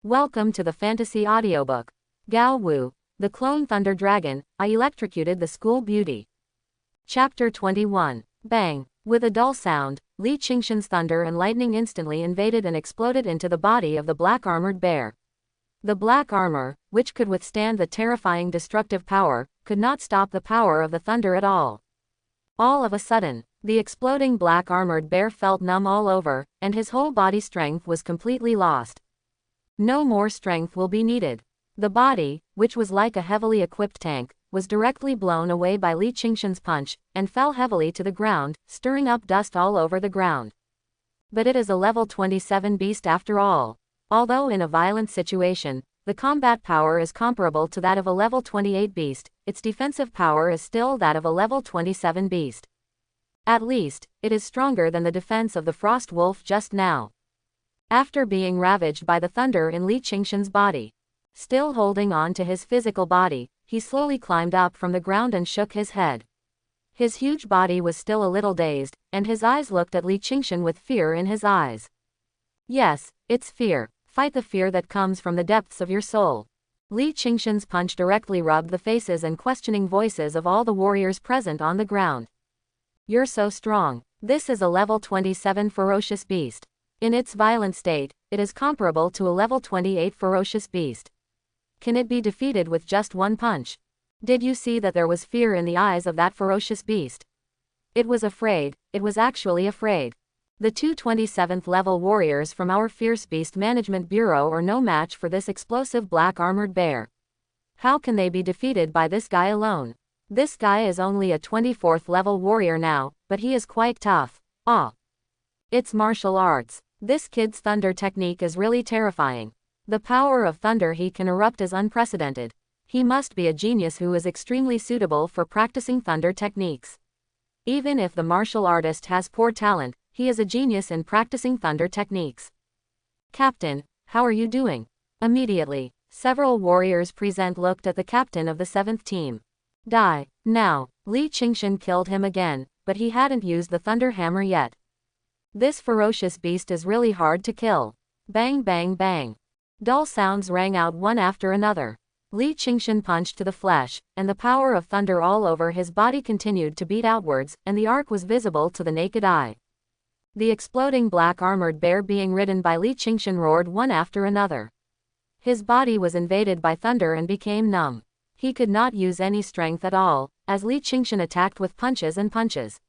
Welcome to the fantasy audiobook. Gao Wu, the Clone Thunder Dragon, I Electrocuted the School Beauty. Chapter 21. Bang! With a dull sound, Li Qingshan's thunder and lightning instantly invaded and exploded into the body of the black armored bear. The black armor, which could withstand the terrifying destructive power, could not stop the power of the thunder at all. All of a sudden, the exploding black armored bear felt numb all over, and his whole body strength was completely lost. No more strength will be needed. The body, which was like a heavily equipped tank, was directly blown away by Li Qingshan's punch, and fell heavily to the ground, stirring up dust all over the ground. But it is a level 27 beast after all. Although in a violent situation, the combat power is comparable to that of a level 28 beast, its defensive power is still that of a level 27 beast. At least, it is stronger than the defense of the frost wolf just now. After being ravaged by the thunder in Li Qingshan's body, still holding on to his physical body, he slowly climbed up from the ground and shook his head. His huge body was still a little dazed, and his eyes looked at Li Qingshan with fear in his eyes. Yes, it's fear. Fight the fear that comes from the depths of your soul. Li Qingshan's punch directly rubbed the faces and questioning voices of all the warriors present on the ground. You're so strong. This is a level 27 ferocious beast. In its violent state, it is comparable to a level 28 ferocious beast. Can it be defeated with just one punch? Did you see that there was fear in the eyes of that ferocious beast? It was afraid, it was actually afraid. The two 27th level warriors from our Fierce Beast Management Bureau are no match for this explosive black armored bear. How can they be defeated by this guy alone? This guy is only a 24th level warrior now, but he is quite tough. It's martial arts. This kid's thunder technique is really terrifying. The power of thunder he can erupt is unprecedented. He must be a genius who is extremely suitable for practicing thunder techniques. Even if the martial artist has poor talent, he is a genius in practicing thunder techniques. Captain, how are you doing? Immediately, several warriors present looked at the captain of the 7th team. Die. Now, Li Qingshan killed him again, but he hadn't used the thunder hammer yet. This ferocious beast is really hard to kill. Bang bang bang. Dull sounds rang out one after another. Li Qingshan punched to the flesh, and the power of thunder all over his body continued to beat outwards, and the arc was visible to the naked eye. The exploding black armored bear being ridden by Li Qingshan roared one after another. His body was invaded by thunder and became numb. He could not use any strength at all, as Li Qingshan attacked with punches and punches.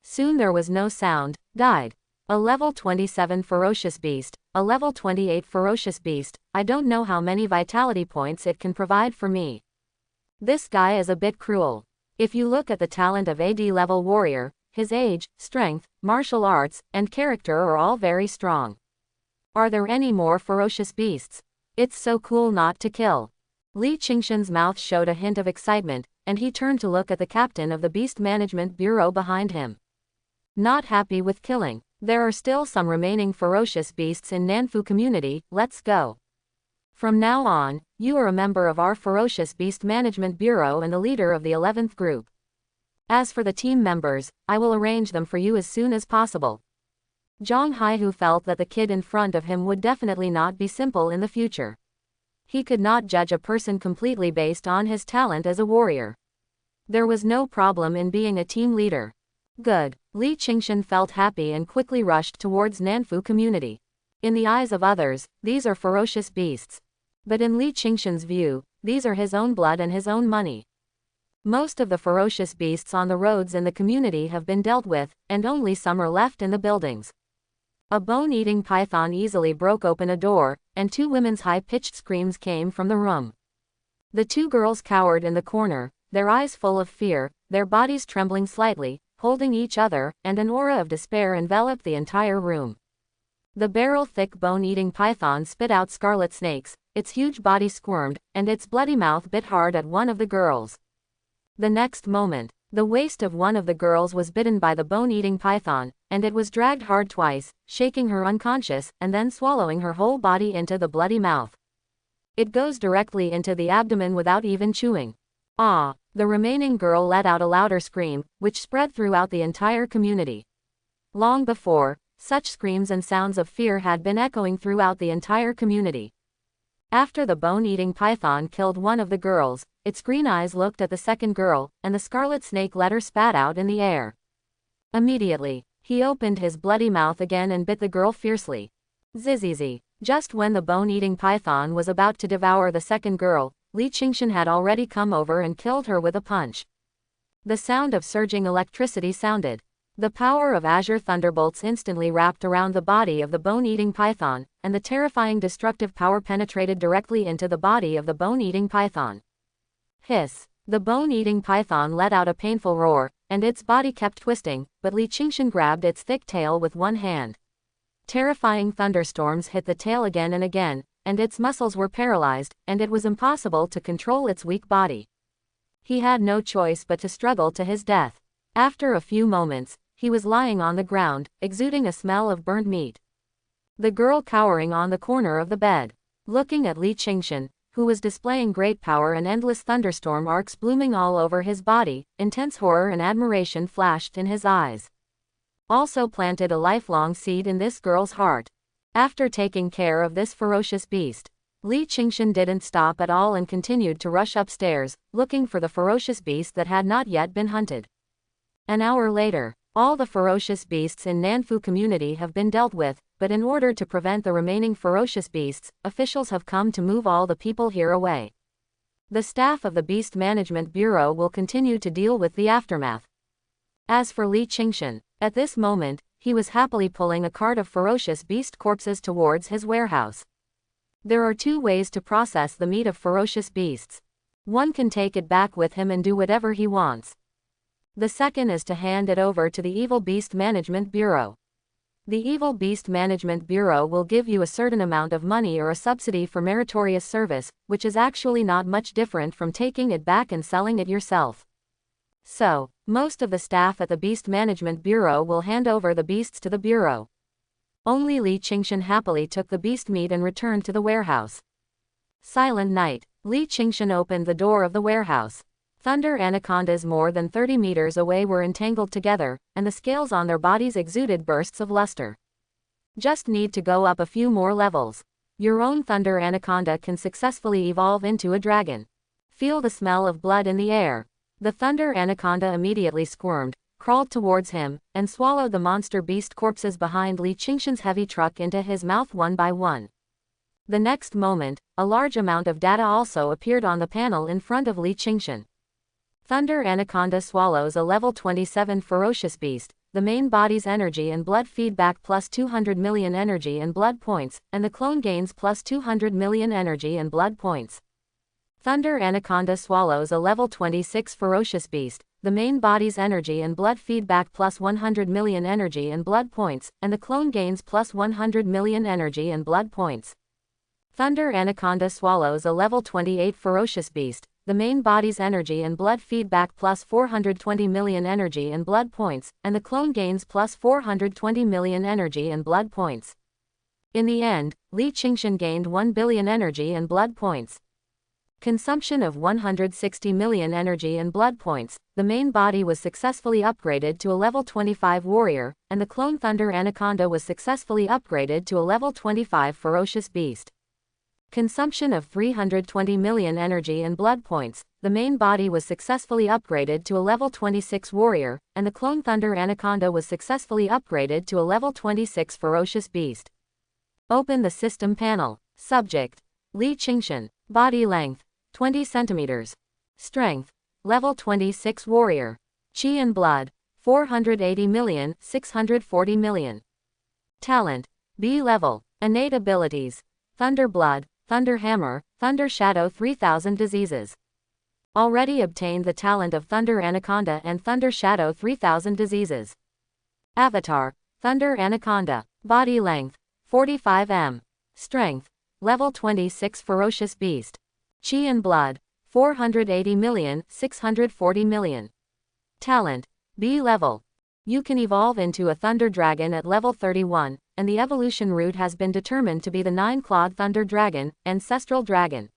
Soon there was no sound. Died. A level 27 ferocious beast, a level 28 ferocious beast, I don't know how many vitality points it can provide for me. This guy is a bit cruel. If you look at the talent of AD level warrior, his age, strength, martial arts, and character are all very strong. Are there any more ferocious beasts? It's so cool not to kill. Li Qingshan's mouth showed a hint of excitement, and he turned to look at the captain of the Beast Management Bureau behind him. Not happy with killing. There are still some remaining ferocious beasts in Nanfu community, let's go. From now on, you are a member of our Ferocious Beast Management Bureau and the leader of the 11th group. As for the team members, I will arrange them for you as soon as possible. Zhang Haihu felt that the kid in front of him would definitely not be simple in the future. He could not judge a person completely based on his talent as a warrior. There was no problem in being a team leader. Good. Li Qingshan felt happy and quickly rushed towards Nanfu community. In the eyes of others, these are ferocious beasts. But in Li Qingshan's view, these are his own blood and his own money. Most of the ferocious beasts on the roads in the community have been dealt with, and only some are left in the buildings. A bone-eating python easily broke open a door, and two women's high-pitched screams came from the room. The two girls cowered in the corner, their eyes full of fear, their bodies trembling slightly, holding each other, and an aura of despair enveloped the entire room. The barrel-thick bone-eating python spit out scarlet snakes, its huge body squirmed, and its bloody mouth bit hard at one of the girls. The next moment, the waist of one of the girls was bitten by the bone-eating python, and it was dragged hard twice, shaking her unconscious, and then swallowing her whole body into the bloody mouth. It goes directly into the abdomen without even chewing. Ah! The remaining girl let out a louder scream, which spread throughout the entire community. Long before, such screams and sounds of fear had been echoing throughout the entire community. After the bone-eating python killed one of the girls, its green eyes looked at the second girl, and the scarlet snake let her spat out in the air. Immediately, he opened his bloody mouth again and bit the girl fiercely. Zzzz. Just when the bone-eating python was about to devour the second girl, Li Qingshan had already come over and killed her with a punch. The sound of surging electricity sounded. The power of azure thunderbolts instantly wrapped around the body of the bone-eating python, and the terrifying destructive power penetrated directly into the body of the bone-eating python. Hiss! The bone-eating python let out a painful roar, and its body kept twisting, but Li Qingshan grabbed its thick tail with one hand. Terrifying thunderstorms hit the tail again and again, and its muscles were paralyzed, and it was impossible to control its weak body. He had no choice but to struggle to his death. After a few moments, he was lying on the ground, exuding a smell of burnt meat. The girl cowering on the corner of the bed, looking at Li Qingshan, who was displaying great power and endless thunderstorm arcs blooming all over his body, intense horror and admiration flashed in his eyes. Also planted a lifelong seed in this girl's heart. After taking care of this ferocious beast, Li Qingshan didn't stop at all and continued to rush upstairs, looking for the ferocious beast that had not yet been hunted. An hour later, all the ferocious beasts in Nanfu community have been dealt with, but in order to prevent the remaining ferocious beasts, officials have come to move all the people here away. The staff of the Beast Management Bureau will continue to deal with the aftermath. As for Li Qingshan, at this moment, he was happily pulling a cart of ferocious beast corpses towards his warehouse. There are two ways to process the meat of ferocious beasts. One can take it back with him and do whatever he wants. The second is to hand it over to the Evil Beast Management Bureau. The Evil Beast Management Bureau will give you a certain amount of money or a subsidy for meritorious service, which is actually not much different from taking it back and selling it yourself. So, most of the staff at the Beast Management Bureau will hand over the beasts to the Bureau. Only Li Qingshan happily took the beast meat and returned to the warehouse. Silent night. Li Qingshan opened the door of the warehouse. Thunder anacondas more than 30 meters away were entangled together, and the scales on their bodies exuded bursts of luster. Just need to go up a few more levels. Your own thunder anaconda can successfully evolve into a dragon. Feel the smell of blood in the air. The thunder anaconda immediately squirmed, crawled towards him, and swallowed the monster beast corpses behind Li Qingshan's heavy truck into his mouth one by one. The next moment, a large amount of data also appeared on the panel in front of Li Qingshan. Thunder anaconda swallows a level 27 ferocious beast, the main body's energy and blood feedback plus 200 million energy and blood points, and the clone gains plus 200 million energy and blood points. Thunder anaconda swallows a level 26 ferocious beast, the main body's energy and blood feedback plus 100 million energy and blood points, and the clone gains plus 100 million energy and blood points. Thunder anaconda swallows a level 28 ferocious beast, the main body's energy and blood feedback plus 420 million energy and blood points, and the clone gains plus 420 million energy and blood points. In the end, Li Qingshan gained 1 billion energy and blood points. Consumption of 160 million energy and blood points, the main body was successfully upgraded to a level 25 warrior, and the clone thunder anaconda was successfully upgraded to a level 25 ferocious beast. Consumption of 320 million energy and blood points, the main body was successfully upgraded to a level 26 warrior, and the clone thunder anaconda was successfully upgraded to a level 26 ferocious beast. Open the system panel. Subject: Li Qingshan. Body length: 20 centimeters. Strength: level 26 warrior. Chi and blood: 480 million, 640 million. Talent: B level. Innate abilities: Thunder Blood, Thunder Hammer, Thunder Shadow. 3000 diseases. Already obtained the talent of Thunder Anaconda and Thunder Shadow. 3000 diseases. Avatar: Thunder Anaconda. Body length: 45 m. Strength: level 26 ferocious beast. Chi and blood: 480 million, 640 million. Talent: B level. You can evolve into a Thunder Dragon at level 31, and the evolution route has been determined to be the 9-clawed Thunder Dragon, Ancestral Dragon.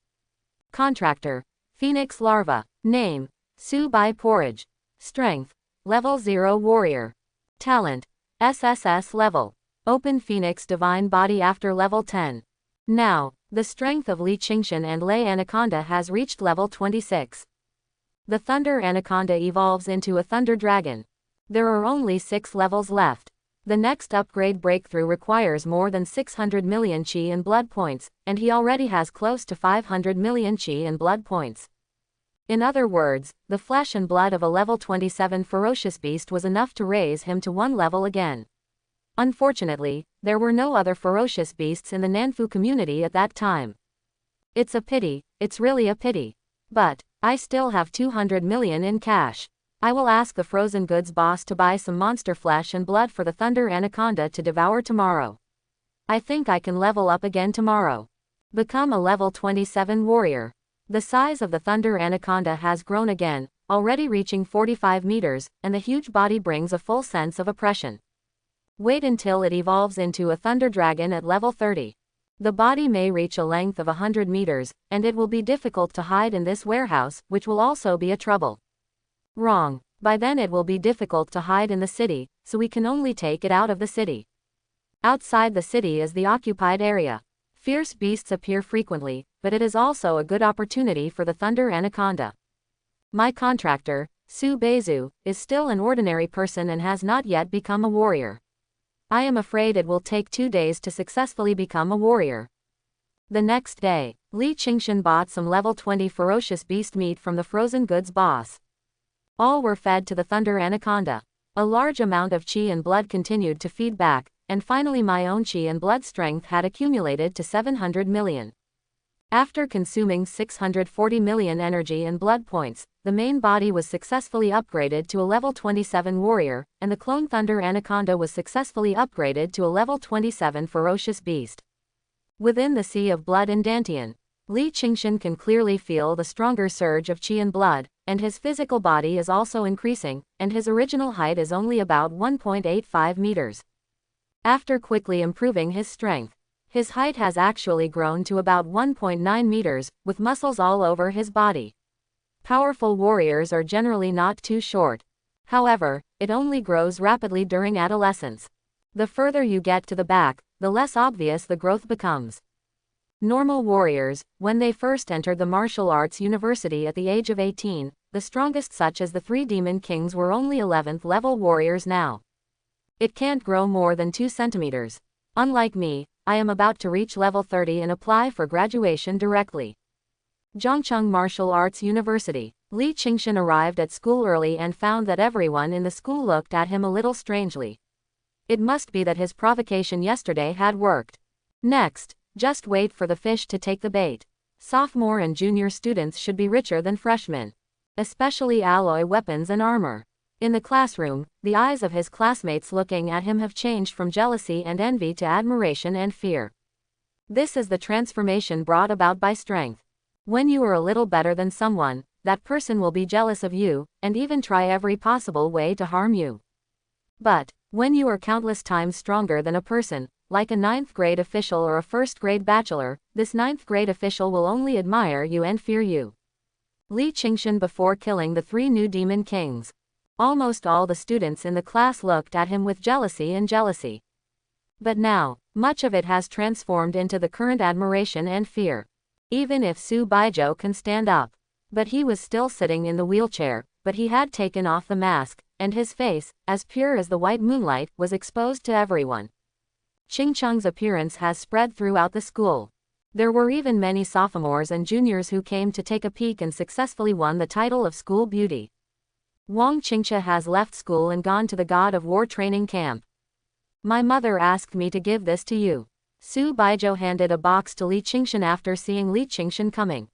Contractor: Phoenix Larva. Name: Su Bai Porridge. Strength: level 0 warrior. Talent: SSS level. Open Phoenix Divine Body after level 10. Now, The strength of Li Qingshan and Lei Anaconda has reached level 26. The Thunder Anaconda evolves into a Thunder Dragon. There are only 6 levels left. The next upgrade breakthrough requires more than 600 million Qi and blood points, and he already has close to 500 million Qi and blood points. In other words, the flesh and blood of a level 27 ferocious beast was enough to raise him to 1 level again. Unfortunately, there were no other ferocious beasts in the Nanfu community at that time. It's a pity, it's really a pity. But I still have 200 million in cash. I will ask the frozen goods boss to buy some monster flesh and blood for the Thunder Anaconda to devour tomorrow. I think I can level up again tomorrow. Become a level 27 warrior. The size of the Thunder Anaconda has grown again, already reaching 45 meters, and the huge body brings a full sense of oppression. Wait until it evolves into a Thunder Dragon at level 30. The body may reach a length of 100 meters, and it will be difficult to hide in this warehouse, which will also be a trouble. Wrong. By then it will be difficult to hide in the city, so we can only take it out of the city. Outside the city is the occupied area. Fierce beasts appear frequently, but it is also a good opportunity for the Thunder Anaconda. My contractor, Su Beizu, is still an ordinary person and has not yet become a warrior. I am afraid it will take 2 days to successfully become a warrior. The next day, Li Qingshan bought some level 20 ferocious beast meat from the frozen goods boss. All were fed to the Thunder Anaconda. A large amount of Qi and blood continued to feed back, and finally my own Qi and blood strength had accumulated to 700 million. After consuming 640 million energy and blood points, the main body was successfully upgraded to a level 27 warrior, and the clone Thunder Anaconda was successfully upgraded to a level 27 ferocious beast. Within the sea of blood in Dantian, Li Qingshan can clearly feel the stronger surge of Qi and blood, and his physical body is also increasing, and his original height is only about 1.85 meters. After quickly improving his strength, his height has actually grown to about 1.9 meters, with muscles all over his body. Powerful warriors are generally not too short. However, it only grows rapidly during adolescence. The further you get to the back, the less obvious the growth becomes. Normal warriors, when they first entered the martial arts university at the age of 18, the strongest such as the 3 demon kings were only 11th level warriors now. It can't grow more than 2 centimeters. Unlike me, I am about to reach level 30 and apply for graduation directly. Zhongcheng Martial Arts University. Li Qingshan arrived at school early and found that everyone in the school looked at him a little strangely. It must be that his provocation yesterday had worked. Next, just wait for the fish to take the bait. Sophomore and junior students should be richer than freshmen. Especially alloy weapons and armor. In the classroom, the eyes of his classmates looking at him have changed from jealousy and envy to admiration and fear. This is the transformation brought about by strength. When you are a little better than someone, that person will be jealous of you, and even try every possible way to harm you. But, when you are countless times stronger than a person, like a 9th grade official or a 1st grade bachelor, this 9th grade official will only admire you and fear you. Li Qingshan before killing the 3 new demon kings. Almost all the students in the class looked at him with jealousy and jealousy. But now, much of it has transformed into the current admiration and fear. Even if Su Baijiu can stand up. But he was still sitting in the wheelchair, but he had taken off the mask, and his face, as pure as the white moonlight, was exposed to everyone. Qingcheng's appearance has spread throughout the school. There were even many sophomores and juniors who came to take a peek and successfully won the title of school beauty. Wang Qingxia has left school and gone to the God of War training camp. My mother asked me to give this to you. Su Baijiu handed a box to Li Qingshan after seeing Li Qingshan coming.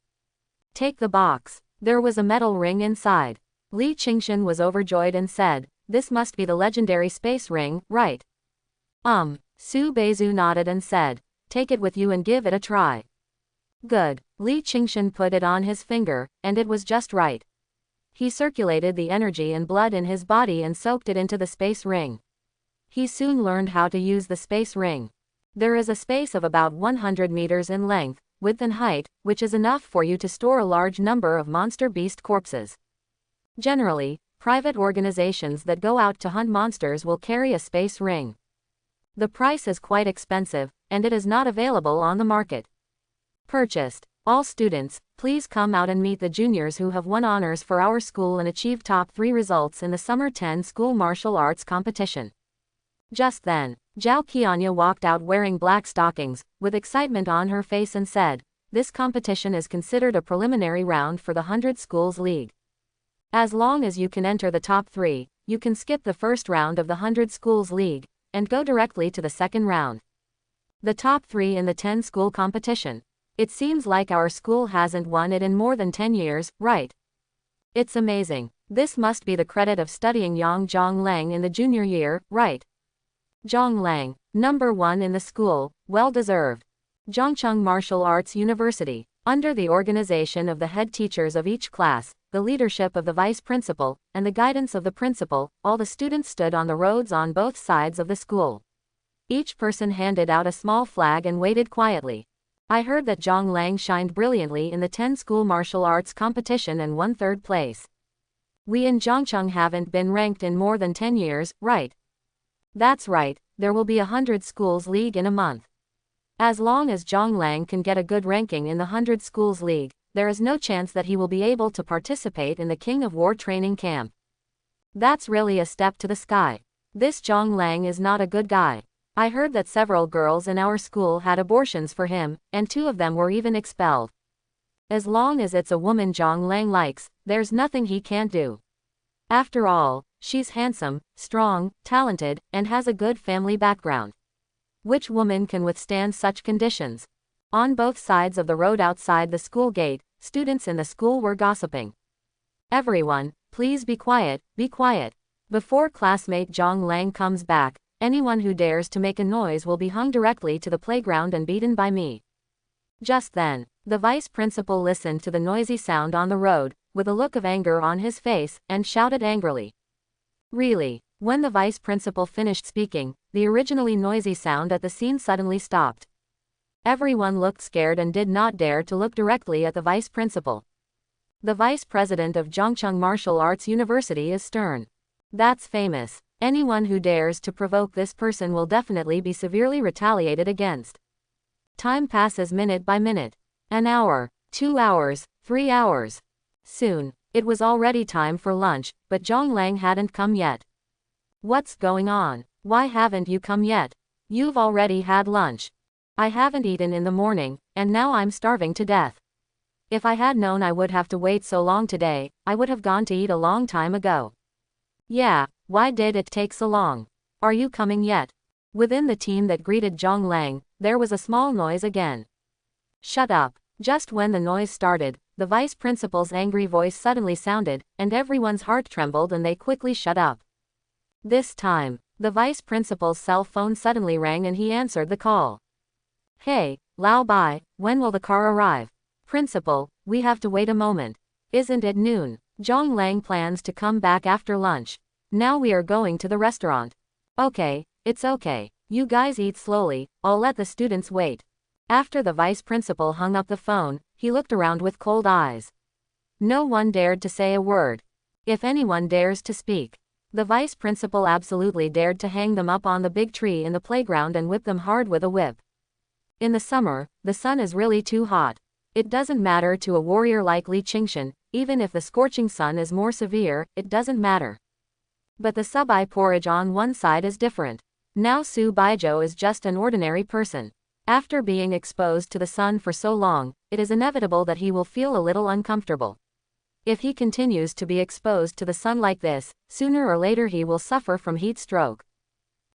Take the box. There was a metal ring inside. Li Qingshan was overjoyed and said, "This must be the legendary space ring, right?" Su Beizu nodded and said, "Take it with you and give it a try." Good. Li Qingshan put it on his finger, and it was just right. He circulated the energy and blood in his body and soaked it into the space ring. He soon learned how to use the space ring. There is a space of about 100 meters in length, width and height, which is enough for you to store a large number of monster beast corpses. Generally, private organizations that go out to hunt monsters will carry a space ring. The price is quite expensive, and it is not available on the market. Purchased. All students, please come out and meet the juniors who have won honors for our school and achieved top 3 results in the Summer 10 School Martial Arts Competition. Just then, Zhao Qianya walked out wearing black stockings, with excitement on her face and said, "This competition is considered a preliminary round for the 100 Schools League. As long as you can enter the top 3, you can skip the first round of the 100 Schools League, and go directly to the second round. The top 3 in the 10 school competition. It seems like our school hasn't won it in more than 10 years, right? It's amazing. This must be the credit of studying Yang Zhonglang in the junior year, right? Zhonglang, number 1 in the school, well deserved. Zhongcheng Martial Arts University, under the organization of the head teachers of each class, the leadership of the vice principal, and the guidance of the principal, all the students stood on the roads on both sides of the school. Each person handed out a small flag and waited quietly. I heard that Zhonglang shined brilliantly in the 10 school martial arts competition and won 3rd place. We in Zhongcheng haven't been ranked in more than 10 years, right? That's right, there will be a 100 schools league in a month. As long as Zhonglang can get a good ranking in the 100 schools league, there is no chance that he will be able to participate in the King of War training camp. That's really a step to the sky. This Zhonglang is not a good guy. I heard that several girls in our school had abortions for him, and 2 of them were even expelled. As long as it's a woman Zhonglang likes, there's nothing he can't do. After all, she's handsome, strong, talented, and has a good family background. Which woman can withstand such conditions? On both sides of the road outside the school gate, students in the school were gossiping. Everyone, please be quiet, be quiet. Before classmate Zhonglang comes back, anyone who dares to make a noise will be hung directly to the playground and beaten by me. Just then, the vice principal listened to the noisy sound on the road, with a look of anger on his face, and shouted angrily. Really, when the vice principal finished speaking, the originally noisy sound at the scene suddenly stopped. Everyone looked scared and did not dare to look directly at the vice principal. The vice president of Zhongcheng Martial Arts University is stern. That's famous. Anyone who dares to provoke this person will definitely be severely retaliated against. Time passes minute by minute. An hour, 2 hours, 3 hours. Soon, it was already time for lunch, but Zhonglang hadn't come yet. What's going on? Why haven't you come yet? You've already had lunch. I haven't eaten in the morning, and now I'm starving to death. If I had known I would have to wait so long today, I would have gone to eat a long time ago. Yeah, why did it take so long? Are you coming yet? Within the team that greeted Zhonglang, there was a small noise again. Shut up. Just when the noise started, the vice principal's angry voice suddenly sounded, and everyone's heart trembled and they quickly shut up. This time, the vice principal's cell phone suddenly rang and he answered the call. Hey, Lao Bai, when will the car arrive? Principal, we have to wait a moment. Isn't it noon? Zhonglang plans to come back after lunch. Now we are going to the restaurant. Okay, it's okay. You guys eat slowly, I'll let the students wait. After the vice principal hung up the phone, he looked around with cold eyes. No one dared to say a word. If anyone dares to speak, the vice principal absolutely dared to hang them up on the big tree in the playground and whip them hard with a whip. In the summer, the sun is really too hot. It doesn't matter to a warrior like Li Qingshan, even if the scorching sun is more severe, it doesn't matter. But the subai porridge on one side is different. Now Su Baijiu is just an ordinary person. After being exposed to the sun for so long, it is inevitable that he will feel a little uncomfortable. If he continues to be exposed to the sun like this, sooner or later he will suffer from heat stroke.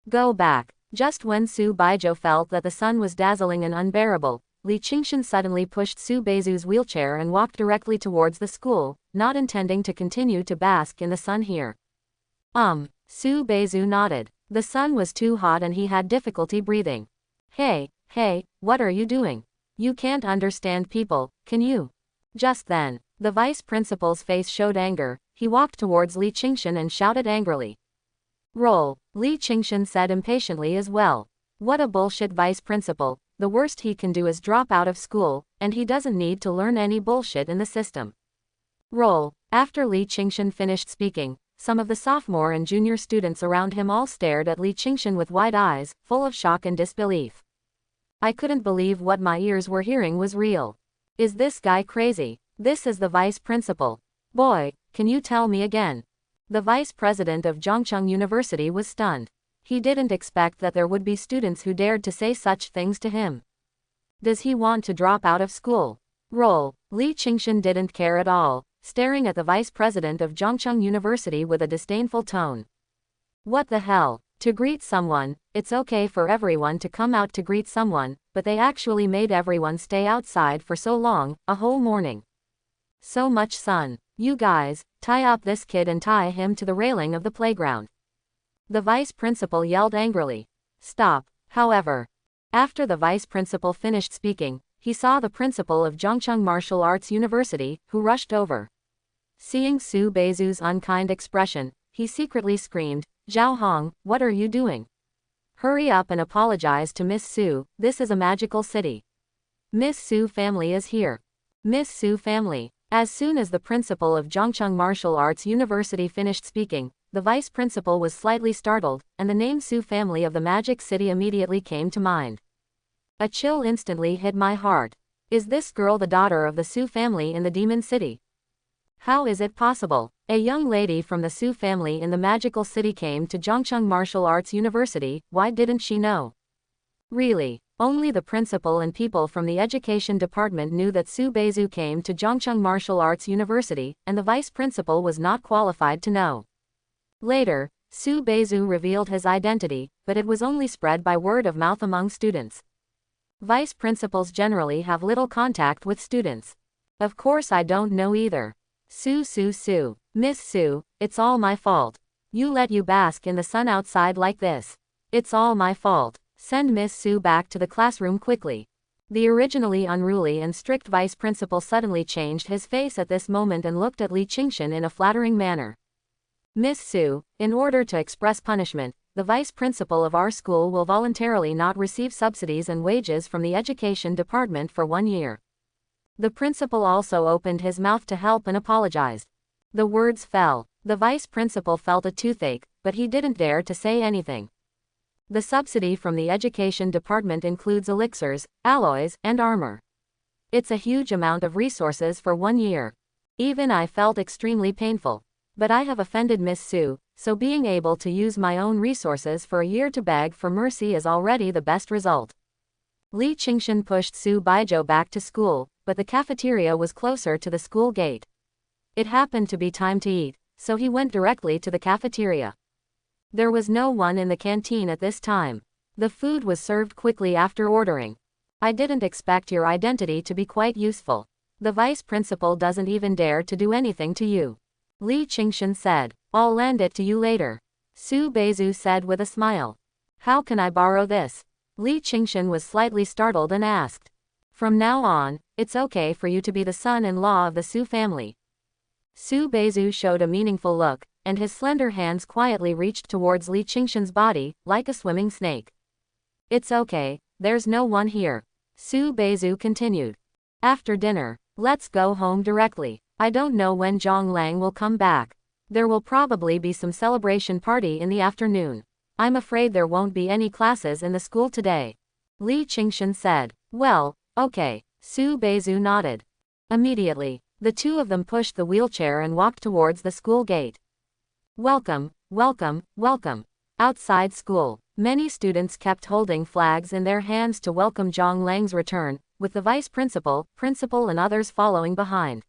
Go back. Just when Su Baijiu felt that the sun was dazzling and unbearable, Li Qingshan suddenly pushed Su Beizu's wheelchair and walked directly towards the school, not intending to continue to bask in the sun here. Su Beizu nodded. The sun was too hot and he had difficulty breathing. Hey, what are you doing? You can't understand people, can you? Just then, the vice principal's face showed anger. He walked towards Li Qingshan and shouted angrily. Roll, Li Qingshan said impatiently as well. What a bullshit vice principal. The worst he can do is drop out of school, and he doesn't need to learn any bullshit in the system. Roll. After Li Qingshan finished speaking, some of the sophomore and junior students around him all stared at Li Qingshan with wide eyes, full of shock and disbelief. I couldn't believe what my ears were hearing was real. Is this guy crazy? This is the vice principal. Boy, can you tell me again? The vice president of Zhongcheng University was stunned. He didn't expect that there would be students who dared to say such things to him. Does he want to drop out of school? Roll. Li Qingshan didn't care at all, staring at the vice president of Zhongcheng University with a disdainful tone. What the hell? To greet someone, it's okay for everyone to come out to greet someone, but they actually made everyone stay outside for so long, a whole morning. So much sun. You guys, tie up this kid and tie him to the railing of the playground. The vice principal yelled angrily. Stop, however. After the vice principal finished speaking, he saw the principal of Zhongcheng Martial Arts University, who rushed over. Seeing Su Beizu's unkind expression, he secretly screamed, Zhao Hong, what are you doing? Hurry up and apologize to Miss Su, this is a magical city. Miss Su family is here. Miss Su family. As soon as the principal of Zhongcheng Martial Arts University finished speaking, the vice principal was slightly startled, and the name Su family of the Magic City immediately came to mind. A chill instantly hit my heart. Is this girl the daughter of the Su family in the Demon City? How is it possible? A young lady from the Su family in the magical city came to Zhongcheng Martial Arts University, why didn't she know? Really, only the principal and people from the education department knew that Su Beizu came to Zhongcheng Martial Arts University, and the vice principal was not qualified to know. Later, Su Beizu revealed his identity, but it was only spread by word of mouth among students. Vice principals generally have little contact with students. Of course I don't know either. Su. Miss Su, it's all my fault. You let you bask in the sun outside like this. It's all my fault. Send Miss Su back to the classroom quickly. The originally unruly and strict vice principal suddenly changed his face at this moment and looked at Li Qingshan in a flattering manner. Miss Su, in order to express punishment, the vice principal of our school will voluntarily not receive subsidies and wages from the education department for 1 year. The principal also opened his mouth to help and apologized. The words fell. The vice principal felt a toothache, but he didn't dare to say anything. The subsidy from the education department includes elixirs, alloys, and armor. It's a huge amount of resources for 1 year. Even I felt extremely painful. But I have offended Miss Su, so being able to use my own resources for a year to beg for mercy is already the best result. Li Qingshan pushed Su Baijiu back to school, but the cafeteria was closer to the school gate. It happened to be time to eat, so he went directly to the cafeteria. There was no one in the canteen at this time. The food was served quickly after ordering. I didn't expect your identity to be quite useful. The vice principal doesn't even dare to do anything to you. Li Qingshan said, I'll lend it to you later. Su Beizu said with a smile. How can I borrow this? Li Qingshan was slightly startled and asked. From now on, it's okay for you to be the son-in-law of the Su family. Su Beizu showed a meaningful look, and his slender hands quietly reached towards Li Qingshan's body, like a swimming snake. It's okay, there's no one here. Su Beizu continued. After dinner, let's go home directly. I don't know when Zhang Lang will come back. There will probably be some celebration party in the afternoon. I'm afraid there won't be any classes in the school today. Li Qingshan said. Well, okay. Su Beizu nodded. Immediately, the two of them pushed the wheelchair and walked towards the school gate. Welcome. Outside school, many students kept holding flags in their hands to welcome Zhang Lang's return, with the vice principal, and others following behind.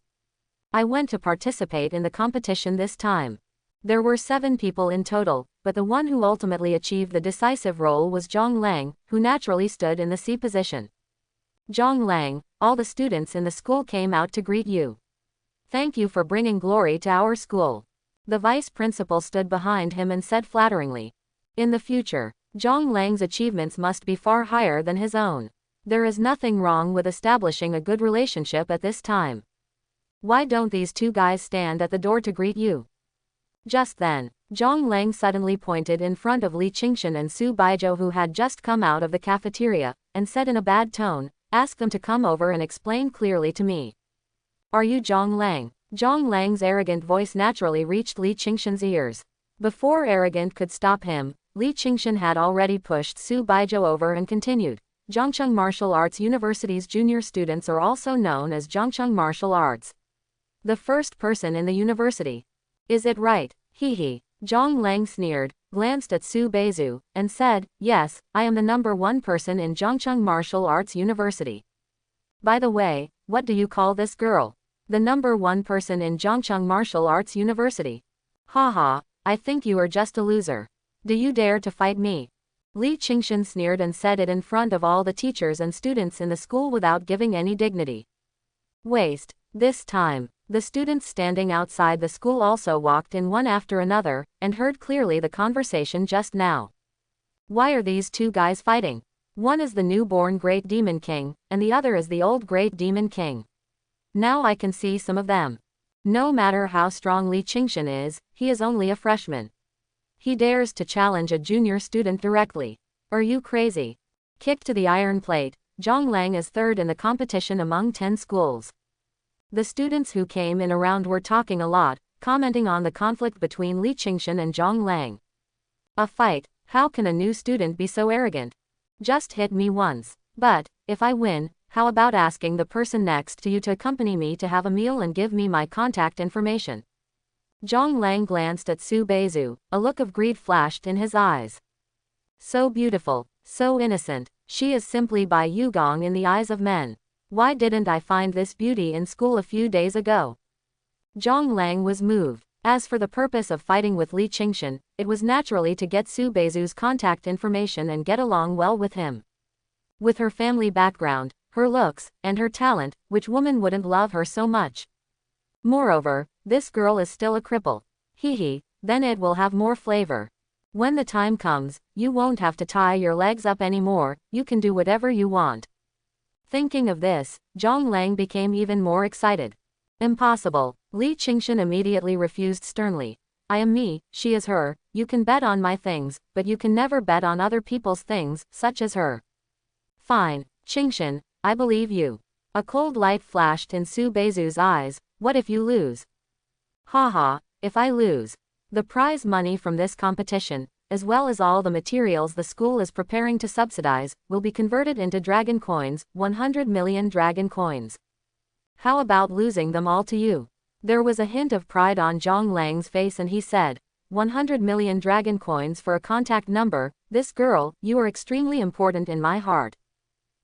I went to participate in the competition this time. There were 7 people in total, but the one who ultimately achieved the decisive role was Zhang Lang, who naturally stood in the C position. Zhang Lang, all the students in the school came out to greet you. Thank you for bringing glory to our school. The vice principal stood behind him and said flatteringly. In the future, Zhang Lang's achievements must be far higher than his own. There is nothing wrong with establishing a good relationship at this time. Why don't these 2 guys stand at the door to greet you? Just then, Zhang Lang suddenly pointed in front of Li Qingshan and Su Baijiu, who had just come out of the cafeteria, and said in a bad tone, ask them to come over and explain clearly to me. Are you Zhang Lang? Zhang Lang's arrogant voice naturally reached Li Qingshan's ears. Before arrogant could stop him, Li Qingshan had already pushed Su Baijiu over and continued. Zhongcheng Martial Arts University's junior students are also known as Zhongcheng Martial Arts. The first person in the university. Is it right? Hee. Zhong Lang sneered, glanced at Su Beizu, and said, yes, I am the number one person in Zhongcheng Martial Arts University. By the way, what do you call this girl? The number one person in Zhongcheng Martial Arts University. Haha, I think you are just a loser. Do you dare to fight me? Li Qingshan sneered and said it in front of all the teachers and students in the school without giving any dignity. Waste. This time, the students standing outside the school also walked in one after another, and heard clearly the conversation just now. Why are these two guys fighting? One is the newborn Great Demon King, and the other is the old Great Demon King. Now I can see some of them. No matter how strong Li Qingshan is, he is only a freshman. He dares to challenge a junior student directly. Are you crazy? Kick to the iron plate. Zhong Lang is third in the competition among 10 schools. The students who came in around were talking a lot, commenting on the conflict between Li Qingshan and Zhong Lang. A fight? How can a new student be so arrogant? Just hit me once. But, if I win, how about asking the person next to you to accompany me to have a meal and give me my contact information? Zhong Lang glanced at Su Beizu, a look of greed flashed in his eyes. So beautiful, so innocent, she is simply Bai Yugong in the eyes of men. Why didn't I find this beauty in school a few days ago? Zhong Lang was moved. As for the purpose of fighting with Li Qingshan, it was naturally to get Su Beizu's contact information and get along well with him. With her family background, her looks, and her talent, which woman wouldn't love her so much? Moreover, this girl is still a cripple. Hee, then it will have more flavor. When the time comes, you won't have to tie your legs up anymore, you can do whatever you want. Thinking of this, Zhong Lang became even more excited. Impossible. Li Qingshan immediately refused sternly. I am me, she is her, you can bet on my things, but you can never bet on other people's things, such as her. Fine, Qingshan, I believe you. A cold light flashed in Su Beizu's eyes. What if you lose? Haha, if I lose. The prize money from this competition, as well as all the materials the school is preparing to subsidize, will be converted into dragon coins, 100 million dragon coins. How about losing them all to you? There was a hint of pride on Zhong Lang's face and he said, 100 million dragon coins for a contact number, this girl, you are extremely important in my heart.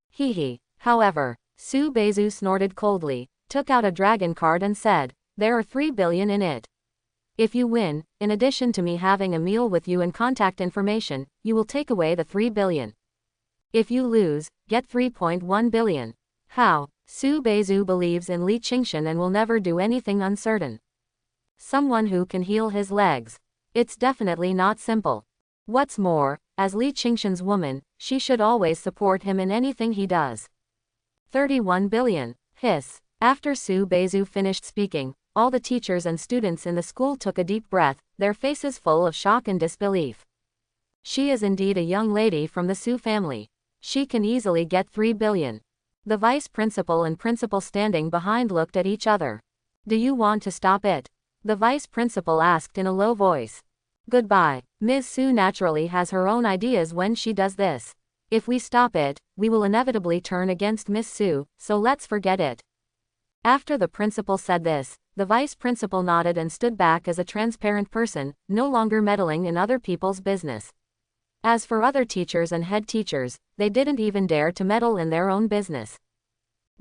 Hee. However, Su Beizu snorted coldly, took out a dragon card and said, there are 3 billion in it. If you win, in addition to me having a meal with you and contact information, you will take away the 3 billion. If you lose, get 3.1 billion. How? Su Beizu believes in Li Qingshan and will never do anything uncertain. Someone who can heal his legs. It's definitely not simple. What's more, as Li Qingshan's woman, she should always support him in anything he does. 31 billion. Hiss. After Su Beizu finished speaking, all the teachers and students in the school took a deep breath, their faces full of shock and disbelief. She is indeed a young lady from the Su family. She can easily get 3 billion. The vice principal and principal standing behind looked at each other. Do you want to stop it? The vice principal asked in a low voice. Goodbye. Ms. Su naturally has her own ideas when she does this. If we stop it, we will inevitably turn against Miss Su, so let's forget it. After the principal said this, the vice principal nodded and stood back as a transparent person, no longer meddling in other people's business. As for other teachers and head teachers, they didn't even dare to meddle in their own business.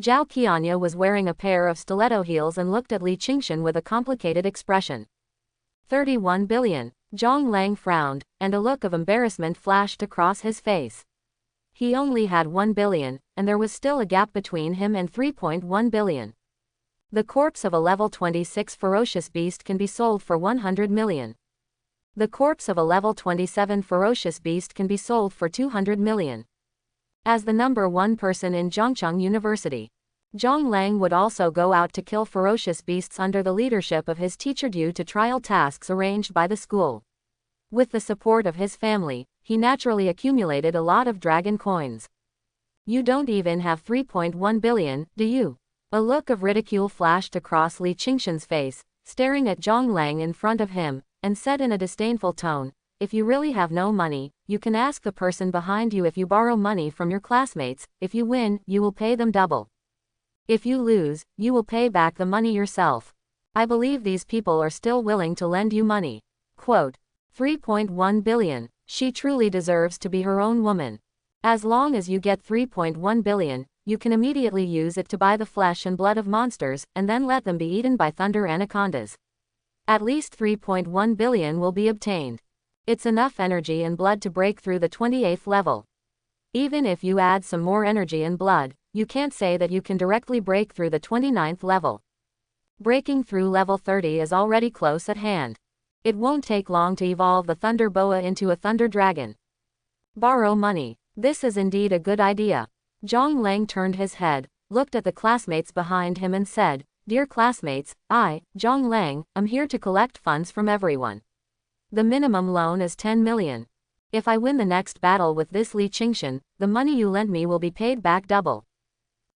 Zhao Qianya was wearing a pair of stiletto heels and looked at Li Qingshan with a complicated expression. 31 billion. Zhong Lang frowned, and a look of embarrassment flashed across his face. He only had 1 billion, and there was still a gap between him and 3.1 billion. The corpse of a level 26 ferocious beast can be sold for 100 million. The corpse of a level 27 ferocious beast can be sold for 200 million. As the number one person in Zhongcheng University, Zhong Lang would also go out to kill ferocious beasts under the leadership of his teacher due to trial tasks arranged by the school. With the support of his family, he naturally accumulated a lot of dragon coins. You don't even have 3.1 billion, do you? A look of ridicule flashed across Li Qingshan's face, staring at Zhong Lang in front of him, and said in a disdainful tone, if you really have no money, you can ask the person behind you if you borrow money from your classmates. If you win, you will pay them double. If you lose, you will pay back the money yourself. I believe these people are still willing to lend you money. Quote, 3.1 billion. She truly deserves to be her own woman. As long as you get 3.1 billion, you can immediately use it to buy the flesh and blood of monsters, and then let them be eaten by thunder anacondas. At least 3.1 billion will be obtained. It's enough energy and blood to break through the 28th level. Even if you add some more energy and blood, you can't say that you can directly break through the 29th level. Breaking through level 30 is already close at hand. It won't take long to evolve the Thunder Boa into a Thunder Dragon. Borrow money. This is indeed a good idea. Zhong Lang turned his head, looked at the classmates behind him and said, Dear classmates, I, Zhong Lang, am here to collect funds from everyone. The minimum loan is 10 million. If I win the next battle with this Li Qingshan, the money you lend me will be paid back double.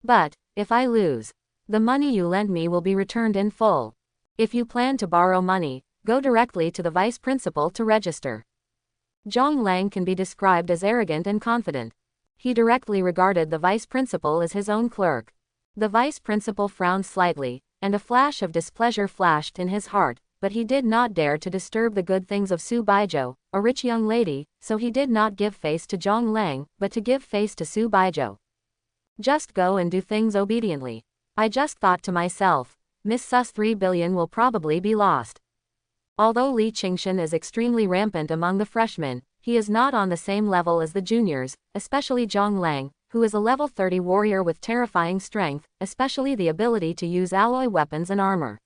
But, if I lose, the money you lend me will be returned in full. If you plan to borrow money, go directly to the vice principal to register. Zhong Lang can be described as arrogant and confident. He directly regarded the vice principal as his own clerk. The vice principal frowned slightly, and a flash of displeasure flashed in his heart, but he did not dare to disturb the good things of Su Baijiu, a rich young lady, so he did not give face to Zhong Lang, but to give face to Su Baijiu. Just go and do things obediently. I just thought to myself, Miss Sus 3 billion will probably be lost. Although Li Qingshan is extremely rampant among the freshmen, he is not on the same level as the juniors, especially Zhong Lang, who is a level 30 warrior with terrifying strength, especially the ability to use alloy weapons and armor.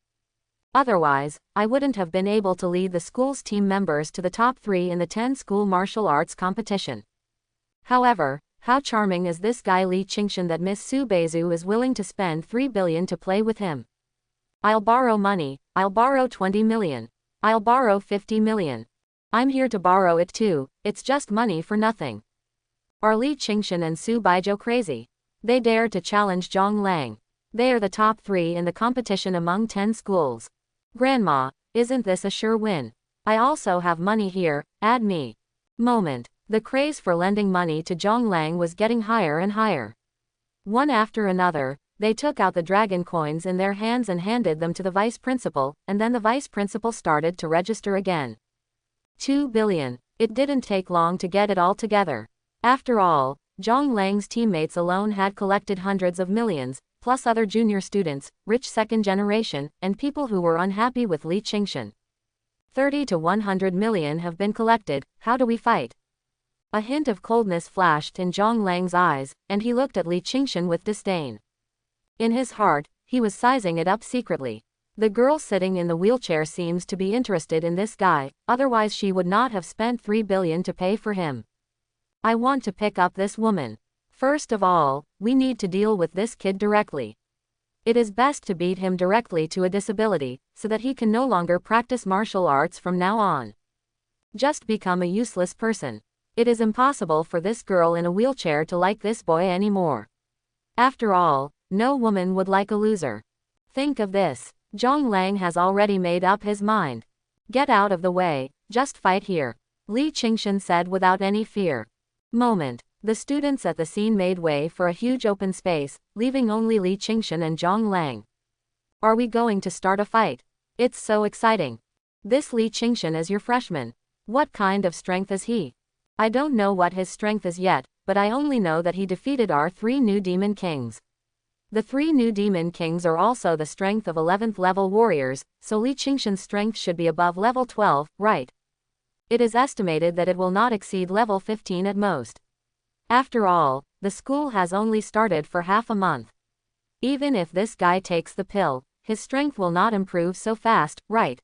Otherwise, I wouldn't have been able to lead the school's team members to the top 3 in the 10-school martial arts competition. However, how charming is this guy Li Qingshan that Miss Su Baijiu is willing to spend 3 billion to play with him. I'll borrow money, I'll borrow 20 million. I'll borrow 50 million. I'm here to borrow it too, it's just money for nothing. Are Li Qingshan and Su Baijiu crazy? They dare to challenge Zhong Lang. They are the top 3 in the competition among 10 schools. Grandma, isn't this a sure win? I also have money here, add me. Moment. The craze for lending money to Zhong Lang was getting higher and higher. One after another, they took out the dragon coins in their hands and handed them to the vice principal, and then the vice principal started to register again. 2 billion. It didn't take long to get it all together. After all, Zhong Lang's teammates alone had collected hundreds of millions, plus other junior students, rich second generation, and people who were unhappy with Li Qingshan. 30 to 100 million have been collected. How do we fight? A hint of coldness flashed in Zhong Lang's eyes, and he looked at Li Qingshan with disdain. In his heart, he was sizing it up secretly. The girl sitting in the wheelchair seems to be interested in this guy, otherwise she would not have spent 3 billion to pay for him. I want to pick up this woman. First of all, we need to deal with this kid directly. It is best to beat him directly to a disability, so that he can no longer practice martial arts from now on. Just become a useless person. It is impossible for this girl in a wheelchair to like this boy anymore. After all, no woman would like a loser. Think of this. Zhong Lang has already made up his mind. Get out of the way, just fight here. Li Qingshan said without any fear. Moment. The students at the scene made way for a huge open space, leaving only Li Qingshan and Zhong Lang. Are we going to start a fight? It's so exciting. This Li Qingshan is your freshman. What kind of strength is he? I don't know what his strength is yet, but I only know that he defeated our 3 new demon kings. The 3 new demon kings are also the strength of 11th level warriors, so Li Qingshan's strength should be above level 12, right? It is estimated that it will not exceed level 15 at most. After all, the school has only started for half a month. Even if this guy takes the pill, his strength will not improve so fast, right?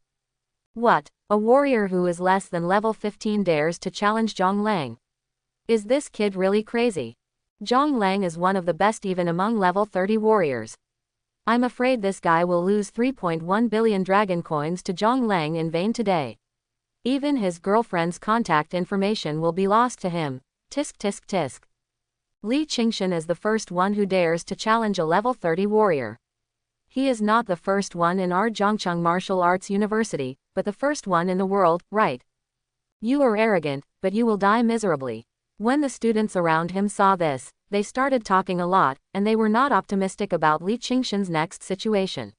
What? A warrior who is less than level 15 dares to challenge Zhong Lang? Is this kid really crazy? Zhong Lang is one of the best even among level 30 warriors. I'm afraid this guy will lose 3.1 billion dragon coins to Zhong Lang in vain today. Even his girlfriend's contact information will be lost to him. Tisk tisk tisk. Li Qingshan is the first one who dares to challenge a level 30 warrior. He is not the first one in our Zhongcheng Martial Arts University, but the first one in the world, right? You are arrogant, but you will die miserably. When the students around him saw this, they started talking a lot, and they were not optimistic about Li Qingshan's next situation.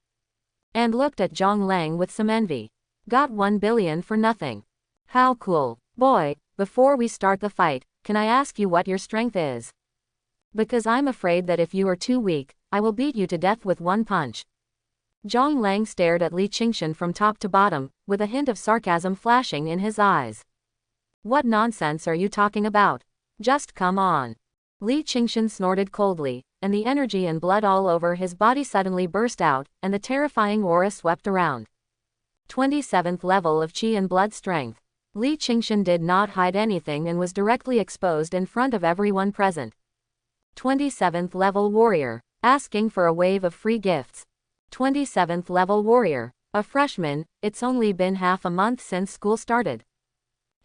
And looked at Zhang Lang with some envy. Got 1 billion for nothing. How cool. Boy, before we start the fight, can I ask you what your strength is? Because I'm afraid that if you are too weak, I will beat you to death with one punch. Zhang Lang stared at Li Qingshan from top to bottom, with a hint of sarcasm flashing in his eyes. What nonsense are you talking about? Just come on. Li Qingshan snorted coldly, and the energy and blood all over his body suddenly burst out, and the terrifying aura swept around. 27th level of Qi and blood strength. Li Qingshan did not hide anything and was directly exposed in front of everyone present. 27th level warrior, asking for a wave of free gifts. 27th level warrior, a freshman, it's only been half a month since school started.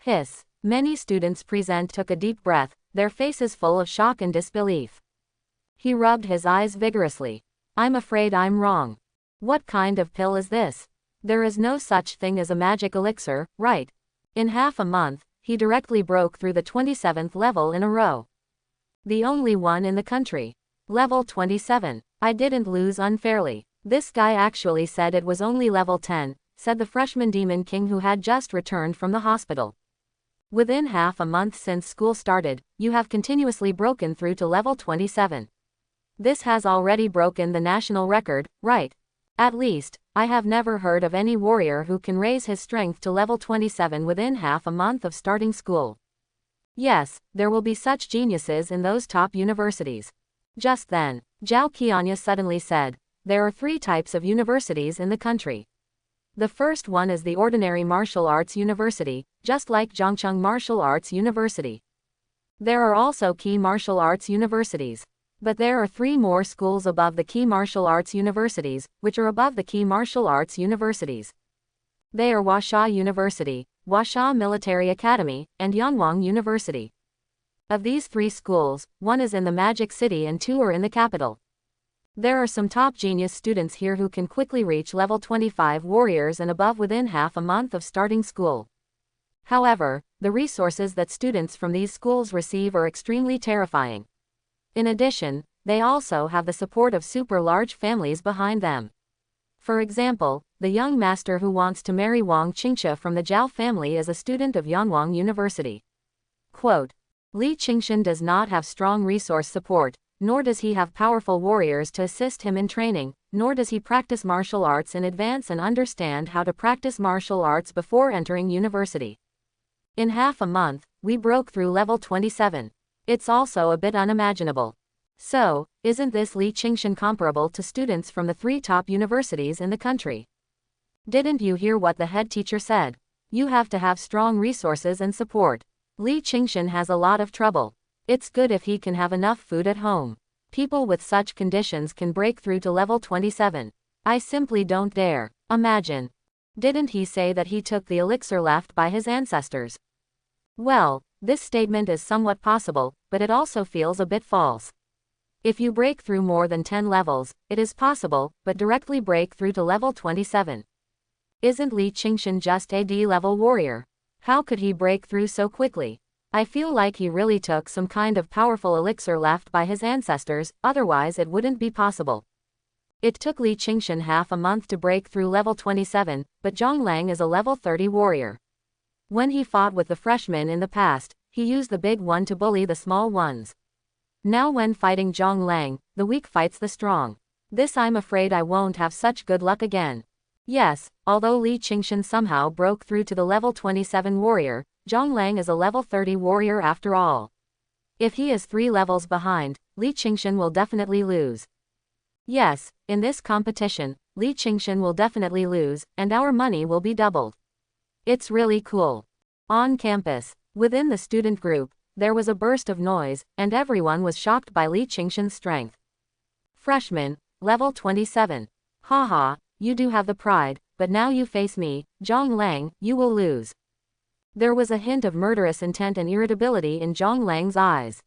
Hiss. Many students present took a deep breath, their faces full of shock and disbelief. He rubbed his eyes vigorously. I'm afraid I'm wrong. What kind of pill is this? There is no such thing as a magic elixir, right? In half a month, he directly broke through the 27th level in a row. The only one in the country. Level 27. I didn't lose unfairly. This guy actually said it was only level 10, said the freshman demon king who had just returned from the hospital. Within half a month since school started, you have continuously broken through to level 27. This has already broken the national record, right? At least, I have never heard of any warrior who can raise his strength to level 27 within half a month of starting school. Yes, there will be such geniuses in those top universities. Just then, Zhao Qianya suddenly said, there are 3 types of universities in the country. The first one is the ordinary martial arts university, just like Zhangcheng Martial Arts University. There are also key martial arts universities. But there are 3 more schools above the key martial arts universities, which are above the key martial arts universities. They are Huasha University, Huasha Military Academy, and Yanwang University. Of these 3 schools, 1 is in the Magic City and 2 are in the capital. There are some top genius students here who can quickly reach level 25 warriors and above within half a month of starting school. However, the resources that students from these schools receive are extremely terrifying. In addition, they also have the support of super large families behind them. For example, the young master who wants to marry Wang Qingsha from the Zhao family is a student of Yanwang University. Quote, Li Qingshan does not have strong resource support, nor does he have powerful warriors to assist him in training, nor does he practice martial arts in advance and understand how to practice martial arts before entering university. In half a month, we broke through level 27. It's also a bit unimaginable. So, isn't this Li Qingshan comparable to students from the 3 top universities in the country? Didn't you hear what the head teacher said? You have to have strong resources and support. Li Qingshan has a lot of trouble. It's good if he can have enough food at home. People with such conditions can break through to level 27. I simply don't dare. Imagine. Didn't he say that he took the elixir left by his ancestors? Well, this statement is somewhat possible, but it also feels a bit false. If you break through more than 10 levels, it is possible, but directly break through to level 27. Isn't Li Qingshan just a D-level warrior? How could he break through so quickly? I feel like he really took some kind of powerful elixir left by his ancestors, otherwise it wouldn't be possible. It took Li Qingshan half a month to break through level 27, but Zhang Lang is a level 30 warrior. When he fought with the freshmen in the past, he used the big one to bully the small ones. Now when fighting Zhang Lang, the weak fights the strong. This I'm afraid I won't have such good luck again. Yes, although Li Qingshan somehow broke through to the level 27 warrior, Zhang Lang is a level 30 warrior after all. If he is 3 levels behind, Li Qingshan will definitely lose. Yes, in this competition, Li Qingshan will definitely lose, and our money will be doubled. It's really cool. On campus, within the student group, there was a burst of noise, and everyone was shocked by Li Qingshan's strength. Freshman, level 27. Haha, you do have the pride, but now you face me, Zhang Lang, you will lose. There was a hint of murderous intent and irritability in Zhang Lang's eyes.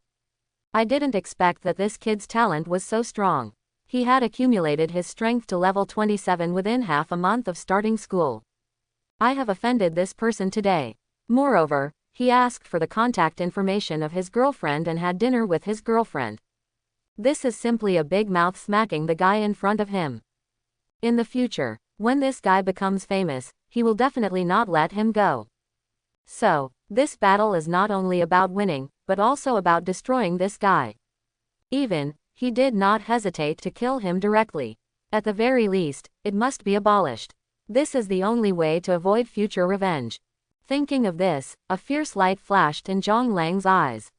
I didn't expect that this kid's talent was so strong. He had accumulated his strength to level 27 within half a month of starting school. I have offended this person today. Moreover, he asked for the contact information of his girlfriend and had dinner with his girlfriend. This is simply a big mouth smacking the guy in front of him. In the future, when this guy becomes famous, he will definitely not let him go. So, this battle is not only about winning, but also about destroying this guy. Even, he did not hesitate to kill him directly. At the very least, it must be abolished. This is the only way to avoid future revenge. Thinking of this, a fierce light flashed in Zhong Lang's eyes.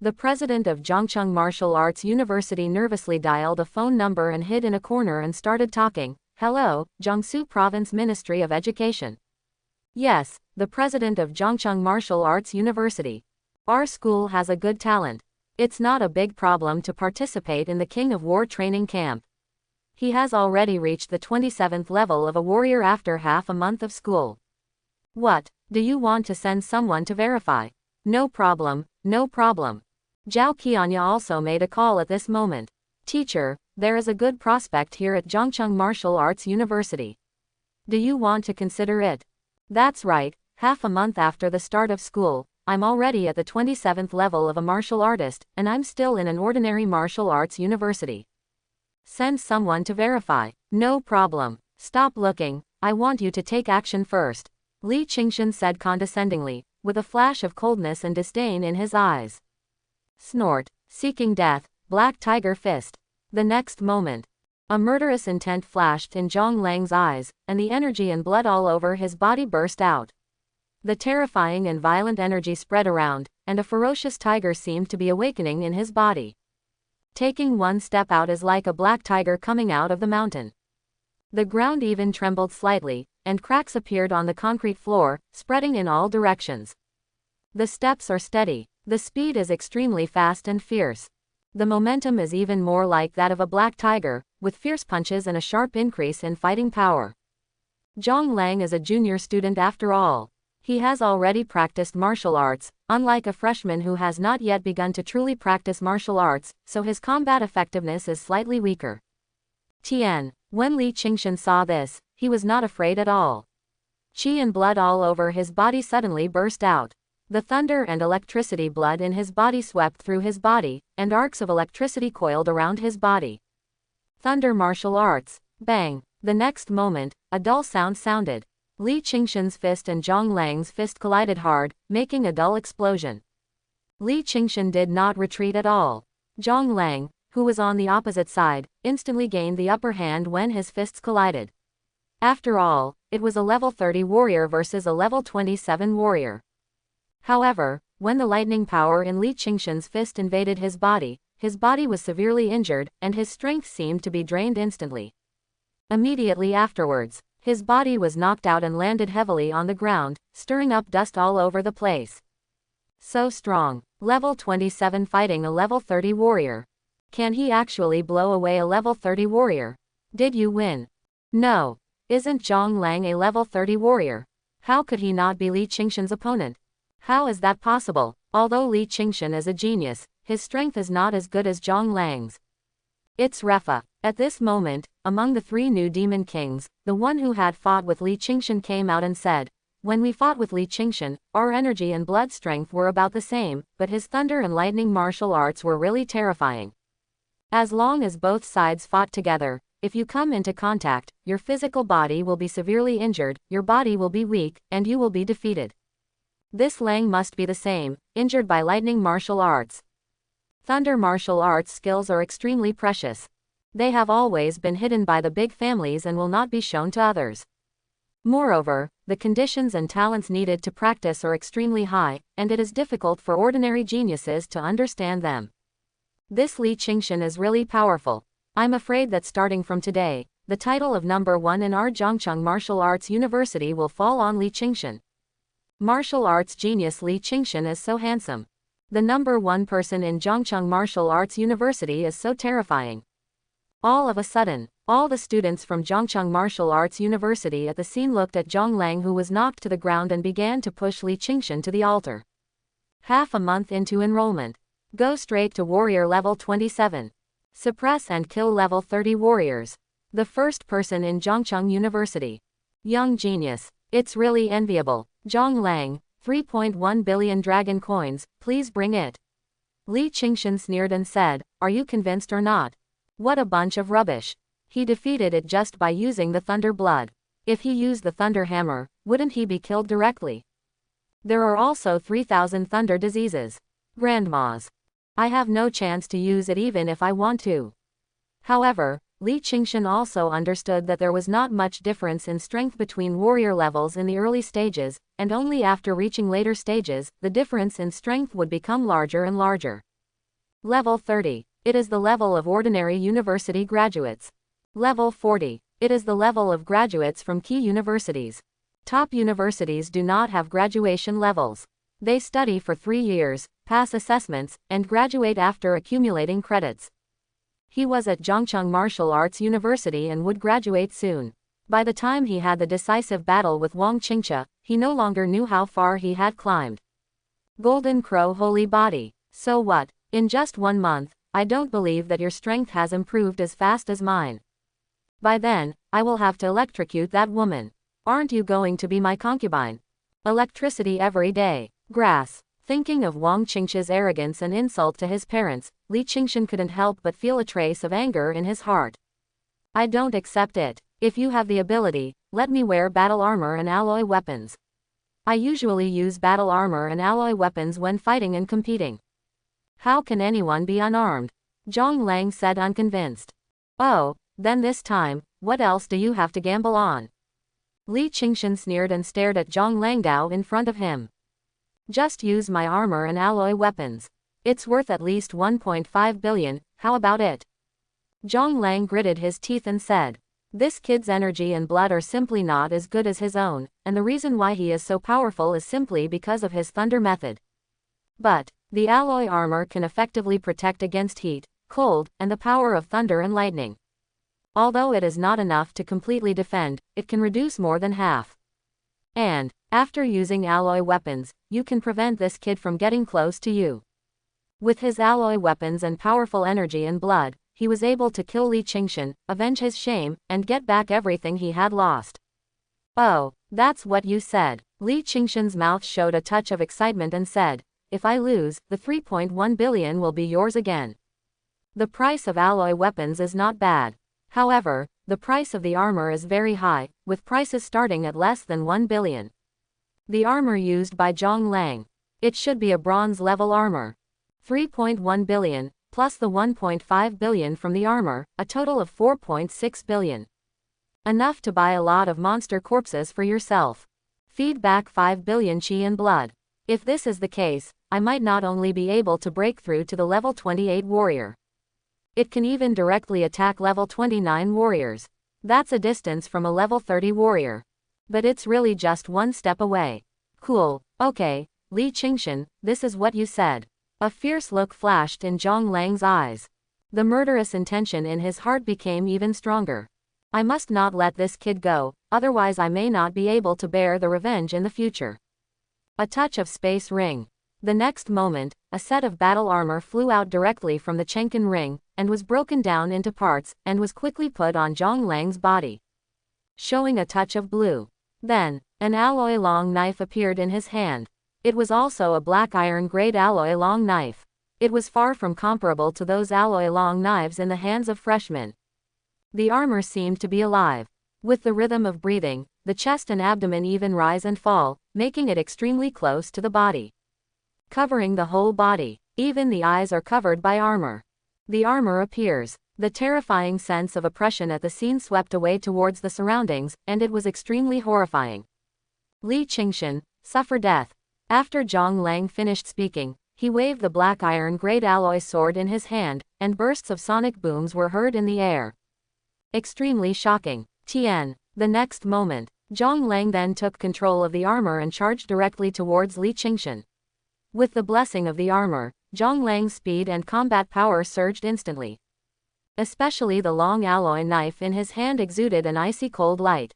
The president of Zhongcheng Martial Arts University nervously dialed a phone number and hid in a corner and started talking. Hello, Jiangsu Province Ministry of Education. Yes, the president of Zhongcheng Martial Arts University. Our school has a good talent. It's not a big problem to participate in the King of War training camp. He has already reached the 27th level of a warrior after half a month of school. What, do you want to send someone to verify? No problem, no problem. Zhao Qianya also made a call at this moment. Teacher, there is a good prospect here at Zhongcheng Martial Arts University. Do you want to consider it? That's right, half a month after the start of school, I'm already at the 27th level of a martial artist, and I'm still in an ordinary martial arts university. Send someone to verify. No problem. Stop looking, I want you to take action first. Li Qingshan said condescendingly, with a flash of coldness and disdain in his eyes. Snort, seeking death, black tiger fist. The next moment, a murderous intent flashed in Zhong Lang's eyes, and the energy and blood all over his body burst out. The terrifying and violent energy spread around, and a ferocious tiger seemed to be awakening in his body. Taking one step out is like a black tiger coming out of the mountain. The ground even trembled slightly, and cracks appeared on the concrete floor, spreading in all directions. The steps are steady. The speed is extremely fast and fierce. The momentum is even more like that of a black tiger, with fierce punches and a sharp increase in fighting power. Zhong Lang is a junior student after all. He has already practiced martial arts, unlike a freshman who has not yet begun to truly practice martial arts, so his combat effectiveness is slightly weaker. Tian, when Li Qingshan saw this, he was not afraid at all. Qi and blood all over his body suddenly burst out. The thunder and electricity blood in his body swept through his body, and arcs of electricity coiled around his body. Thunder martial arts. Bang! The next moment, a dull sound sounded. Li Qingshan's fist and Zhong Lang's fist collided hard, making a dull explosion. Li Qingshan did not retreat at all. Zhong Lang, who was on the opposite side, instantly gained the upper hand when his fists collided. After all, it was a level 30 warrior versus a level 27 warrior. However, when the lightning power in Li Qingshan's fist invaded his body was severely injured, and his strength seemed to be drained instantly. Immediately afterwards, his body was knocked out and landed heavily on the ground, stirring up dust all over the place. So strong. Level 27 fighting a level 30 warrior. Can he actually blow away a level 30 warrior? Did you win? No. Isn't Zhong Lang a level 30 warrior? How could he not be Li Qingshan's opponent? How is that possible? Although Li Qingshan is a genius, his strength is not as good as Zhong Lang's. It's Refa. At this moment, among the three new demon kings, the one who had fought with Li Qingshan came out and said, "When we fought with Li Qingshan, our energy and blood strength were about the same, but his thunder and lightning martial arts were really terrifying. As long as both sides fought together, if you come into contact, your physical body will be severely injured, your body will be weak, and you will be defeated. This Lang must be the same, injured by lightning martial arts. Thunder martial arts skills are extremely precious. They have always been hidden by the big families and will not be shown to others. Moreover, the conditions and talents needed to practice are extremely high, and it is difficult for ordinary geniuses to understand them. This Li Qingshan is really powerful. I'm afraid that starting from today, the title of number 1 in our Zhongcheng Martial Arts University will fall on Li Qingshan. Martial arts genius Li Qingshan is so handsome. The number 1 person in Zhongcheng Martial Arts University is so terrifying." All of a sudden, all the students from Zhongcheng Martial Arts University at the scene looked at Zhong Lang, who was knocked to the ground, and began to push Li Qingshan to the altar. Half a month into enrollment. Go straight to warrior level 27. Suppress and kill level 30 warriors. The first person in Zhongcheng University. Young genius. It's really enviable. Zhong Lang, 3.1 billion dragon coins, please bring it. Li Qingshan sneered and said, are you convinced or not? What a bunch of rubbish. He defeated it just by using the thunder blood. If he used the thunder hammer, wouldn't he be killed directly? There are also 3,000 thunder diseases. Grandmas. I have no chance to use it even if I want to. However, Li Qingshan also understood that there was not much difference in strength between warrior levels in the early stages, and only after reaching later stages, the difference in strength would become larger and larger. Level 30. It is the level of ordinary university graduates. Level 40. It is the level of graduates from key universities. Top universities do not have graduation levels. They study for 3 years, pass assessments, and graduate after accumulating credits. He was at Zhongcheng Martial Arts University and would graduate soon. By the time he had the decisive battle with Wang Qingche, he no longer knew how far he had climbed. Golden Crow Holy Body. So what? In just 1 month, I don't believe that your strength has improved as fast as mine. By then, I will have to electrocute that woman. Aren't you going to be my concubine? Electricity every day. Grass. Thinking of Wang Qingche's arrogance and insult to his parents, Li Qingshan couldn't help but feel a trace of anger in his heart. I don't accept it. If you have the ability, let me wear battle armor and alloy weapons. I usually use battle armor and alloy weapons when fighting and competing. How can anyone be unarmed? Zhong Lang said unconvinced. Oh, then this time, what else do you have to gamble on? Li Qingshan sneered and stared at Zhong Langdao in front of him. Just use my armor and alloy weapons. It's worth at least 1.5 billion, how about it? Zhong Lang gritted his teeth and said, this kid's energy and blood are simply not as good as his own, and the reason why he is so powerful is simply because of his thunder method. But, the alloy armor can effectively protect against heat, cold, and the power of thunder and lightning. Although it is not enough to completely defend, it can reduce more than half. And, after using alloy weapons, you can prevent this kid from getting close to you. With his alloy weapons and powerful energy and blood, he was able to kill Li Qingshan, avenge his shame, and get back everything he had lost. Oh, that's what you said. Li Qingshan's mouth showed a touch of excitement and said, if I lose, the 3.1 billion will be yours again. The price of alloy weapons is not bad. However, the price of the armor is very high, with prices starting at less than 1 billion. The armor used by Zhong Lang. It should be a bronze level armor. 3.1 billion, plus the 1.5 billion from the armor, a total of 4.6 billion. Enough to buy a lot of monster corpses for yourself. Feed back 5 billion chi in blood. If this is the case, I might not only be able to break through to the level 28 warrior. It can even directly attack level 29 warriors. That's a distance from a level 30 warrior. But it's really just 1 step away. Cool, okay, Li Qingshan, this is what you said. A fierce look flashed in Zhong Lang's eyes. The murderous intention in his heart became even stronger. I must not let this kid go, otherwise I may not be able to bear the revenge in the future. A touch of space ring. The next moment, a set of battle armor flew out directly from the Chenkin ring, and was broken down into parts, and was quickly put on Zhong Lang's body, showing a touch of blue. Then, an alloy long knife appeared in his hand. It was also a black iron grade alloy long knife. It was far from comparable to those alloy long knives in the hands of freshmen. The armor seemed to be alive. With the rhythm of breathing, the chest and abdomen even rise and fall, making it extremely close to the body. Covering the whole body. Even the eyes are covered by armor. The armor appears. The terrifying sense of oppression at the scene swept away towards the surroundings, and it was extremely horrifying. Li Qingshan, suffer death. After Zhong Lang finished speaking, he waved the black iron grade alloy sword in his hand, and bursts of sonic booms were heard in the air. Extremely shocking. Tian. The next moment, Zhong Lang then took control of the armor and charged directly towards Li Qingshan. With the blessing of the armor, Zhong Lang's speed and combat power surged instantly. Especially the long alloy knife in his hand exuded an icy cold light.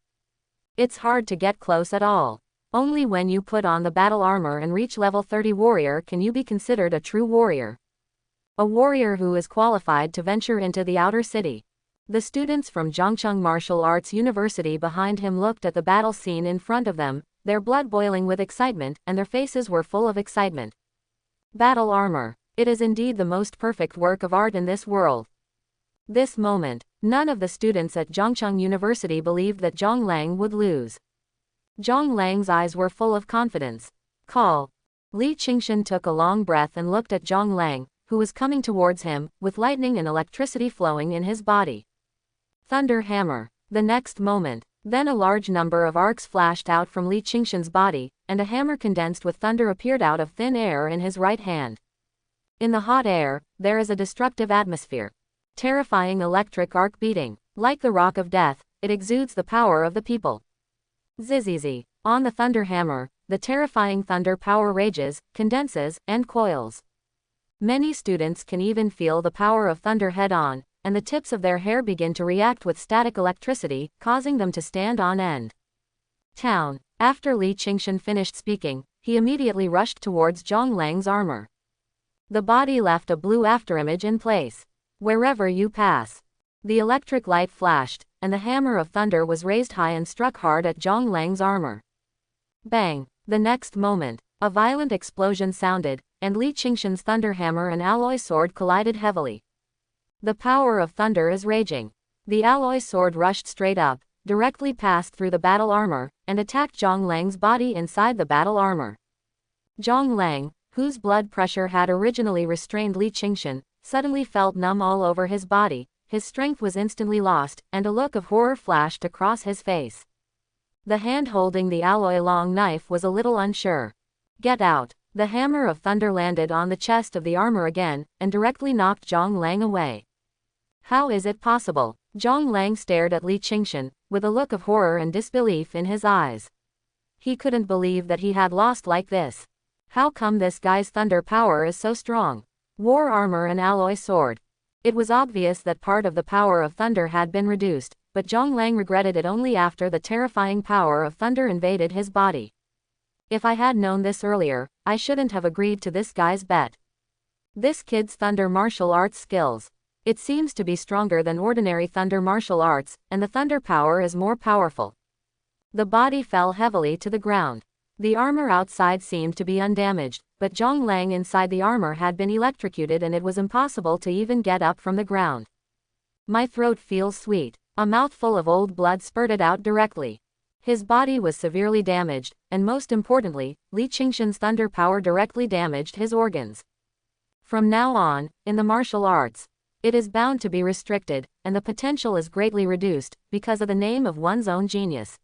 It's hard to get close at all. Only when you put on the battle armor and reach level 30 warrior can you be considered a true warrior. A warrior who is qualified to venture into the outer city. The students from Zhongcheng Martial Arts University behind him looked at the battle scene in front of them, their blood boiling with excitement, and their faces were full of excitement. Battle armor. It is indeed the most perfect work of art in this world. This moment, none of the students at Zhongcheng University believed that Zhong Lang would lose. Zhong Lang's eyes were full of confidence. Call. Li Qingshan took a long breath and looked at Zhong Lang, who was coming towards him, with lightning and electricity flowing in his body. Thunder hammer. The next moment, then a large number of arcs flashed out from Li Qingshan's body, and a hammer condensed with thunder appeared out of thin air in his right hand. In the hot air, there is a destructive atmosphere. Terrifying electric arc beating. Like the rock of death, it exudes the power of the people. Zizzizi. On the thunder hammer, the terrifying thunder power rages, condenses, and coils. Many students can even feel the power of thunder head-on, and the tips of their hair begin to react with static electricity, causing them to stand on end. Town. After Li Qingshan finished speaking, he immediately rushed towards Zhong Lang's armor. The body left a blue afterimage in place. Wherever you pass. The electric light flashed, and the hammer of thunder was raised high and struck hard at Zhong Lang's armor. Bang! The next moment, a violent explosion sounded, and Li Qingshan's thunder hammer and alloy sword collided heavily. The power of thunder is raging. The alloy sword rushed straight up, directly passed through the battle armor, and attacked Zhong Lang's body inside the battle armor. Zhong Lang, whose blood pressure had originally restrained Li Qingshan, suddenly felt numb all over his body, his strength was instantly lost, and a look of horror flashed across his face. The hand holding the alloy long knife was a little unsure. Get out! The hammer of thunder landed on the chest of the armor again, and directly knocked Zhong Lang away. How is it possible? Zhong Lang stared at Li Qingshan, with a look of horror and disbelief in his eyes. He couldn't believe that he had lost like this. How come this guy's thunder power is so strong? War armor and alloy sword. It was obvious that part of the power of thunder had been reduced, but Zhong Lang regretted it only after the terrifying power of thunder invaded his body. If I had known this earlier, I shouldn't have agreed to this guy's bet. This kid's thunder martial arts skills. It seems to be stronger than ordinary thunder martial arts, and the thunder power is more powerful. The body fell heavily to the ground. The armor outside seemed to be undamaged, but Zhong Lang inside the armor had been electrocuted and it was impossible to even get up from the ground. My throat feels sweet. A mouthful of old blood spurted out directly. His body was severely damaged, and most importantly, Li Qingshan's thunder power directly damaged his organs. From now on, in the martial arts, it is bound to be restricted, and the potential is greatly reduced, because of the name of one's own genius.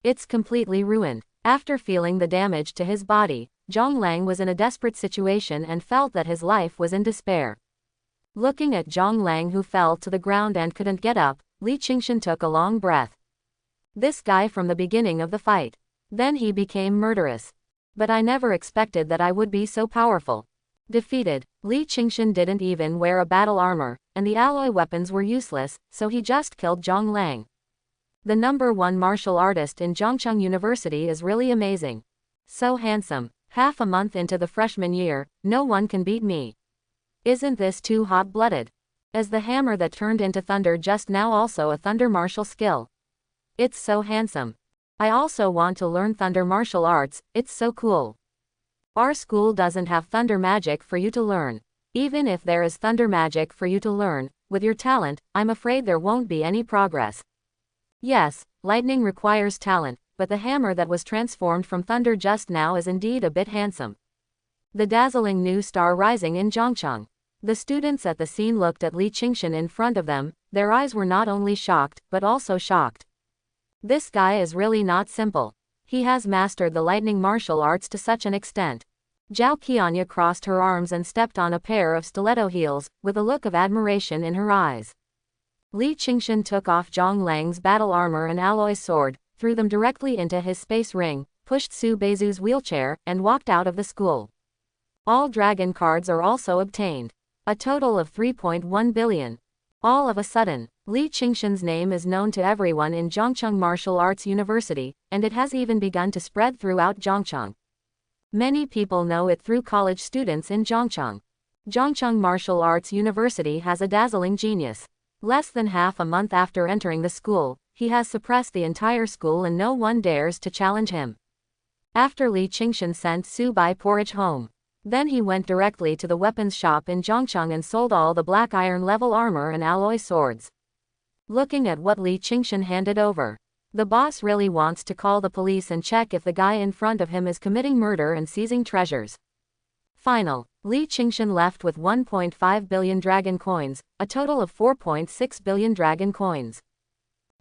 It's completely ruined. After feeling the damage to his body, Zhong Lang was in a desperate situation and felt that his life was in despair. Looking at Zhong Lang who fell to the ground and couldn't get up, Li Qingshan took a long breath. This guy from the beginning of the fight. Then he became murderous. But I never expected that I would be so powerful. Defeated, Li Qingshan didn't even wear a battle armor, and the alloy weapons were useless, so he just killed Zhong Lang. The #1 martial artist in Zhongcheng University is really amazing. So handsome. Half a month into the freshman year, no one can beat me. Isn't this too hot-blooded? Is the hammer that turned into thunder just now also a thunder martial skill? It's so handsome. I also want to learn thunder martial arts, it's so cool. Our school doesn't have thunder magic for you to learn. Even if there is thunder magic for you to learn, with your talent, I'm afraid there won't be any progress. Yes, lightning requires talent, but the hammer that was transformed from thunder just now is indeed a bit handsome. The dazzling new star rising in Zhongcheng. The students at the scene looked at Li Qingshan in front of them, their eyes were not only shocked, but also shocked. This guy is really not simple. He has mastered the lightning martial arts to such an extent. Zhao Qianya crossed her arms and stepped on a pair of stiletto heels, with a look of admiration in her eyes. Li Qingshan took off Zhong Lang's battle armor and alloy sword, threw them directly into his space ring, pushed Su Beizu's wheelchair, and walked out of the school. All dragon cards are also obtained. A total of 3.1 billion. All of a sudden, Li Qingshan's name is known to everyone in Zhongcheng Martial Arts University, and it has even begun to spread throughout Zhongcheng. Many people know it through college students in Zhongcheng. Zhongcheng Martial Arts University has a dazzling genius. Less than half a month after entering the school, he has suppressed the entire school and no one dares to challenge him. After Li Qingshan sent Su Bai porridge home. Then he went directly to the weapons shop in Zhongcheng and sold all the black iron level armor and alloy swords. Looking at what Li Qingshan handed over, the boss really wants to call the police and check if the guy in front of him is committing murder and seizing treasures. Final. Li Qingshan left with 1.5 billion dragon coins, a total of 4.6 billion dragon coins.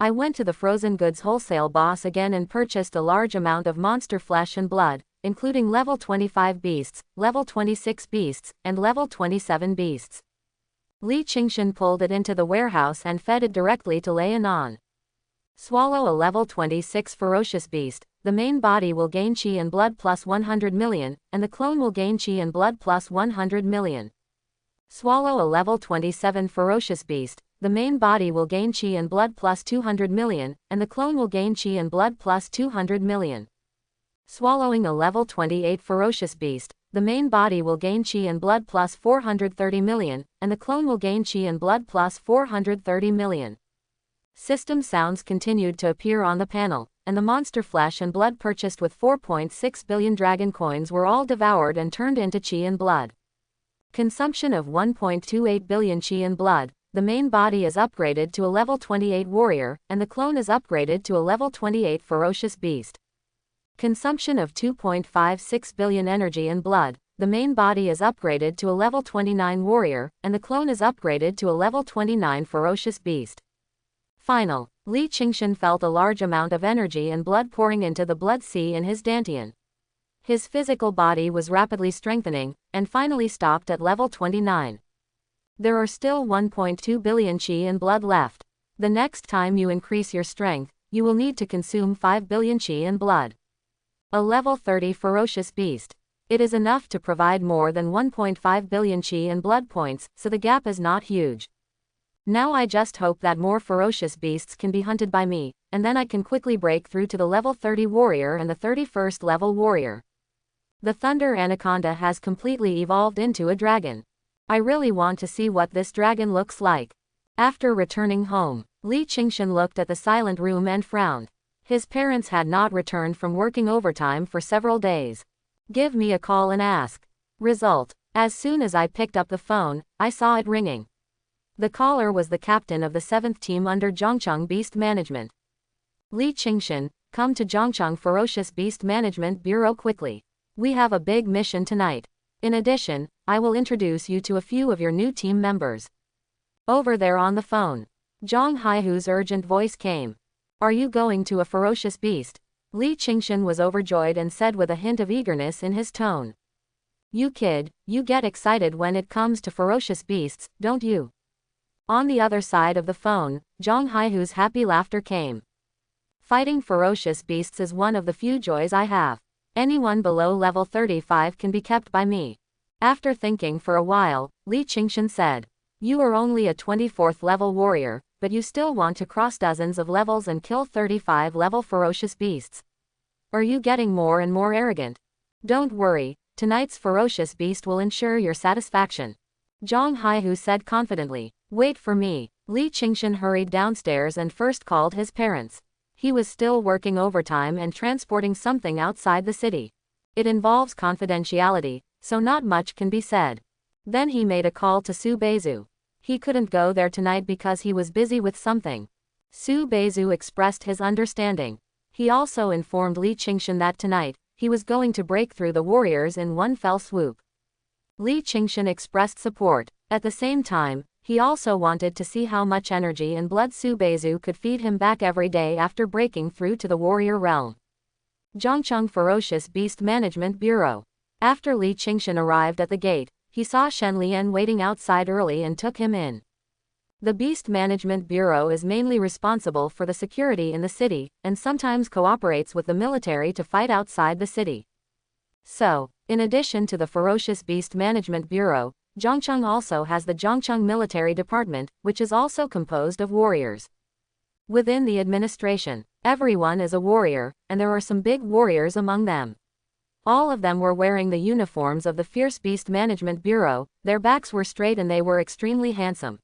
I went to the frozen goods wholesale boss again and purchased a large amount of monster flesh and blood, including level 25 beasts, level 26 beasts, and level 27 beasts. Li Qingshan pulled it into the warehouse and fed it directly to Lei Anan. Swallow a level 26 ferocious beast. The main body will gain chi and blood plus 100 million, and the clone will gain chi and blood plus 100 million. Swallow a level 27 ferocious beast. The main body will gain chi and blood plus 200 million, and the clone will gain chi and blood plus 200 million. Swallowing a level 28 ferocious beast. The main body will gain chi and blood plus 430 million, and the clone will gain chi and blood plus 430 million. System sounds continued to appear on the panel, and the monster flesh and blood purchased with 4.6 billion dragon coins were all devoured and turned into chi and blood. Consumption of 1.28 billion chi and blood. The main body is upgraded to a level 28 warrior, and the clone is upgraded to a level 28 ferocious beast. Consumption of 2.56 billion energy and blood. The main body is upgraded to a level 29 warrior, and the clone is upgraded to a level 29 ferocious beast. Final. Li Qingshan felt a large amount of energy and blood pouring into the blood sea in his dantian. His physical body was rapidly strengthening, and finally stopped at level 29. There are still 1.2 billion chi and blood left. The next time you increase your strength, you will need to consume 5 billion chi and blood. A level 30 ferocious beast. It is enough to provide more than 1.5 billion chi and blood points, so the gap is not huge. Now I just hope that more ferocious beasts can be hunted by me, and then I can quickly break through to the level 30 warrior and the 31st level warrior. The Thunder Anaconda has completely evolved into a dragon. I really want to see what this dragon looks like. After returning home, Li Qingshan looked at the silent room and frowned. His parents had not returned from working overtime for several days. Give me a call and ask. Result. As soon as I picked up the phone, I saw it ringing. The caller was the captain of the 7th team under Zhongcheng Beast Management. Li Qingshan, come to Zhongcheng Ferocious Beast Management Bureau quickly. We have a big mission tonight. In addition, I will introduce you to a few of your new team members. Over there on the phone. Zhang Haihu's urgent voice came. Are you going to a ferocious beast? Li Qingshan was overjoyed and said with a hint of eagerness in his tone. You kid, you get excited when it comes to ferocious beasts, don't you? On the other side of the phone, Zhang Haihu's happy laughter came. Fighting ferocious beasts is one of the few joys I have. Anyone below level 35 can be kept by me. After thinking for a while, Li Qingshan said. You are only a 24th level warrior, but you still want to cross dozens of levels and kill 35 level ferocious beasts. Are you getting more and more arrogant? Don't worry, tonight's ferocious beast will ensure your satisfaction. Zhang Haihu said confidently. Wait for me. Li Qingshan hurried downstairs and first called his parents. He was still working overtime and transporting something outside the city. It involves confidentiality, so not much can be said. Then he made a call to Su Beizu. He couldn't go there tonight because he was busy with something. Su Beizu expressed his understanding. He also informed Li Qingshan that tonight, he was going to break through the warriors in one fell swoop. Li Qingshan expressed support. At the same time, he also wanted to see how much energy and blood Su Beizu could feed him back every day after breaking through to the warrior realm. Zhongcheng Ferocious Beast Management Bureau. After Li Qingshan arrived at the gate, he saw Shen Lian waiting outside early and took him in. The Beast Management Bureau is mainly responsible for the security in the city, and sometimes cooperates with the military to fight outside the city. So, in addition to the Ferocious Beast Management Bureau, Zhongcheng also has the Zhongcheng Military Department, which is also composed of warriors. Within the administration, everyone is a warrior, and there are some big warriors among them. All of them were wearing the uniforms of the Fierce Beast Management Bureau, their backs were straight and they were extremely handsome.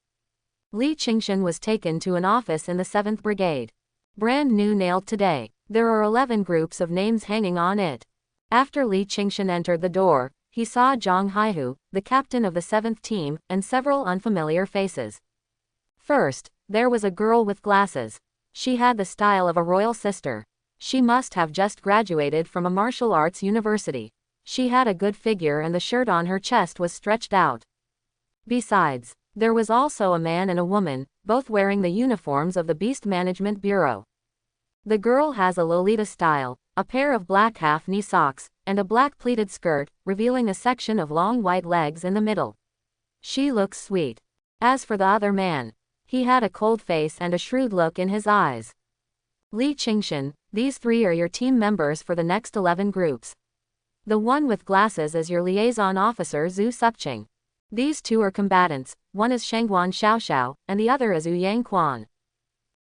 Li Qingshan was taken to an office in the 7th Brigade. Brand new nailed today. There are 11 groups of names hanging on it. After Li Qingshan entered the door, he saw Zhang Haihu, the captain of the 7th team, and several unfamiliar faces. First, there was a girl with glasses. She had the style of a royal sister. She must have just graduated from a martial arts university. She had a good figure and the shirt on her chest was stretched out. Besides, there was also a man and a woman, both wearing the uniforms of the Beast Management Bureau. The girl has a Lolita style, a pair of black half-knee socks, and a black pleated skirt, revealing a section of long white legs in the middle. She looks sweet. As for the other man, he had a cold face and a shrewd look in his eyes. Li Qingshan, these 3 are your team members for the next 11 groups. The one with glasses is your liaison officer Zhu Suqing. These 2 are combatants, one is Shangguan Xiaoxiao, and the other is Yang Quan.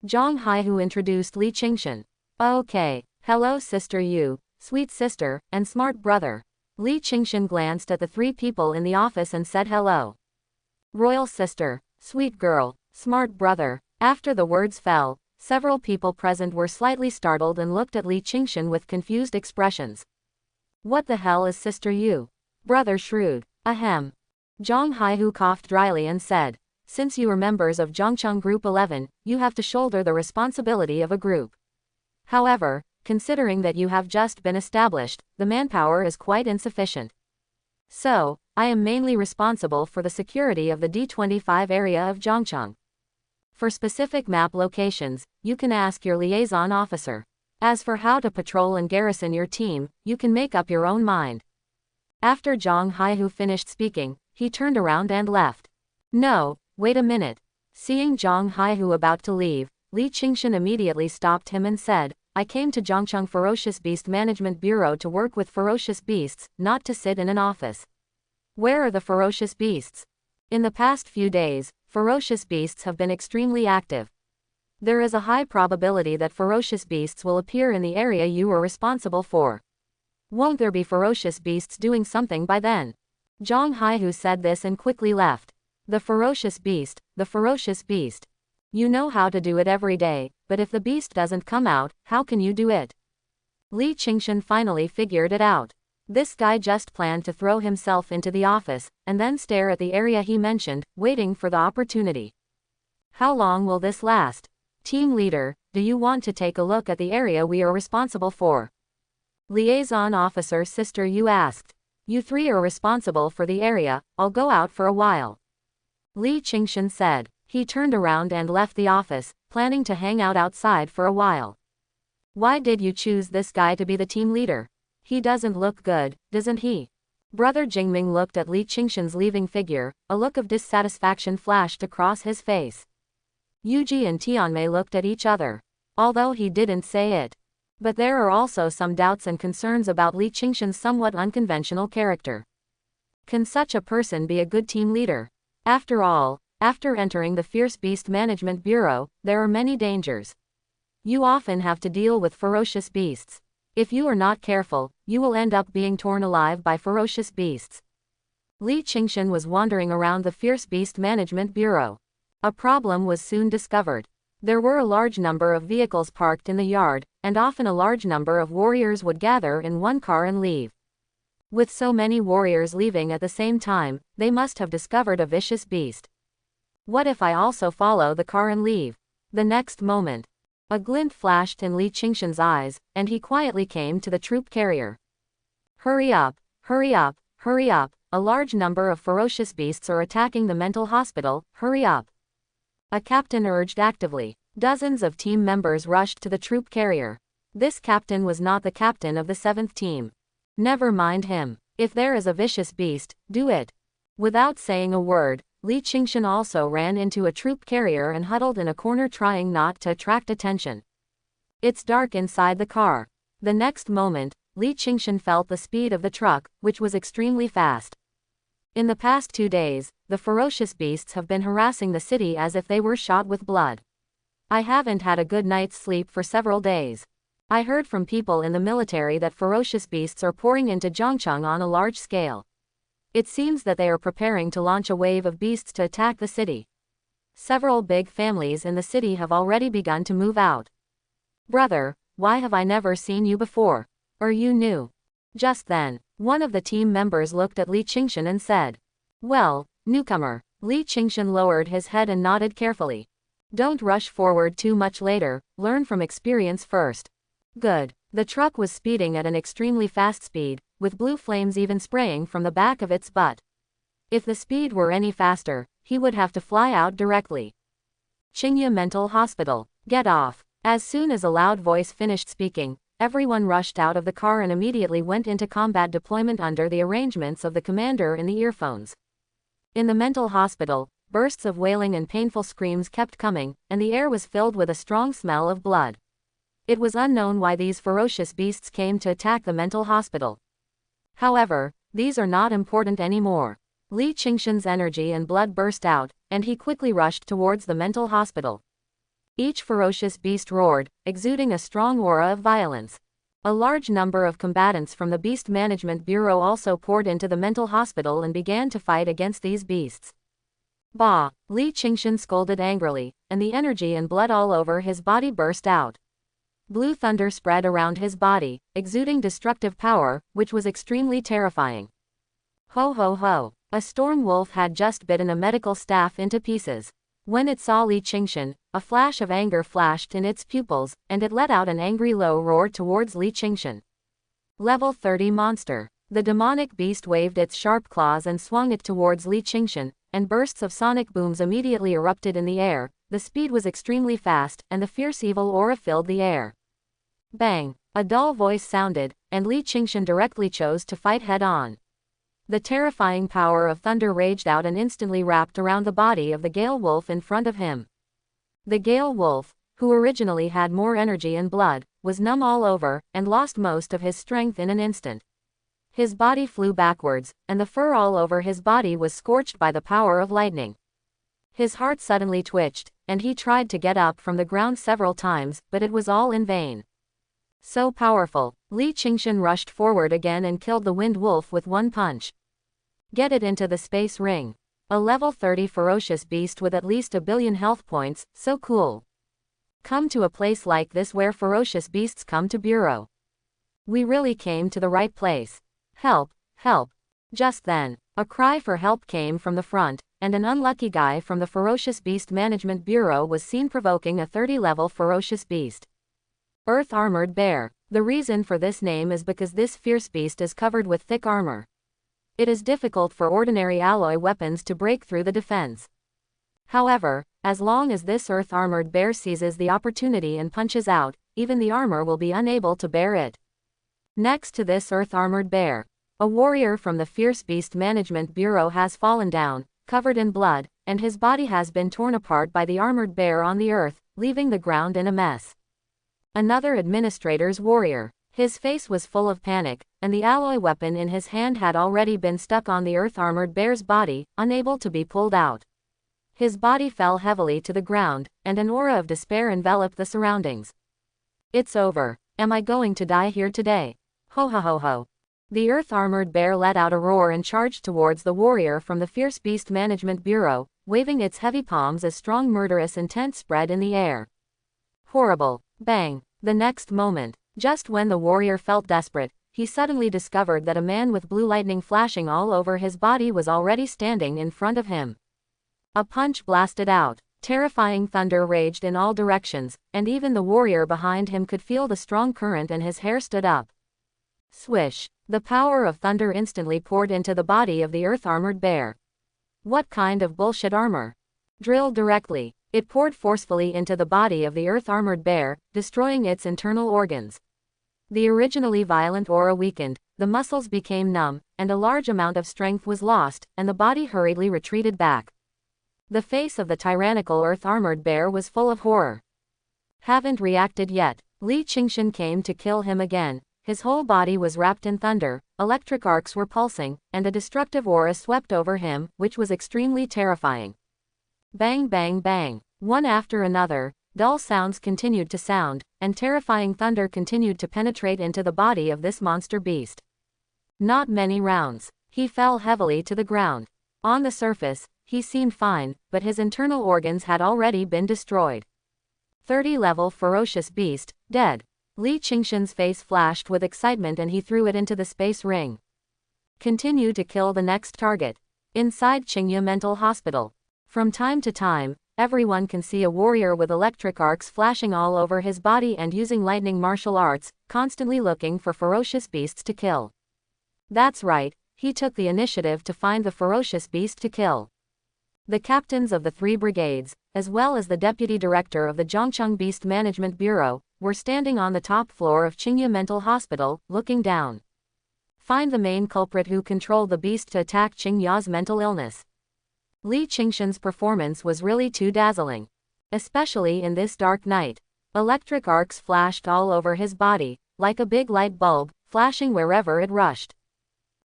Zhang Haihu introduced Li Qingshan. Okay, hello sister Yu, sweet sister, and smart brother. Li Qingshan glanced at the 3 people in the office and said hello. Royal sister, sweet girl, smart brother. After the words fell, several people present were slightly startled and looked at Li Qingshan with confused expressions. What the hell is sister Yu? Brother shrewd. Ahem. Zhang Haihu coughed dryly and said, since you are members of Zhongcheng Group 11, you have to shoulder the responsibility of a group. However, considering that you have just been established, the manpower is quite insufficient. So, I am mainly responsible for the security of the D25 area of Zhongcheng. For specific map locations, you can ask your liaison officer. As for how to patrol and garrison your team, you can make up your own mind. After Zhang Haihu finished speaking, he turned around and left. No, wait a minute. Seeing Zhang Haihu about to leave, Li Qingshan immediately stopped him and said, I came to Zhongcheng Ferocious Beast Management Bureau to work with ferocious beasts, not to sit in an office. Where are the ferocious beasts? In the past few days, ferocious beasts have been extremely active. There is a high probability that ferocious beasts will appear in the area you are responsible for. Won't there be ferocious beasts doing something by then? Zhang Haihu said this and quickly left. The ferocious beast, the ferocious beast. You know how to do it every day, but if the beast doesn't come out, how can you do it? Li Qingshan finally figured it out. This guy just planned to throw himself into the office, and then stare at the area he mentioned, waiting for the opportunity. How long will this last? Team leader, do you want to take a look at the area we are responsible for? Liaison officer Sister Yu asked. You 3 are responsible for the area, I'll go out for a while. Li Qingshan said. He turned around and left the office, planning to hang out outside for a while. Why did you choose this guy to be the team leader? He doesn't look good, doesn't he? Brother Jingming looked at Li Qingshan's leaving figure, a look of dissatisfaction flashed across his face. Yuji and Tianmei looked at each other. Although he didn't say it. But there are also some doubts and concerns about Li Qingshan's somewhat unconventional character. Can such a person be a good team leader? After all, after entering the Fierce Beast Management Bureau, there are many dangers. You often have to deal with ferocious beasts. If you are not careful, you will end up being torn alive by ferocious beasts. Li Qingshan was wandering around the Fierce Beast Management Bureau. A problem was soon discovered. There were a large number of vehicles parked in the yard, and often a large number of warriors would gather in one car and leave. With so many warriors leaving at the same time, they must have discovered a vicious beast. What if I also follow the car and leave? The next moment, a glint flashed in Li Qingshan's eyes, and he quietly came to the troop carrier. Hurry up, hurry up, hurry up, a large number of ferocious beasts are attacking the mental hospital, hurry up. A captain urged actively. Dozens of team members rushed to the troop carrier. This captain was not the captain of the 7th team. Never mind him. If there is a vicious beast, do it. Without saying a word, Li Qingshan also ran into a troop carrier and huddled in a corner trying not to attract attention. It's dark inside the car. The next moment, Li Qingshan felt the speed of the truck, which was extremely fast. In the past 2 days, the ferocious beasts have been harassing the city as if they were shot with blood. I haven't had a good night's sleep for several days. I heard from people in the military that ferocious beasts are pouring into Zhongcheng on a large scale. It seems that they are preparing to launch a wave of beasts to attack the city. Several big families in the city have already begun to move out. Brother, why have I never seen you before? Are you new? Just then, one of the team members looked at Li Qingshan and said, "Well, newcomer." Li Qingshan lowered his head and nodded carefully. "Don't rush forward too much later, learn from experience first." Good. The truck was speeding at an extremely fast speed, with blue flames even spraying from the back of its butt. If the speed were any faster, he would have to fly out directly. Qingya Mental Hospital. Get off. As soon as a loud voice finished speaking, everyone rushed out of the car and immediately went into combat deployment under the arrangements of the commander in the earphones. In the mental hospital, bursts of wailing and painful screams kept coming, and the air was filled with a strong smell of blood. It was unknown why these ferocious beasts came to attack the mental hospital. However, these are not important anymore. Li Qingshan's energy and blood burst out, and he quickly rushed towards the mental hospital. Each ferocious beast roared, exuding a strong aura of violence. A large number of combatants from the Beast Management Bureau also poured into the mental hospital and began to fight against these beasts. Bah! Li Qingshan scolded angrily, and the energy and blood all over his body burst out. Blue thunder spread around his body, exuding destructive power, which was extremely terrifying. Ho ho ho! A storm wolf had just bitten a medical staff into pieces. When it saw Li Qingshan, a flash of anger flashed in its pupils, and it let out an angry low roar towards Li Qingshan. Level 30 monster. The demonic beast waved its sharp claws and swung it towards Li Qingshan, and bursts of sonic booms immediately erupted in the air. The speed was extremely fast, and the fierce evil aura filled the air. Bang! A dull voice sounded, and Li Qingshan directly chose to fight head-on. The terrifying power of thunder raged out and instantly wrapped around the body of the Gale Wolf in front of him. The Gale Wolf, who originally had more energy and blood, was numb all over, and lost most of his strength in an instant. His body flew backwards, and the fur all over his body was scorched by the power of lightning. His heart suddenly twitched, and he tried to get up from the ground several times, but it was all in vain. So powerful, Li Qingshan rushed forward again and killed the Wind Wolf with one punch. Get it into the space ring. A level 30 ferocious beast with at least 1 billion health points, so cool. Come to a place like this where ferocious beasts come to Bureau. We really came to the right place. Help, help. Just then, a cry for help came from the front, and an unlucky guy from the Ferocious Beast Management Bureau was seen provoking a 30-level ferocious beast. Earth Armored Bear. The reason for this name is because this fierce beast is covered with thick armor. It is difficult for ordinary alloy weapons to break through the defense. However, as long as this Earth Armored Bear seizes the opportunity and punches out, even the armor will be unable to bear it. Next to this Earth Armored Bear, a warrior from the Fierce Beast Management Bureau has fallen down, covered in blood, and his body has been torn apart by the armored bear on the earth, leaving the ground in a mess. Another administrator's warrior. His face was full of panic, and the alloy weapon in his hand had already been stuck on the Earth Armored Bear's body, unable to be pulled out. His body fell heavily to the ground, and an aura of despair enveloped the surroundings. It's over. Am I going to die here today? Ho ho ho ho. The Earth Armored Bear let out a roar and charged towards the warrior from the Fierce Beast Management Bureau, waving its heavy palms as strong murderous intent spread in the air. Horrible. Bang. The next moment, just when the warrior felt desperate, he suddenly discovered that a man with blue lightning flashing all over his body was already standing in front of him. A punch blasted out. Terrifying thunder raged in all directions, and even the warrior behind him could feel the strong current and his hair stood up. Swish. The power of thunder instantly poured into the body of the Earth Armored Bear. What kind of bullshit armor? Drilled directly. It poured forcefully into the body of the Earth Armored Bear, destroying its internal organs. The originally violent aura weakened, the muscles became numb, and a large amount of strength was lost, and the body hurriedly retreated back. The face of the tyrannical Earth Armored Bear was full of horror. Haven't reacted yet. Li Qingshan came to kill him again. His whole body was wrapped in thunder, electric arcs were pulsing, and a destructive aura swept over him, which was extremely terrifying. Bang bang bang. One after another, dull sounds continued to sound, and terrifying thunder continued to penetrate into the body of this monster beast. Not many rounds. He fell heavily to the ground. On the surface, he seemed fine, but his internal organs had already been destroyed. 30-level ferocious beast, dead. Li Qingshan's face flashed with excitement and he threw it into the space ring. Continue to kill the next target. Inside Qingye Mental Hospital. From time to time, everyone can see a warrior with electric arcs flashing all over his body and using lightning martial arts, constantly looking for ferocious beasts to kill. That's right, he took the initiative to find the ferocious beast to kill. The captains of the 3 brigades, as well as the deputy director of the Zhongcheng Beast Management Bureau, were standing on the top floor of Qingye Mental Hospital, looking down. Find the main culprit who controlled the beast to attack Qingya's mental illness. Li Qingshan's performance was really too dazzling. Especially in this dark night. Electric arcs flashed all over his body, like a big light bulb, flashing wherever it rushed.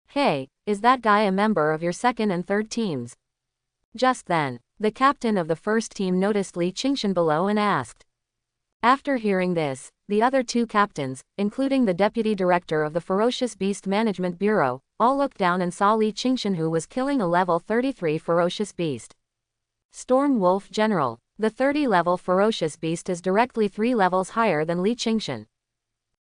Hey, is that guy a member of your 2nd and 3rd teams? Just then, the captain of the 1st team noticed Li Qingshan below and asked. After hearing this, the other 2 captains, including the deputy director of the Ferocious Beast Management Bureau, all looked down and saw Li Qingshan, who was killing a level 33 ferocious beast. Storm Wolf General. The 30-level ferocious beast is directly 3 levels higher than Li Qingshan.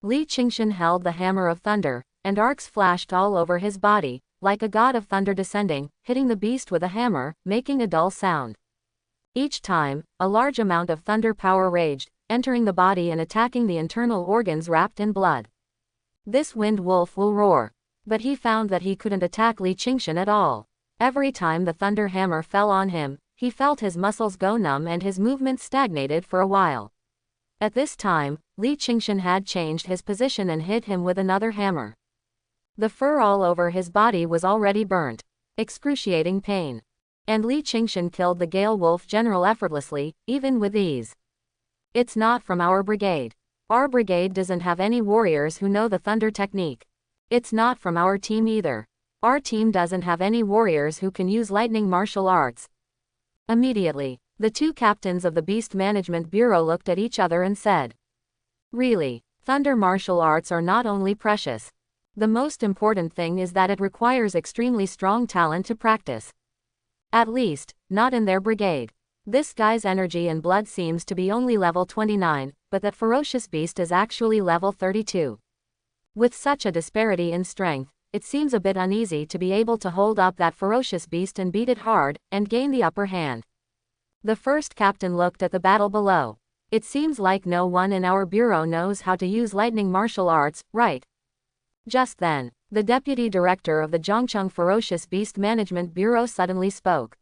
Li Qingshan held the hammer of thunder, and arcs flashed all over his body, like a god of thunder descending, hitting the beast with a hammer, making a dull sound. Each time, a large amount of thunder power raged, entering the body and attacking the internal organs wrapped in blood. This wind wolf will roar. But he found that he couldn't attack Li Qingshan at all. Every time the thunder hammer fell on him, he felt his muscles go numb and his movements stagnated for a while. At this time, Li Qingshan had changed his position and hit him with another hammer. The fur all over his body was already burnt. Excruciating pain. And Li Qingshan killed the Gale Wolf General effortlessly, even with ease. It's not from our brigade. Our brigade doesn't have any warriors who know the thunder technique. It's not from our team either. Our team doesn't have any warriors who can use lightning martial arts. Immediately, the 2 captains of the Beast Management Bureau looked at each other and said, really, thunder martial arts are not only precious. The most important thing is that it requires extremely strong talent to practice. At least, not in their brigade. This guy's energy and blood seems to be only level 29, but that ferocious beast is actually level 32. With such a disparity in strength, it seems a bit uneasy to be able to hold up that ferocious beast and beat it hard, and gain the upper hand. The 1st captain looked at the battle below. It seems like no one in our bureau knows how to use lightning martial arts, right? Just then, the deputy director of the Zhongcheng Ferocious Beast Management Bureau suddenly spoke.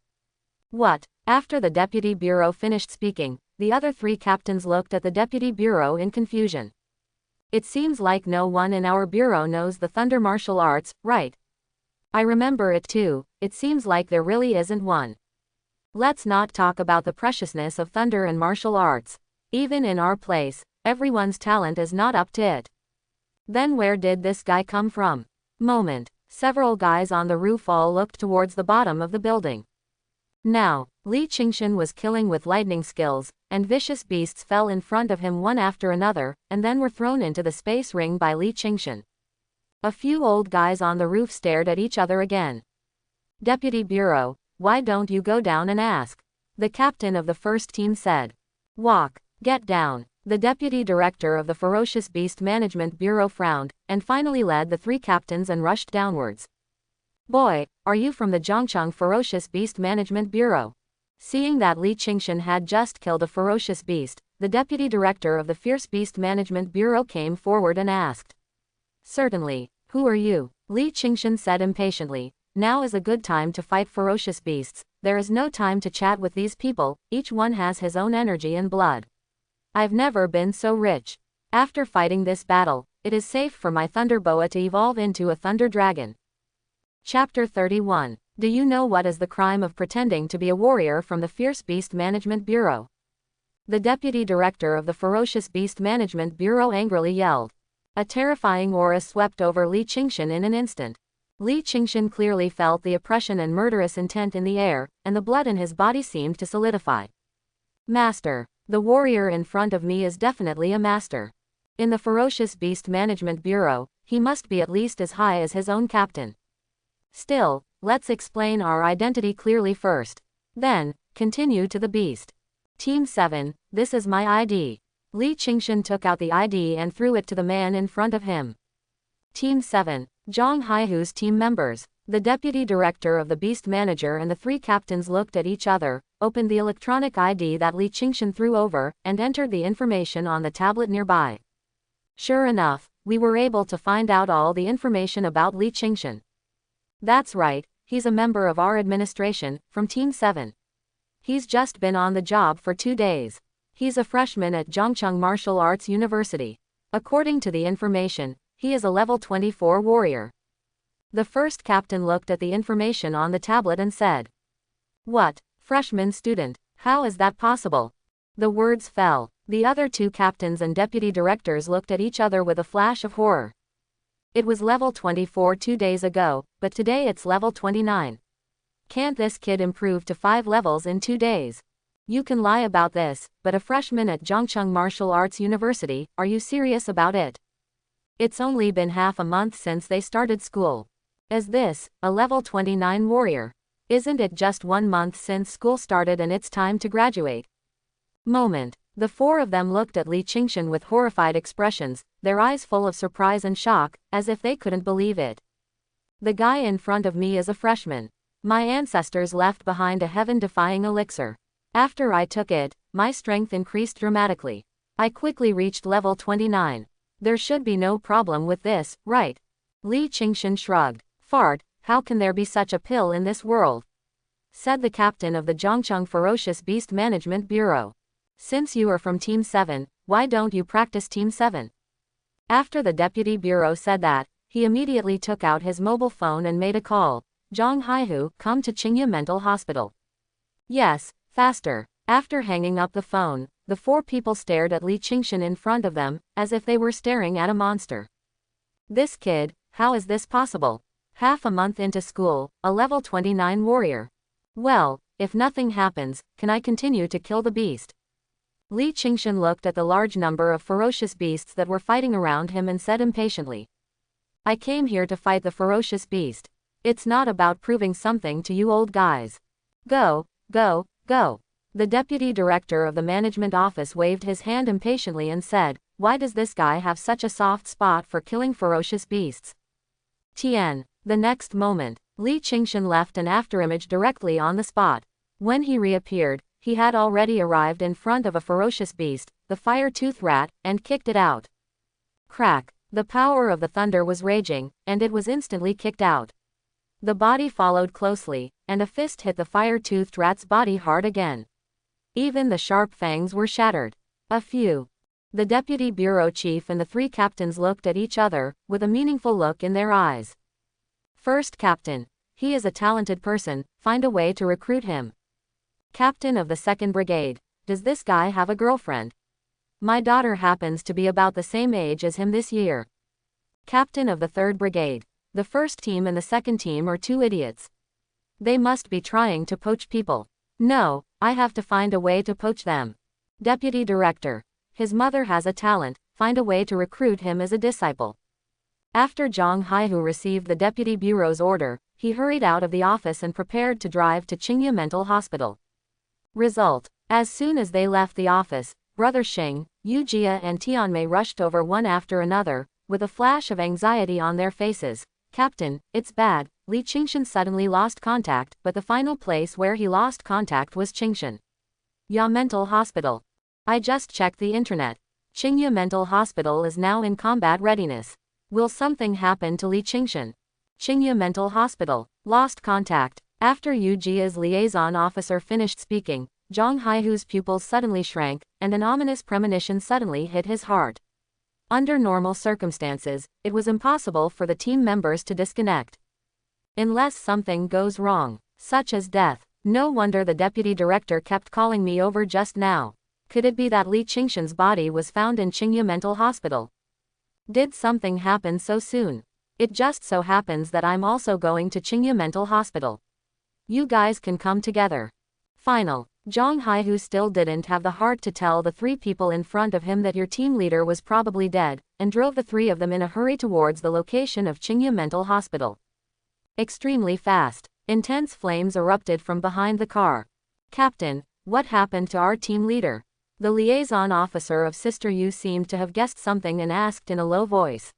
What? After the deputy bureau finished speaking, the other 3 captains looked at the deputy bureau in confusion. It seems like no one in our bureau knows the thunder martial arts, right? I remember it too, it seems like there really isn't one. Let's not talk about the preciousness of thunder and martial arts. Even in our place, everyone's talent is not up to it. Then where did this guy come from? Moment. Several guys on the roof all looked towards the bottom of the building. Now, Li Qingshan was killing with lightning skills, and vicious beasts fell in front of him one after another, and then were thrown into the space ring by Li Qingshan. A few old guys on the roof stared at each other again. Deputy Bureau, why don't you go down and ask? The captain of the 1st team said. Walk, get down. The deputy director of the Ferocious Beast Management Bureau frowned, and finally led the 3 captains and rushed downwards. Boy, are you from the Zhongcheng Ferocious Beast Management Bureau? Seeing that Li Qingshan had just killed a ferocious beast, the deputy director of the Fierce Beast Management Bureau came forward and asked. Certainly, who are you? Li Qingshan said impatiently. Now is a good time to fight ferocious beasts, there is no time to chat with these people, each one has his own energy and blood. I've never been so rich. After fighting this battle, it is safe for my Thunder Boa to evolve into a Thunder Dragon. Chapter 31. Do you know what is the crime of pretending to be a warrior from the Fierce Beast Management Bureau? The deputy director of the Ferocious Beast Management Bureau angrily yelled. A terrifying aura swept over Li Qingshan in an instant. Li Qingshan clearly felt the oppression and murderous intent in the air, and the blood in his body seemed to solidify. Master, the warrior in front of me is definitely a master. In the Ferocious Beast Management Bureau, he must be at least as high as his own captain. Still, let's explain our identity clearly first. Then, continue to the beast. Team 7, this is my ID. Li Qingshan took out the ID and threw it to the man in front of him. Team 7. Zhang Haihu's team members. The deputy director of the beast manager and the 3 captains looked at each other, opened the electronic ID that Li Qingshan threw over, and entered the information on the tablet nearby. Sure enough, we were able to find out all the information about Li Qingshan. That's right, he's a member of our administration, from Team 7. He's just been on the job for 2 days. He's a freshman at Zhongcheng Martial Arts University. According to the information, he is a level 24 warrior. The first captain looked at the information on the tablet and said, "What? Freshman student? How is that possible?" The words fell. The other 2 captains and deputy directors looked at each other with a flash of horror. It was level 24 2 days ago, but today it's level 29. Can't this kid improve to 5 levels in 2 days? You can lie about this, but a freshman at Zhongcheng Martial Arts University, are you serious about it? It's only been half a month since they started school. Is this a level 29 warrior? Isn't it just 1 month since school started and it's time to graduate? Moment. The 4 of them looked at Li Qingshan with horrified expressions, their eyes full of surprise and shock, as if they couldn't believe it. The guy in front of me is a freshman. My ancestors left behind a heaven-defying elixir. After I took it, my strength increased dramatically. I quickly reached level 29. There should be no problem with this, right? Li Qingshan shrugged. Fart, how can there be such a pill in this world? Said the captain of the Zhongcheng Ferocious Beast Management Bureau. Since you are from Team 7, why don't you practice Team 7? After the deputy bureau said that, he immediately took out his mobile phone and made a call. Zhang Haihu, come to Qingye Mental Hospital. Yes, faster. After hanging up the phone, the 4 people stared at Li Qingshan in front of them, as if they were staring at a monster. This kid, how is this possible? Half a month into school, a level 29 warrior. Well, if nothing happens, can I continue to kill the beast? Li Qingshan looked at the large number of ferocious beasts that were fighting around him and said impatiently, I came here to fight the ferocious beast. It's not about proving something to you old guys. Go, go, go. The deputy director of the management office waved his hand impatiently and said, why does this guy have such a soft spot for killing ferocious beasts? Tian. The next moment, Li Qingshan left an afterimage directly on the spot. When he reappeared, he had already arrived in front of a ferocious beast, the fire-toothed rat, and kicked it out. Crack. The power of the thunder was raging, and it was instantly kicked out. The body followed closely, and a fist hit the fire-toothed rat's body hard again. Even the sharp fangs were shattered. A few. The deputy bureau chief and the 3 captains looked at each other, with a meaningful look in their eyes. First captain. He is a talented person, find a way to recruit him. Captain of the 2nd Brigade. Does this guy have a girlfriend? My daughter happens to be about the same age as him this year. Captain of the 3rd Brigade. The first team and the second team are 2 idiots. They must be trying to poach people. No, I have to find a way to poach them. Deputy Director. His mother has a talent, find a way to recruit him as a disciple. After Zhang Haihu received the deputy bureau's order, he hurried out of the office and prepared to drive to Qingye Mental Hospital. Result. As soon as they left the office, Brother Xing, Yu Jia and Tianmei rushed over one after another, with a flash of anxiety on their faces. Captain, it's bad. Li Qingshan suddenly lost contact, but the final place where he lost contact was Qingshan. Ya Mental Hospital. I just checked the internet. Qingye Mental Hospital is now in combat readiness. Will something happen to Li Qingshan? Qingye Mental Hospital. Lost contact. After Yu Jia's liaison officer finished speaking, Zhang Haihu's pupils suddenly shrank, and an ominous premonition suddenly hit his heart. Under normal circumstances, it was impossible for the team members to disconnect. Unless something goes wrong, such as death. No wonder the deputy director kept calling me over just now. Could it be that Li Qingshan's body was found in Qingye Mental Hospital? Did something happen so soon? It just so happens that I'm also going to Qingye Mental Hospital. You guys can come together. Final. Zhang Haihu still didn't have the heart to tell the 3 people in front of him that your team leader was probably dead, and drove the 3 of them in a hurry towards the location of Qingye Mental Hospital. Extremely fast. Intense flames erupted from behind the car. Captain, what happened to our team leader? The liaison officer of Sister Yu seemed to have guessed something and asked in a low voice.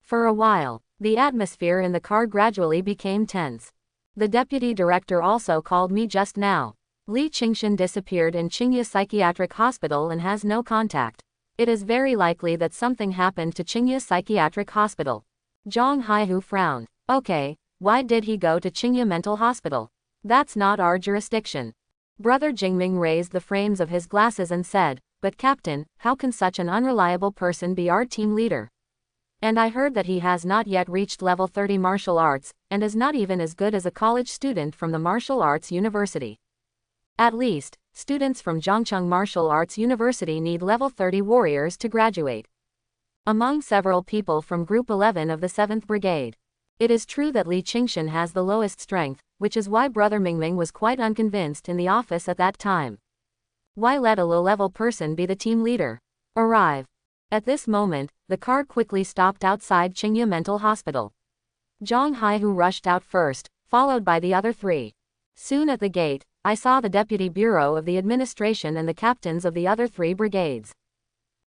For a while, the atmosphere in the car gradually became tense. The deputy director also called me just now. Li Qingshan disappeared in Qingye Psychiatric Hospital and has no contact. It is very likely that something happened to Qingye Psychiatric Hospital. Zhang Haihu frowned. Okay, why did he go to Qingye Mental Hospital? That's not our jurisdiction. Brother Jingming raised the frames of his glasses and said, but Captain, how can such an unreliable person be our team leader? And I heard that he has not yet reached level 30 martial arts, and is not even as good as a college student from the Martial Arts University. At least, students from Zhongcheng Martial Arts University need level 30 warriors to graduate. Among several people from Group 11 of the 7th Brigade. It is true that Li Qingshan has the lowest strength, which is why Brother Mingming was quite unconvinced in the office at that time. Why let a low-level person be the team leader? Arrive. At this moment, the car quickly stopped outside Qingye Mental Hospital. Zhang Haihu rushed out first, followed by the other three. Soon at the gate, I saw the Deputy Bureau of the Administration and the captains of the other 3 brigades.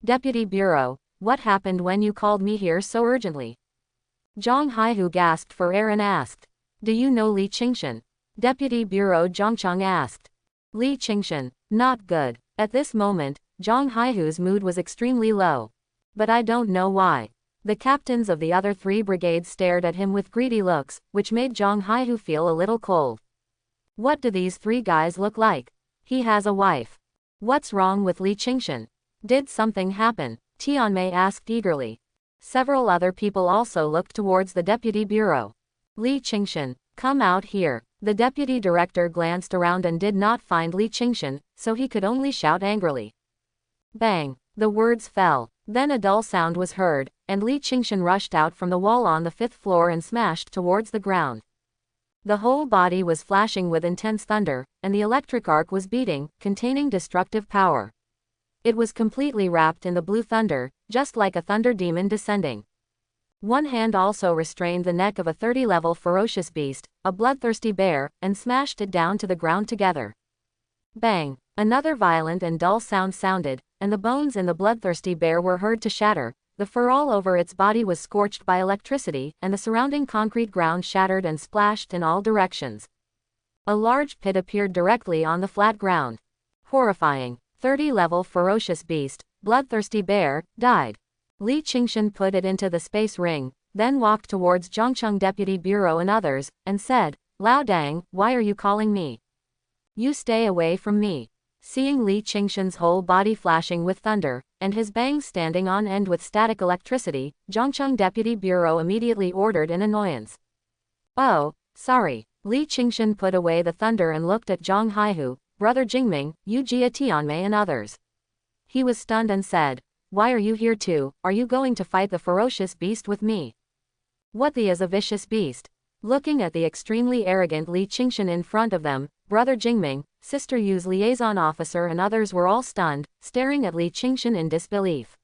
Deputy Bureau, what happened when you called me here so urgently? Zhang Haihu gasped for air and asked. Do you know Li Qingshan? Deputy Bureau Zhongcheng asked. Li Qingshan, not good. At this moment, Zhang Haihu's mood was extremely low. But I don't know why. The captains of the other 3 brigades stared at him with greedy looks, which made Zhang Haihu feel a little cold. What do these 3 guys look like? He has a wife. What's wrong with Li Qingshan? Did something happen? Tianmei asked eagerly. Several other people also looked towards the deputy bureau. Li Qingshan, come out here. The deputy director glanced around and did not find Li Qingshan, so he could only shout angrily. Bang! The words fell. Then a dull sound was heard, and Li Qingshan rushed out from the wall on the 5th floor and smashed towards the ground. The whole body was flashing with intense thunder, and the electric arc was beating, containing destructive power. It was completely wrapped in the blue thunder, just like a thunder demon descending. One hand also restrained the neck of a 30-level ferocious beast, a bloodthirsty bear, and smashed it down to the ground together. Bang! Another violent and dull sound sounded, and the bones in the bloodthirsty bear were heard to shatter. The fur all over its body was scorched by electricity, and the surrounding concrete ground shattered and splashed in all directions. A large pit appeared directly on the flat ground. Horrifying. 30-level ferocious beast, bloodthirsty bear, died. Li Qingshan put it into the space ring, then walked towards Zhongcheng Deputy Bureau and others, and said, Lao Dang, why are you calling me? You stay away from me. Seeing Li Qingshan's whole body flashing with thunder, and his bangs standing on end with static electricity, Zhongcheng Deputy Bureau immediately ordered in annoyance. Oh, sorry. Li Qingshan put away the thunder and looked at Zhang Haihu, Brother Jingming, Yu Jia Tianmei and others. He was stunned and said, Why are you here too? Are you going to fight the ferocious beast with me? What the is a vicious beast? Looking at the extremely arrogant Li Qingshan in front of them, Brother Jingming, Sister Yu's liaison officer and others were all stunned, staring at Li Qingshan in disbelief.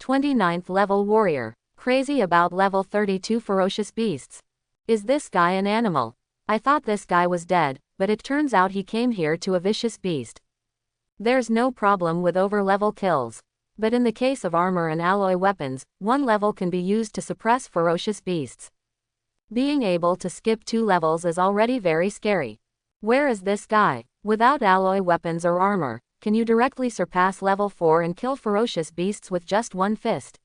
29th level warrior. Crazy about level 32 ferocious beasts. Is this guy an animal? I thought this guy was dead, but it turns out he came here to a vicious beast. There's no problem with over-level kills. But in the case of armor and alloy weapons, 1 level can be used to suppress ferocious beasts. Being able to skip 2 levels is already very scary. Where is this guy? Without alloy weapons or armor, can you directly surpass level 4 and kill ferocious beasts with just 1 fist?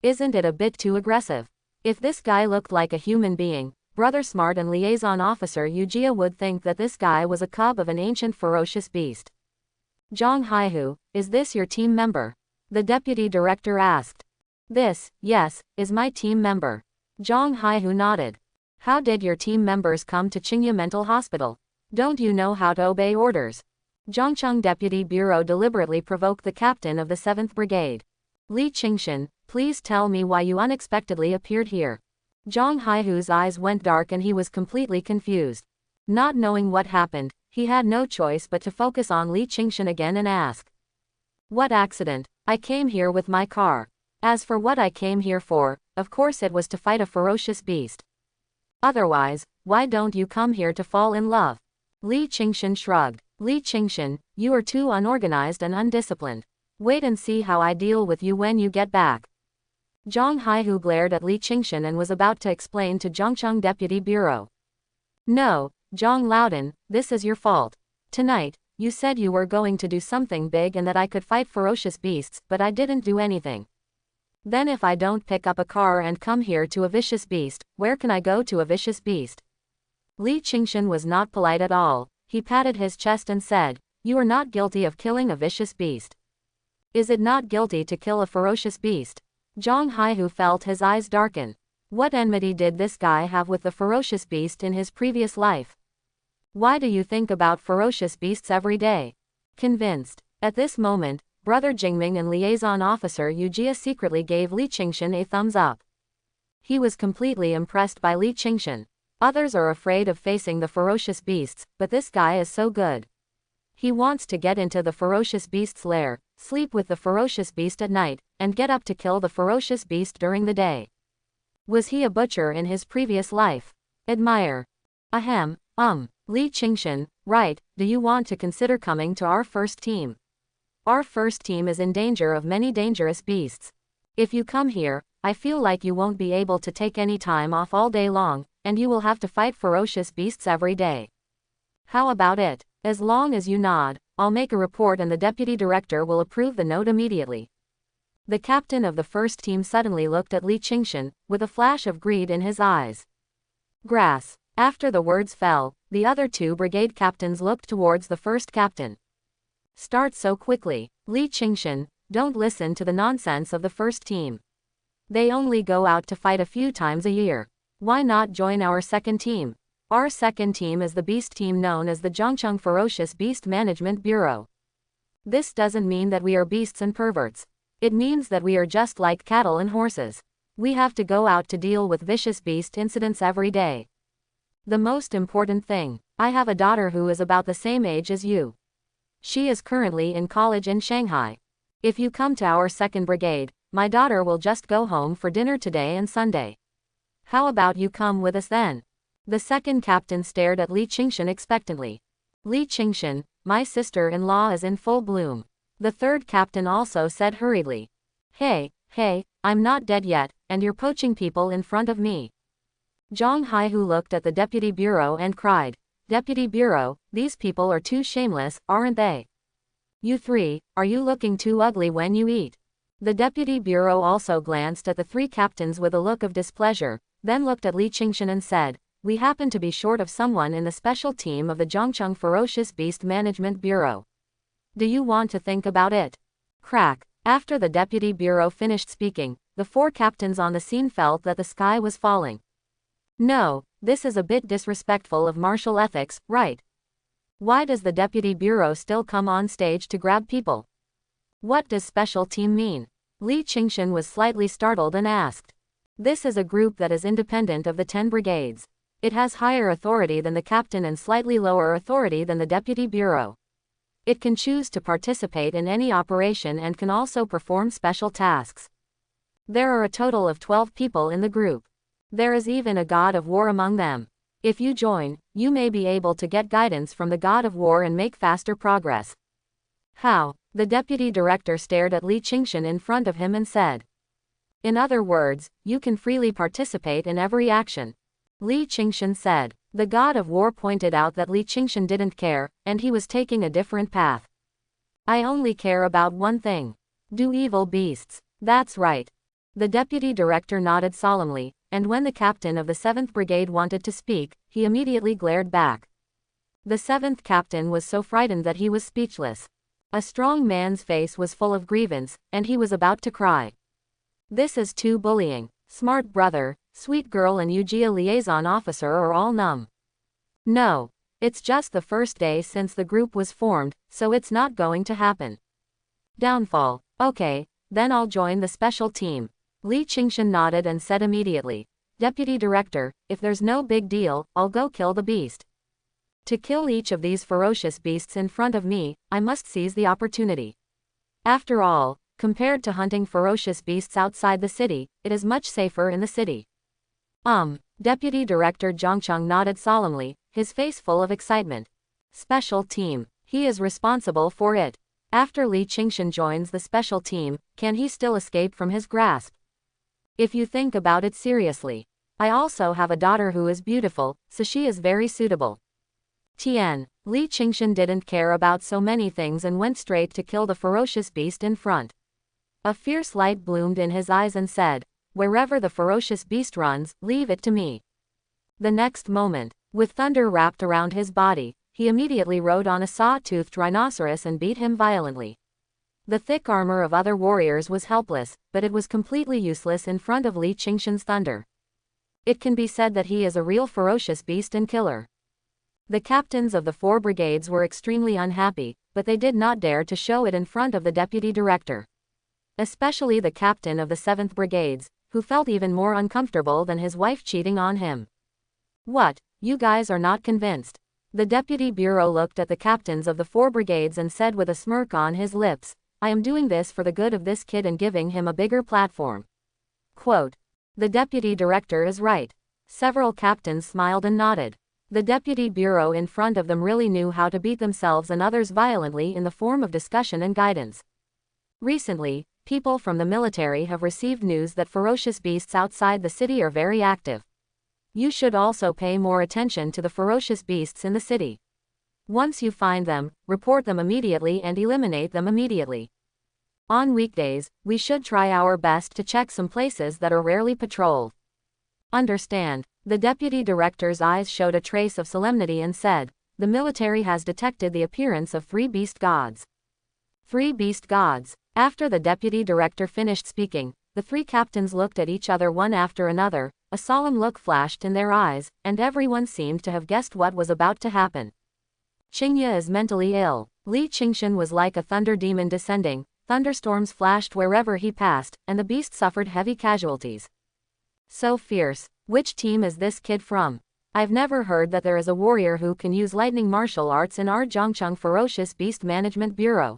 Isn't it a bit too aggressive? If this guy looked like a human being, Brother Smart and Liaison Officer Yujia would think that this guy was a cub of an ancient ferocious beast. Zhang Haihu, is this your team member? The deputy director asked. This, yes, is my team member. Zhang Haihu nodded. How did your team members come to Qingye Mental Hospital? Don't you know how to obey orders? Zhongcheng Deputy Bureau deliberately provoked the captain of the 7th Brigade. Li Qingshan, please tell me why you unexpectedly appeared here. Zhang Haihu's eyes went dark and he was completely confused. Not knowing what happened, he had no choice but to focus on Li Qingshan again and ask. What accident? I came here with my car. As for what I came here for, of course it was to fight a ferocious beast. Otherwise, why don't you come here to fall in love? Li Qingshan shrugged. Li Qingshan, you are too unorganized and undisciplined. Wait and see how I deal with you when you get back. Zhang Haihu glared at Li Qingshan and was about to explain to Zhongcheng Deputy Bureau. No, Zhang Loudon, this is your fault. Tonight, you said you were going to do something big and that I could fight ferocious beasts, but I didn't do anything. Then if I don't pick up a car and come here to a vicious beast, where can I go to a vicious beast? Li Qingshan was not polite at all. He patted his chest and said, you are not guilty of killing a vicious beast. Is it not guilty to kill a ferocious beast? Zhang Haihu felt his eyes darken. What enmity did this guy have with the ferocious beast in his previous life? Why do you think about ferocious beasts every day? Convinced. At this moment, Brother Jingming and Liaison Officer Yujia secretly gave Li Qingshan a thumbs up. He was completely impressed by Li Qingshan. Others are afraid of facing the ferocious beasts, but this guy is so good. He wants to get into the ferocious beast's lair, sleep with the ferocious beast at night, and get up to kill the ferocious beast during the day. Was he a butcher in his previous life? Admire. Ahem, Li Qingshan, right, do you want to consider coming to our first team? Our first team is in danger of many dangerous beasts. If you come here, I feel like you won't be able to take any time off all day long, and you will have to fight ferocious beasts every day. How about it? As long as you nod, I'll make a report and the deputy director will approve the note immediately. The captain of the first team suddenly looked at Li Qingshan, with a flash of greed in his eyes. Grass. After the words fell, the other two brigade captains looked towards the first captain. Start so quickly. Li Qingshan, don't listen to the nonsense of the first team. They only go out to fight a few times a year. Why not join our second team? Our second team is the beast team known as the Zhongcheng Ferocious Beast Management Bureau. This doesn't mean that we are beasts and perverts. It means that we are just like cattle and horses. We have to go out to deal with vicious beast incidents every day. The most important thing, I have a daughter who is about the same age as you. She is currently in college in Shanghai. If you come to our second brigade, my daughter will just go home for dinner today and Sunday. How about you come with us then? The second captain stared at Li Qingshan expectantly. Li Qingshan, my sister-in-law is in full bloom. The third captain also said hurriedly. Hey, I'm not dead yet, and you're poaching people in front of me. Zhang Haihu looked at the deputy bureau and cried, Deputy Bureau, these people are too shameless, aren't they? You three, are you looking too ugly when you eat? The deputy bureau also glanced at the three captains with a look of displeasure, then looked at Li Qingshan and said, we happen to be short of someone in the special team of the Zhongcheng Ferocious Beast Management Bureau. Do you want to think about it? Crack. After the deputy bureau finished speaking, the four captains on the scene felt that the sky was falling. No, this is a bit disrespectful of martial ethics, right? Why does the deputy bureau still come on stage to grab people? What does special team mean? Li Qingshan was slightly startled and asked. This is a group that is independent of the 10 brigades. It has higher authority than the captain and slightly lower authority than the deputy bureau. It can choose to participate in any operation and can also perform special tasks. There are a total of 12 people in the group. There is even a god of war among them. If you join, you may be able to get guidance from the god of war and make faster progress. How? The deputy director stared at Li Qingshan in front of him and said. In other words, you can freely participate in every action. Li Qingshan said. The god of war pointed out that Li Qingshan didn't care, and he was taking a different path. I only care about one thing. Do evil beasts. That's right. The deputy director nodded solemnly, and when the captain of the 7th Brigade wanted to speak, he immediately glared back. The 7th captain was so frightened that he was speechless. A strong man's face was full of grievance, and he was about to cry. This is too bullying. Smart brother, sweet girl and Yujia liaison officer are all numb. No. It's just the first day since the group was formed, so it's not going to happen. Downfall. Okay, then I'll join the special team. Li Qingshan nodded and said immediately. Deputy Director, if there's no big deal, I'll go kill the beast. To kill each of these ferocious beasts in front of me, I must seize the opportunity. After all, compared to hunting ferocious beasts outside the city, it is much safer in the city. Deputy Director Zhongcheng nodded solemnly, his face full of excitement. Special team. He is responsible for it. After Li Qingshan joins the special team, can he still escape from his grasp? If you think about it seriously. I also have a daughter who is beautiful, so she is very suitable. Tian. Li Qingshan didn't care about so many things and went straight to kill the ferocious beast in front. A fierce light bloomed in his eyes and said, "Wherever the ferocious beast runs, leave it to me." The next moment, with thunder wrapped around his body, he immediately rode on a saw-toothed rhinoceros and beat him violently. The thick armor of other warriors was helpless, but it was completely useless in front of Li Qingshan's thunder. It can be said that he is a real ferocious beast and killer. The captains of the 4 brigades were extremely unhappy, but they did not dare to show it in front of the deputy director. Especially the captain of the 7th Brigades, who felt even more uncomfortable than his wife cheating on him. "What, you guys are not convinced?" The deputy bureau looked at the captains of the 4 brigades and said with a smirk on his lips, "I am doing this for the good of this kid and giving him a bigger platform." Quote, "The deputy director is right." Several captains smiled and nodded. The deputy bureau in front of them really knew how to beat themselves and others violently in the form of discussion and guidance. Recently, people from the military have received news that ferocious beasts outside the city are very active. You should also pay more attention to the ferocious beasts in the city. Once you find them, report them immediately and eliminate them immediately. On weekdays, we should try our best to check some places that are rarely patrolled. Understand? The deputy director's eyes showed a trace of solemnity and said, "The military has detected the appearance of 3 beast gods." 3 beast gods. After the deputy director finished speaking, the 3 captains looked at each other one after another, a solemn look flashed in their eyes, and everyone seemed to have guessed what was about to happen. Qingye is mentally ill. Li Qingshan was like a thunder demon descending, thunderstorms flashed wherever he passed, and the beast suffered heavy casualties. So fierce. Which team is this kid from? I've never heard that there is a warrior who can use lightning martial arts in our Zhongcheng Ferocious Beast Management Bureau.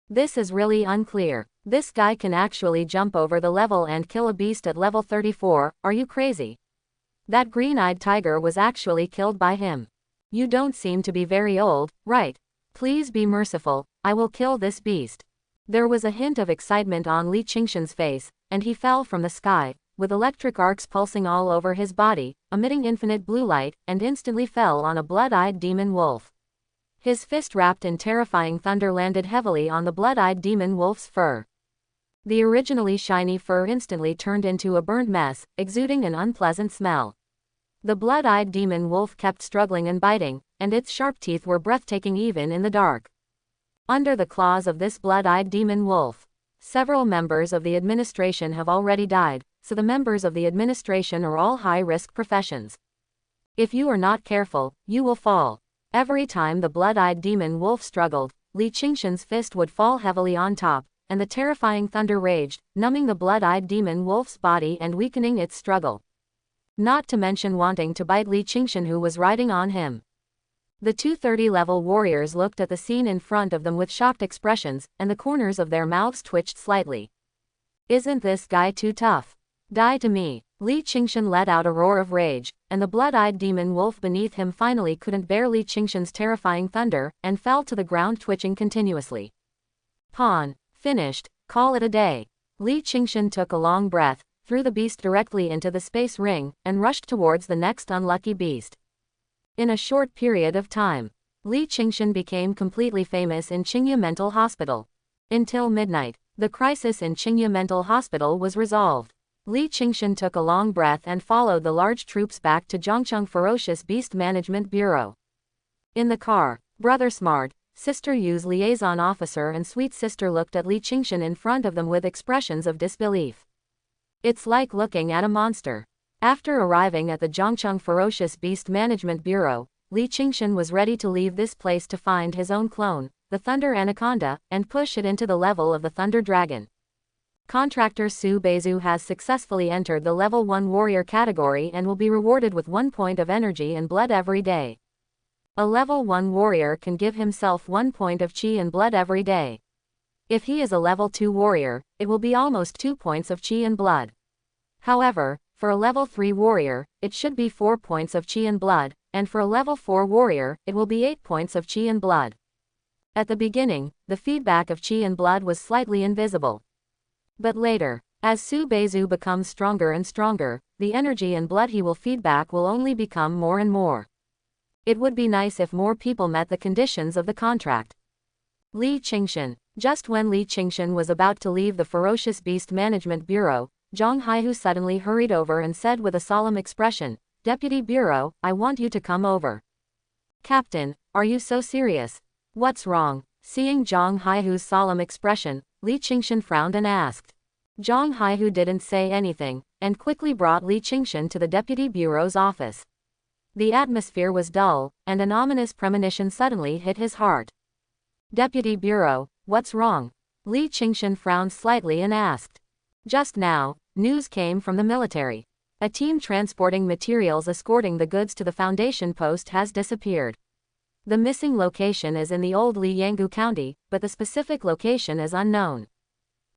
This is really unclear. This guy can actually jump over the level and kill a beast at level 34, are you crazy? That green-eyed tiger was actually killed by him. You don't seem to be very old, right? Please be merciful, I will kill this beast. There was a hint of excitement on Li Qingshan's face, and he fell from the sky, with electric arcs pulsing all over his body, emitting infinite blue light, and instantly fell on a blood-eyed demon wolf. His fist wrapped in terrifying thunder landed heavily on the blood-eyed demon wolf's fur. The originally shiny fur instantly turned into a burned mess, exuding an unpleasant smell. The blood-eyed demon wolf kept struggling and biting, and its sharp teeth were breathtaking even in the dark. Under the claws of this blood-eyed demon wolf, several members of the administration have already died, so the members of the administration are all high-risk professions. If you are not careful, you will fall. Every time the blood-eyed demon wolf struggled, Li Qingshan's fist would fall heavily on top, and the terrifying thunder raged, numbing the blood-eyed demon wolf's body and weakening its struggle. Not to mention wanting to bite Li Qingshan who was riding on him. The 230-level warriors looked at the scene in front of them with shocked expressions, and the corners of their mouths twitched slightly. Isn't this guy too tough? Die to me. Li Qingshan let out a roar of rage, and the blood-eyed demon wolf beneath him finally couldn't bear Li Qingshan's terrifying thunder, and fell to the ground twitching continuously. Pawn. Finished. Call it a day. Li Qingshan took a long breath, threw the beast directly into the space ring, and rushed towards the next unlucky beast. In a short period of time, Li Qingshan became completely famous in Qingye Mental Hospital. Until midnight, the crisis in Qingye Mental Hospital was resolved. Li Qingshan took a long breath and followed the large troops back to Zhongcheng Ferocious Beast Management Bureau. In the car, Brother Smart, Sister Yu's liaison officer and sweet sister looked at Li Qingshan in front of them with expressions of disbelief. It's like looking at a monster. After arriving at the Zhongcheng Ferocious Beast Management Bureau, Li Qingshan was ready to leave this place to find his own clone, the Thunder Anaconda, and push it into the level of the Thunder Dragon. Contractor Su Beizu has successfully entered the Level 1 Warrior category and will be rewarded with 1 point of energy and blood every day. A Level 1 Warrior can give himself 1 point of chi and blood every day. If he is a Level 2 Warrior, it will be almost 2 points of chi and blood. However, for a Level 3 Warrior, it should be 4 points of chi and blood, and for a Level 4 Warrior, it will be 8 points of chi and blood. At the beginning, the feedback of chi and blood was slightly invisible. But later, as Su Beizu becomes stronger and stronger, the energy and blood he will feedback will only become more and more. It would be nice if more people met the conditions of the contract. Li Qingshan. Just when Li Qingshan was about to leave the Ferocious Beast Management Bureau, Zhang Haihu suddenly hurried over and said with a solemn expression, "Deputy Bureau, I want you to come over." "Captain, are you so serious? What's wrong?" Seeing Zhang Haihu's solemn expression, Li Qingshan frowned and asked. Zhang Haihu didn't say anything, and quickly brought Li Qingshan to the Deputy Bureau's office. The atmosphere was dull, and an ominous premonition suddenly hit his heart. "Deputy Bureau, what's wrong?" Li Qingshan frowned slightly and asked. Just now, news came from the military. A team transporting materials escorting the goods to the Foundation post has disappeared. The missing location is in the old Yangu County, but the specific location is unknown.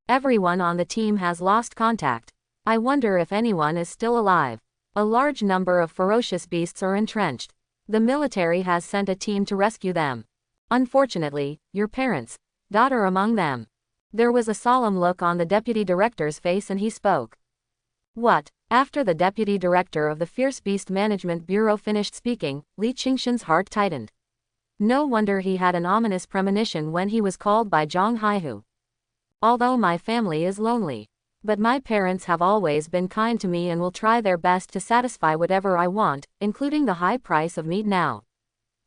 Everyone on the team has lost contact. I wonder if anyone is still alive. A large number of ferocious beasts are entrenched. The military has sent a team to rescue them. Unfortunately, your parents, daughter among them. There was a solemn look on the deputy director's face and he spoke. What? After the deputy director of the Fierce Beast Management Bureau finished speaking, Li Qingshan's heart tightened. No wonder he had an ominous premonition when he was called by Zhang Haihu. Although my family is lonely, but my parents have always been kind to me and will try their best to satisfy whatever I want, including the high price of meat now.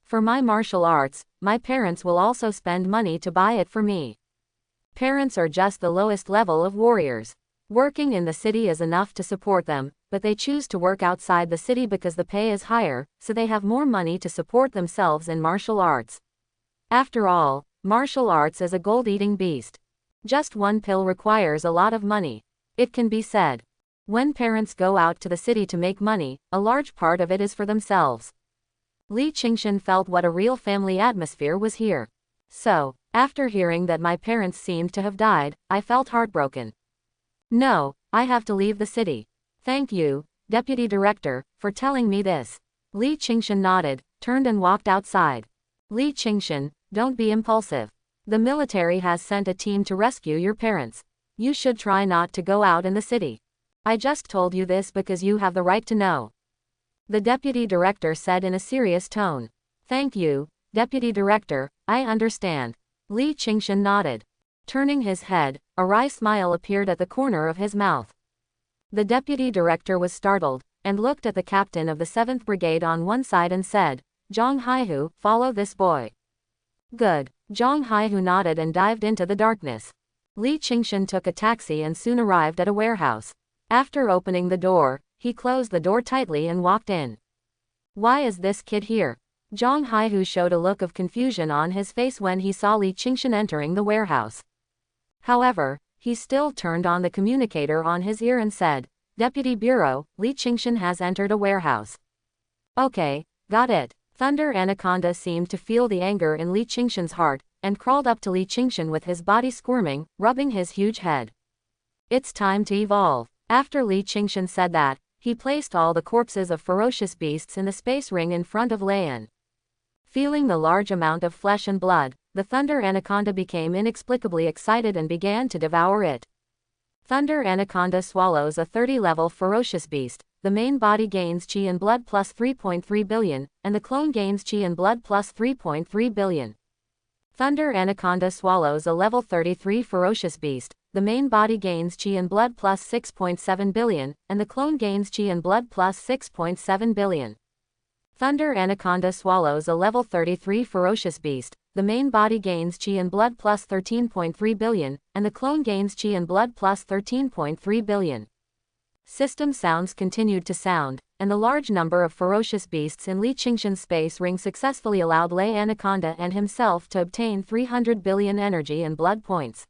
For my martial arts, my parents will also spend money to buy it for me. Parents are just the lowest level of warriors. Working in the city is enough to support them, but they choose to work outside the city because the pay is higher, so they have more money to support themselves in martial arts. After all, martial arts is a gold-eating beast. Just one pill requires a lot of money. It can be said. When parents go out to the city to make money, a large part of it is for themselves. Li Qingshan felt what a real family atmosphere was here. So, after hearing that my parents seemed to have died, I felt heartbroken. No, I have to leave the city. Thank you, Deputy Director, for telling me this. Li Qingshan nodded, turned and walked outside. Li Qingshan, don't be impulsive. The military has sent a team to rescue your parents. You should try not to go out in the city. I just told you this because you have the right to know. The Deputy Director said in a serious tone. Thank you, Deputy Director, I understand. Li Qingshan nodded. Turning his head, a wry smile appeared at the corner of his mouth. The Deputy Director was startled, and looked at the captain of the 7th Brigade on one side and said, Zhang Haihu, follow this boy. Good. Zhang Haihu nodded and dived into the darkness. Li Qingshan took a taxi and soon arrived at a warehouse. After opening the door, he closed the door tightly and walked in. Why is this kid here? Zhang Haihu showed a look of confusion on his face when he saw Li Qingshan entering the warehouse. However, he still turned on the communicator on his ear and said, Deputy Bureau, Li Qingshan has entered a warehouse. Okay, got it. Thunder Anaconda seemed to feel the anger in Li Qingshan's heart, and crawled up to Li Qingshan with his body squirming, rubbing his huge head. It's time to evolve. After Li Qingshan said that, he placed all the corpses of ferocious beasts in the space ring in front of Lian. Feeling the large amount of flesh and blood, the Thunder Anaconda became inexplicably excited and began to devour it. Thunder Anaconda swallows a 30-level ferocious beast. The main body gains chi and blood plus 3.3 billion, and the clone gains chi and blood plus 3.3 billion. Thunder Anaconda swallows a level 33 ferocious beast. The main body gains chi and blood plus 6.7 billion, and the clone gains chi and blood plus 6.7 billion. Thunder Anaconda swallows a level 33 ferocious beast. The main body gains chi and blood plus 13.3 billion, and the clone gains chi and blood plus 13.3 billion. System sounds continued to sound, and the large number of ferocious beasts in Li Qingshan's space ring successfully allowed Lei Anaconda and himself to obtain 300 billion energy and blood points.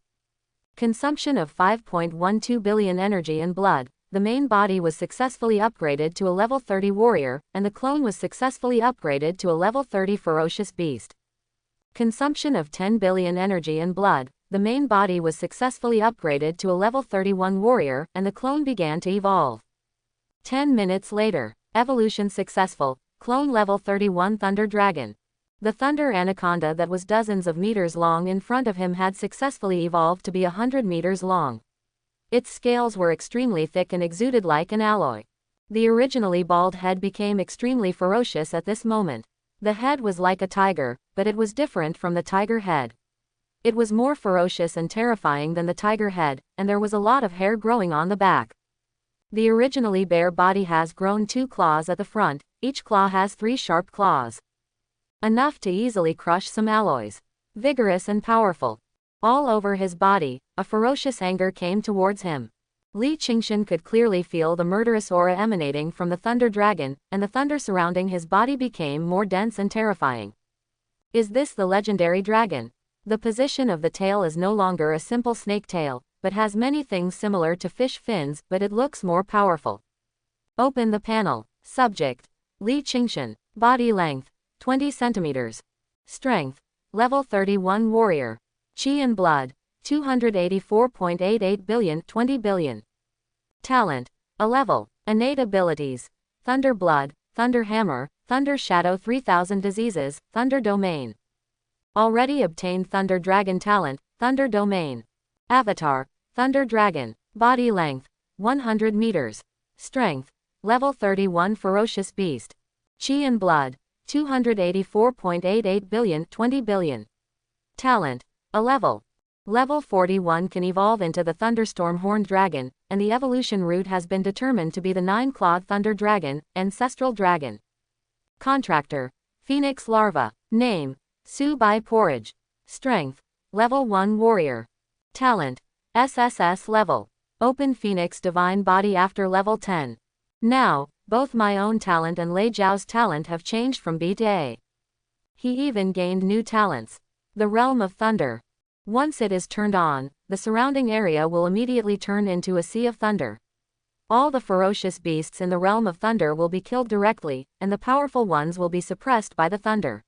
Consumption of 5.12 billion energy and blood. The main body was successfully upgraded to a level 30 warrior, and the clone was successfully upgraded to a level 30 ferocious beast. Consumption of 10 billion energy and blood. The main body was successfully upgraded to a level 31 warrior, and the clone began to evolve. 10 minutes later, evolution successful, clone level 31 Thunder Dragon. The thunder anaconda that was dozens of meters long in front of him had successfully evolved to be 100 meters long. Its scales were extremely thick and exuded like an alloy. The originally bald head became extremely ferocious at this moment. The head was like a tiger, but it was different from the tiger head. It was more ferocious and terrifying than the tiger head, and there was a lot of hair growing on the back. The originally bare body has grown 2 claws at the front, each claw has 3 sharp claws. Enough to easily crush some alloys. Vigorous and powerful. All over his body, a ferocious anger came towards him. Li Qingshan could clearly feel the murderous aura emanating from the thunder dragon, and the thunder surrounding his body became more dense and terrifying. Is this the legendary dragon? The position of the tail is no longer a simple snake tail, but has many things similar to fish fins, but it looks more powerful. Open the panel. Subject: Li Qingshan. Body length: 20 centimeters. Strength: level 31 warrior. Qi and blood: 284.88 billion, 20 billion. Talent: a level. Innate abilities: Thunder Blood, Thunder Hammer, Thunder Shadow, 3000 diseases, Thunder Domain. Already obtained Thunder Dragon talent, Thunder Domain. Avatar: Thunder Dragon. Body length: 100 meters. Strength: level 31 ferocious beast. Qi and blood: 284.88 billion, 20 billion. Talent: a level. Level 41 can evolve into the Thunderstorm Horned Dragon, and the evolution route has been determined to be the 9-clawed Thunder Dragon, Ancestral Dragon. Contractor: Phoenix Larva. Name: Su Bai Porridge. Strength: level 1 warrior. Talent: SSS level. Open Phoenix Divine Body after level 10. Now, both my own talent and Lei Zhao's talent have changed from B to A. He even gained new talents. The Realm of Thunder. Once it is turned on, the surrounding area will immediately turn into a sea of thunder. All the ferocious beasts in the Realm of Thunder will be killed directly, and the powerful ones will be suppressed by the thunder.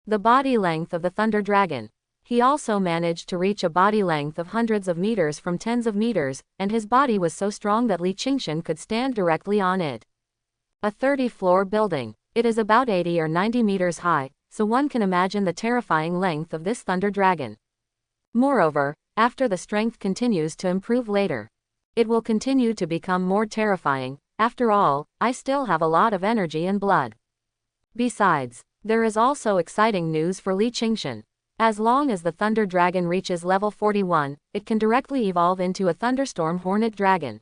The body length of the Thunder Dragon. He also managed to reach a body length of hundreds of meters from tens of meters, and his body was so strong that Li Qingshan could stand directly on it. A 30-floor building. It is about 80 or 90 meters high, so one can imagine the terrifying length of this Thunder Dragon. Moreover, after the strength continues to improve later, it will continue to become more terrifying. After all, I still have a lot of energy and blood. Besides, there is also exciting news for Li Qingshan. As long as the Thunder Dragon reaches level 41, it can directly evolve into a Thunderstorm Hornet Dragon.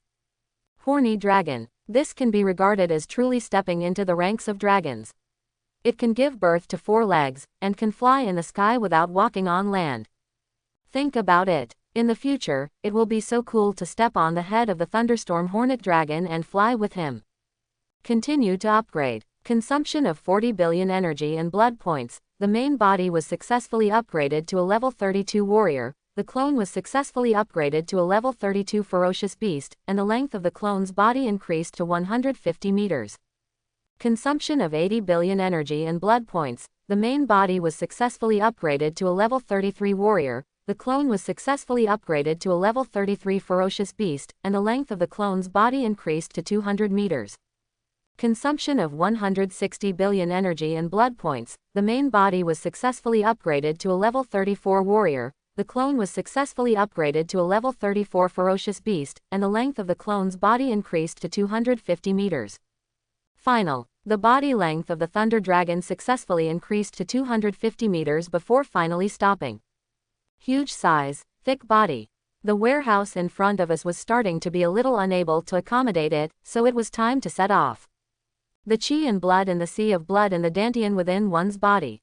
Horny Dragon. This can be regarded as truly stepping into the ranks of dragons. It can give birth to 4 legs, and can fly in the sky without walking on land. Think about it. In the future, it will be so cool to step on the head of the Thunderstorm Hornet Dragon and fly with him. Continue to upgrade. Consumption of 40 billion energy and blood points. The main body was successfully upgraded to a level 32 warrior, the clone was successfully upgraded to a level 32 ferocious beast, and the length of the clone's body increased to 150 meters. Consumption of 80 billion energy and blood points. The main body was successfully upgraded to a level 33 warrior, the clone was successfully upgraded to a level 33 ferocious beast, and the length of the clone's body increased to 200 meters. Consumption of 160 billion energy and blood points. The main body was successfully upgraded to a level 34 warrior, the clone was successfully upgraded to a level 34 ferocious beast, and the length of the clone's body increased to 250 meters. Final. The body length of the Thunder Dragon successfully increased to 250 meters before finally stopping. Huge size, thick body. The warehouse in front of us was starting to be a little unable to accommodate it, so it was time to set off. The qi and blood in the sea of blood in the dantian within one's body.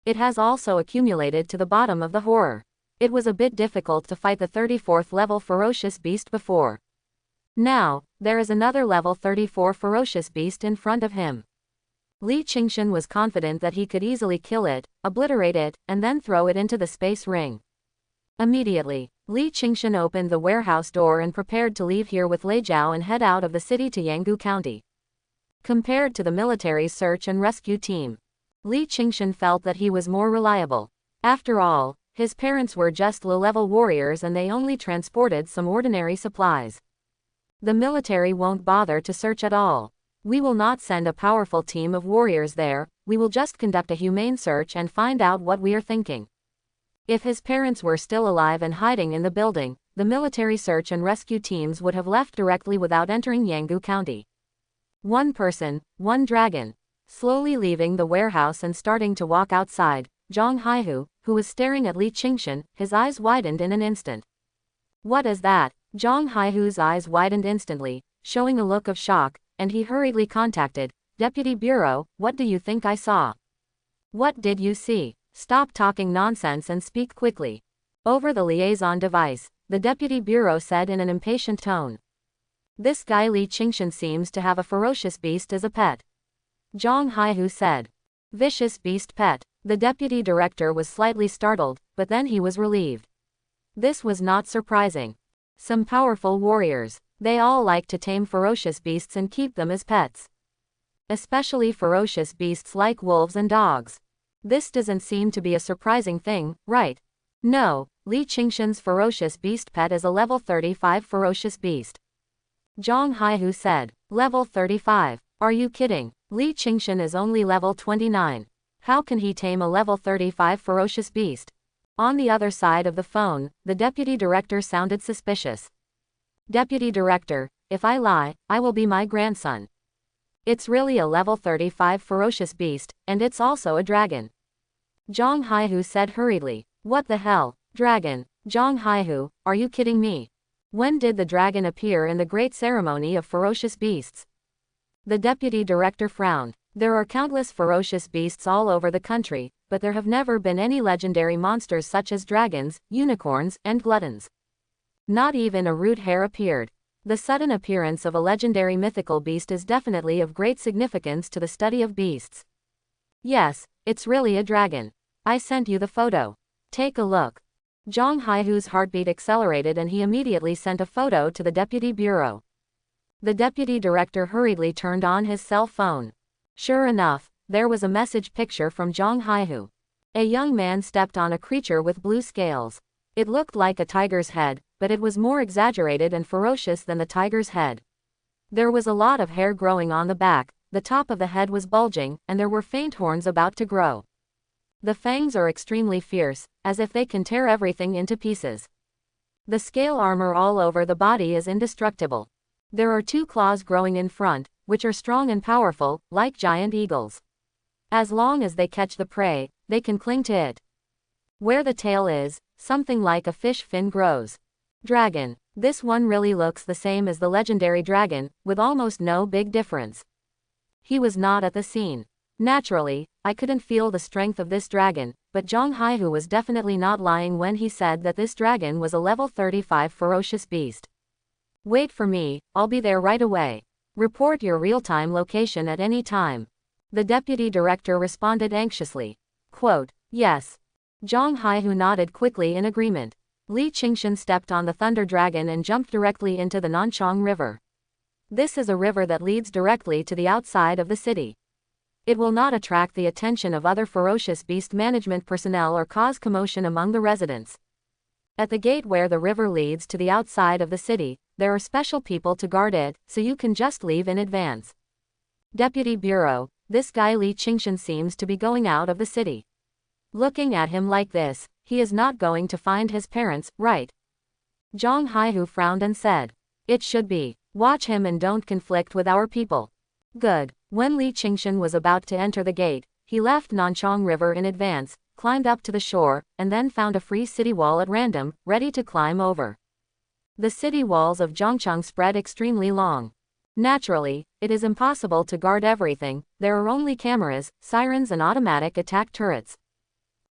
It has also accumulated to the bottom of the horror. It was a bit difficult to fight the 34th level ferocious beast before. Now, there is another level 34 ferocious beast in front of him. Li Qingshan was confident that he could easily kill it, obliterate it, and then throw it into the space ring. Immediately, Li Qingshan opened the warehouse door and prepared to leave here with Lei Zhao and head out of the city to Yangu County. Compared to the military's search and rescue team, Li Qingshan felt that he was more reliable. After all, his parents were just low-level warriors and they only transported some ordinary supplies. The military won't bother to search at all. We will not send a powerful team of warriors there, we will just conduct a humane search and find out what we are thinking. If his parents were still alive and hiding in the building, the military search and rescue teams would have left directly without entering Yangu County. One person, one dragon. Slowly leaving the warehouse and starting to walk outside, Zhang Haihu, who was staring at Li Qingshan, his eyes widened in an instant. What is that? Zhang Haihu's eyes widened instantly, showing a look of shock, and he hurriedly contacted, Deputy Bureau, what do you think I saw? What did you see? Stop talking nonsense and speak quickly. Over the liaison device, the Deputy Bureau said in an impatient tone. This guy Li Qingshan seems to have a ferocious beast as a pet. Zhang Haihu said. Vicious beast pet. The deputy director was slightly startled, but then he was relieved. This was not surprising. Some powerful warriors. They all like to tame ferocious beasts and keep them as pets. Especially ferocious beasts like wolves and dogs. This doesn't seem to be a surprising thing, right? No, Li Qingshan's ferocious beast pet is a level 35 ferocious beast. Zhang Haihu said. Level 35. Are you kidding? Li Qingshan is only level 29. How can he tame a level 35 ferocious beast? On the other side of the phone, the deputy director sounded suspicious. Deputy director, if I lie, I will be my grandson. It's really a level 35 ferocious beast, and it's also a dragon. Zhang Haihu said hurriedly. What the hell? Dragon? Zhang Haihu, are you kidding me? When did the dragon appear in the great ceremony of ferocious beasts? The deputy director frowned. There are countless ferocious beasts all over the country, but there have never been any legendary monsters such as dragons, unicorns, and gluttons. Not even a root hare appeared. The sudden appearance of a legendary mythical beast is definitely of great significance to the study of beasts. Yes, it's really a dragon. I sent you the photo. Take a look. Zhang Haihu's heartbeat accelerated and he immediately sent a photo to the deputy bureau. The deputy director hurriedly turned on his cell phone. Sure enough, there was a message picture from Zhang Haihu. A young man stepped on a creature with blue scales. It looked like a tiger's head, but it was more exaggerated and ferocious than the tiger's head. There was a lot of hair growing on the back, the top of the head was bulging, and there were faint horns about to grow. The fangs are extremely fierce, as if they can tear everything into pieces. The scale armor all over the body is indestructible. There are 2 claws growing in front, which are strong and powerful, like giant eagles. As long as they catch the prey, they can cling to it. Where the tail is, something like a fish fin grows. Dragon. This one really looks the same as the legendary dragon, with almost no big difference. He was not at the scene. Naturally, I couldn't feel the strength of this dragon, but Zhang Haihu was definitely not lying when he said that this dragon was a level 35 ferocious beast. Wait for me, I'll be there right away. Report your real-time location at any time. The deputy director responded anxiously. Quote, yes. Zhang Haihu nodded quickly in agreement. Li Qingshan stepped on the thunder dragon and jumped directly into the Nanchang River. This is a river that leads directly to the outside of the city. It will not attract the attention of other ferocious beast management personnel or cause commotion among the residents. At the gate where the river leads to the outside of the city, there are special people to guard it, so you can just leave in advance. Deputy Bureau, this guy Li Qingshan seems to be going out of the city. Looking at him like this, he is not going to find his parents, right? Zhang Haihu frowned and said. It should be. Watch him and don't conflict with our people. Good. When Li Qingshan was about to enter the gate, he left Nanchang River in advance, climbed up to the shore, and then found a free city wall at random, ready to climb over. The city walls of Zhongchang spread extremely long. Naturally, it is impossible to guard everything, there are only cameras, sirens and automatic attack turrets.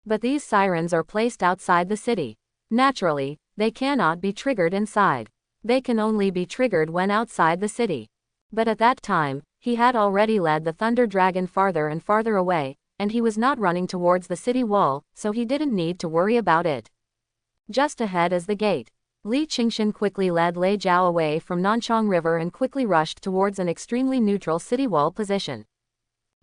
But these sirens are placed outside the city. Naturally, they cannot be triggered inside. They can only be triggered when outside the city. But at that time, he had already led the Thunder Dragon farther and farther away, and he was not running towards the city wall, so he didn't need to worry about it. Just ahead is the gate. Li Qingshan quickly led Lei Zhao away from Nanchang River and quickly rushed towards an extremely neutral city wall position.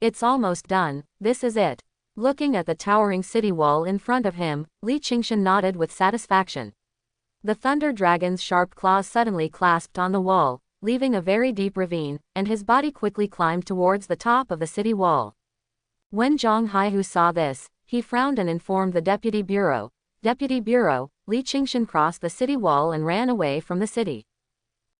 It's almost done, this is it. Looking at the towering city wall in front of him, Li Qingshan nodded with satisfaction. The Thunder Dragon's sharp claws suddenly clasped on the wall, leaving a very deep ravine, and his body quickly climbed towards the top of the city wall. When Zhang Haihu saw this, he frowned and informed the Deputy Bureau. Deputy Bureau, Li Qingshan crossed the city wall and ran away from the city.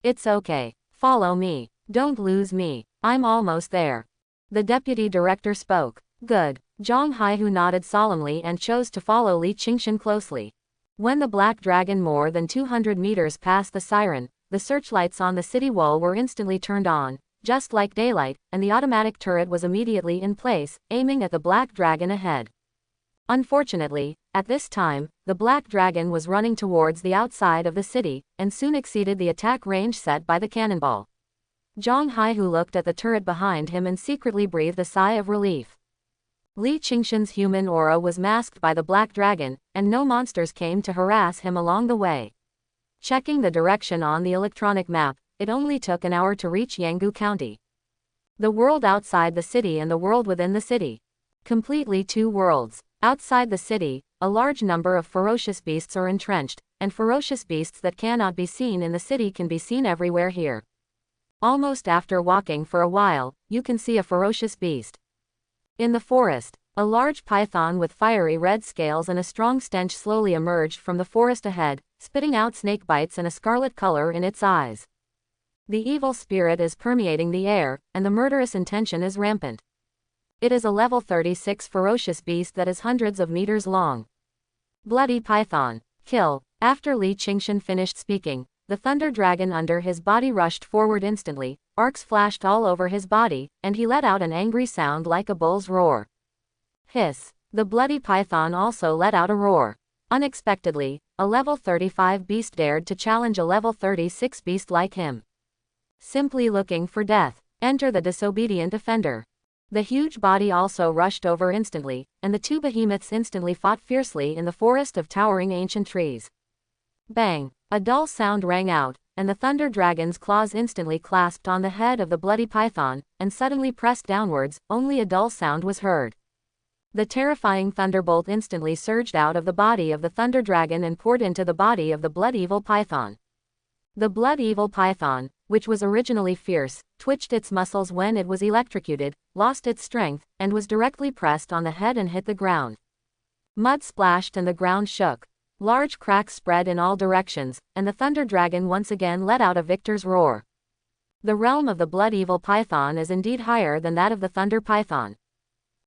It's okay. Follow me. Don't lose me. I'm almost there. The deputy director spoke. Good. Zhang Haihu nodded solemnly and chose to follow Li Qingshan closely. When the black dragon more than 200 meters past the siren, the searchlights on the city wall were instantly turned on, just like daylight, and the automatic turret was immediately in place, aiming at the black dragon ahead. Unfortunately, at this time, the black dragon was running towards the outside of the city, and soon exceeded the attack range set by the cannonball. Zhang Haihu looked at the turret behind him and secretly breathed a sigh of relief. Li Qingshan's human aura was masked by the black dragon, and no monsters came to harass him along the way. Checking the direction on the electronic map, it only took an hour to reach Yangu County. The world outside the city and the world within the city. Completely two worlds. Outside the city, a large number of ferocious beasts are entrenched, and ferocious beasts that cannot be seen in the city can be seen everywhere here. Almost after walking for a while, you can see a ferocious beast. In the forest, a large python with fiery red scales and a strong stench slowly emerged from the forest ahead, spitting out snake bites and a scarlet color in its eyes. The evil spirit is permeating the air, and the murderous intention is rampant. It is a level 36 ferocious beast that is hundreds of meters long. Bloody python. Kill. After Li Qingshan finished speaking, the thunder dragon under his body rushed forward instantly, arcs flashed all over his body, and he let out an angry sound like a bull's roar. Hiss. The bloody python also let out a roar. Unexpectedly, a level 35 beast dared to challenge a level 36 beast like him. Simply looking for death. Enter the disobedient offender. The huge body also rushed over instantly, and the two behemoths instantly fought fiercely in the forest of towering ancient trees. Bang! A dull sound rang out, and the thunder dragon's claws instantly clasped on the head of the bloody python, and suddenly pressed downwards. Only a dull sound was heard. The terrifying thunderbolt instantly surged out of the body of the thunder dragon and poured into the body of the blood-evil python. The blood-evil python, which was originally fierce, twitched its muscles when it was electrocuted, lost its strength, and was directly pressed on the head and hit the ground. Mud splashed and the ground shook. Large cracks spread in all directions, and the thunder dragon once again let out a victor's roar. The realm of the blood-evil python is indeed higher than that of the thunder python.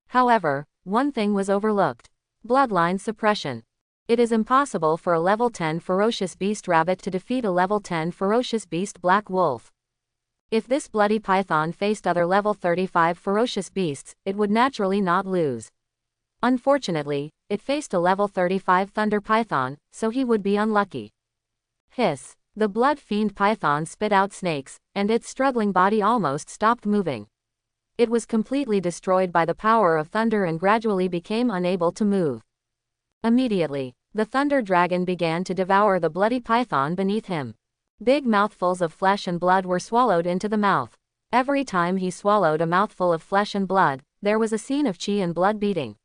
However, one thing was overlooked. Bloodline suppression. It is impossible for a level 10 ferocious beast rabbit to defeat a level 10 ferocious beast black wolf. If this bloody python faced other level 35 ferocious beasts, it would naturally not lose. Unfortunately, it faced a level 35 thunder python, so he would be unlucky. Hiss. The blood fiend python spit out snakes, and its struggling body almost stopped moving. It was completely destroyed by the power of thunder and gradually became unable to move. Immediately, the thunder dragon began to devour the bloody python beneath him. Big mouthfuls of flesh and blood were swallowed into the mouth. Every time he swallowed a mouthful of flesh and blood, there was a scene of chi and blood beating.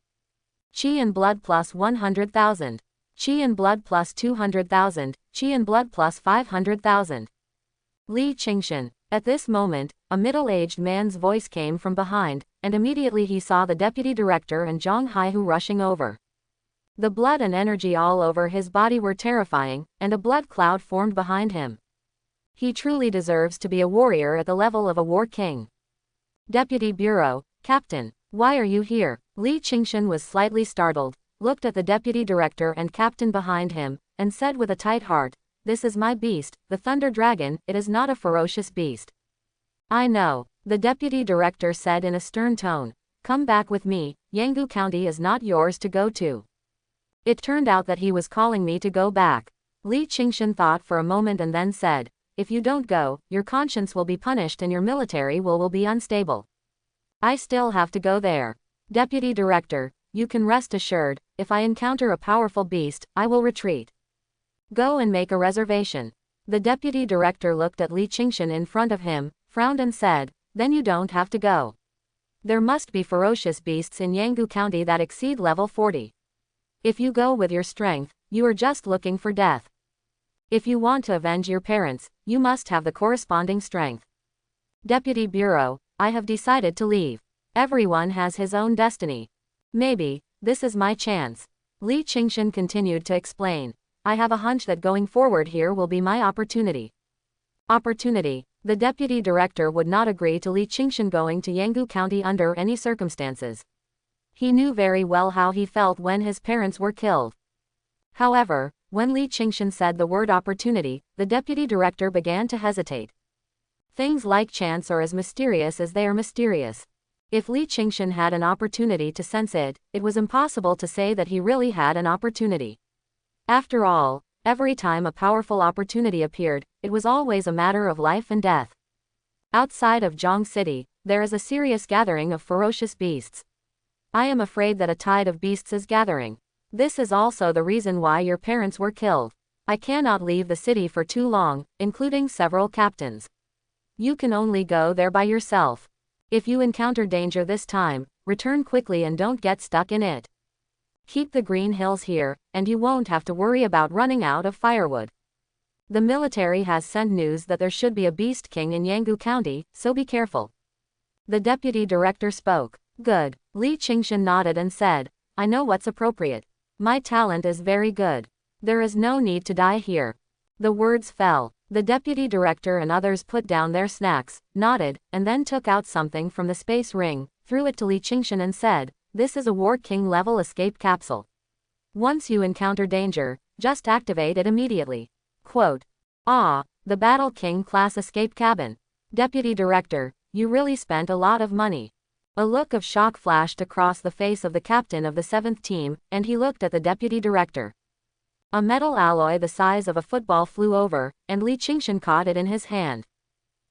Chi and blood plus 100,000. Chi and blood plus 200,000. Chi and blood plus 500,000. Li Qingshan. At this moment, a middle-aged man's voice came from behind, and immediately he saw the deputy director and Zhang Haihu rushing over. The blood and energy all over his body were terrifying, and a blood cloud formed behind him. He truly deserves to be a warrior at the level of a war king. Deputy Bureau, Captain, why are you here? Li Qingshan was slightly startled, looked at the deputy director and captain behind him, and said with a tight heart, "This is my beast, the thunder dragon. It is not a ferocious beast." "I know," the deputy director said in a stern tone. "Come back with me. Yangu County is not yours to go to." It turned out that he was calling me to go back. Li Qingshan thought for a moment and then said, "If you don't go, your conscience will be punished and your military will be unstable. I still have to go there. Deputy Director, you can rest assured, if I encounter a powerful beast, I will retreat. Go and make a reservation." The deputy director looked at Li Qingshan in front of him, frowned and said, "Then you don't have to go. There must be ferocious beasts in Yangu County that exceed level 40. If you go with your strength, you are just looking for death. If you want to avenge your parents, you must have the corresponding strength." Deputy Bureau, I have decided to leave. Everyone has his own destiny. Maybe, this is my chance. Li Qingshan continued to explain. I have a hunch that going forward here will be my opportunity. Opportunity. The deputy director would not agree to Li Qingshan going to Yangu County under any circumstances. He knew very well how he felt when his parents were killed. However, when Li Qingshan said the word opportunity, the deputy director began to hesitate. Things like chance are as mysterious as they are mysterious. If Li Qingshan had an opportunity to sense it, it was impossible to say that he really had an opportunity. After all, every time a powerful opportunity appeared, it was always a matter of life and death. Outside of Zhong City, there is a serious gathering of ferocious beasts. I am afraid that a tide of beasts is gathering. This is also the reason why your parents were killed. I cannot leave the city for too long, including several captains. You can only go there by yourself. If you encounter danger this time, return quickly and don't get stuck in it. Keep the green hills here, and you won't have to worry about running out of firewood. The military has sent news that there should be a beast king in Yangu County, so be careful. The deputy director spoke. Good. Li Qingshan nodded and said, I know what's appropriate. My talent is very good. There is no need to die here. The words fell. The deputy director and others put down their snacks, nodded, and then took out something from the space ring, threw it to Li Qingshan and said, this is a War King level escape capsule. Once you encounter danger, just activate it immediately. Quote. Ah, the Battle King class escape cabin. Deputy director, you really spent a lot of money. A look of shock flashed across the face of the captain of the 7th team, and he looked at the deputy director. A metal alloy the size of a football flew over, and Li Qingshan caught it in his hand.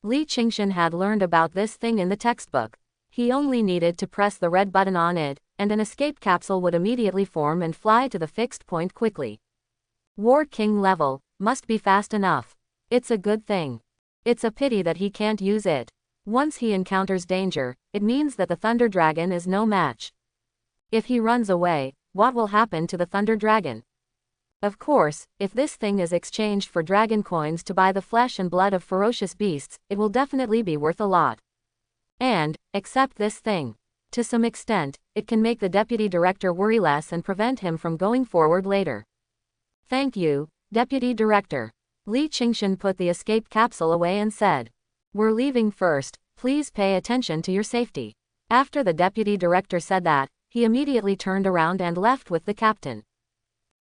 Li Qingshan had learned about this thing in the textbook. He only needed to press the red button on it, and an escape capsule would immediately form and fly to the fixed point quickly. War King level, must be fast enough. It's a good thing. It's a pity that he can't use it. Once he encounters danger, it means that the Thunder Dragon is no match. If he runs away, what will happen to the Thunder Dragon? Of course, if this thing is exchanged for dragon coins to buy the flesh and blood of ferocious beasts, it will definitely be worth a lot. And, except this thing. To some extent, it can make the deputy director worry less and prevent him from going forward later. Thank you, deputy director. Li Qingshan put the escape capsule away and said, we're leaving first, please pay attention to your safety. After the deputy director said that, he immediately turned around and left with the captain.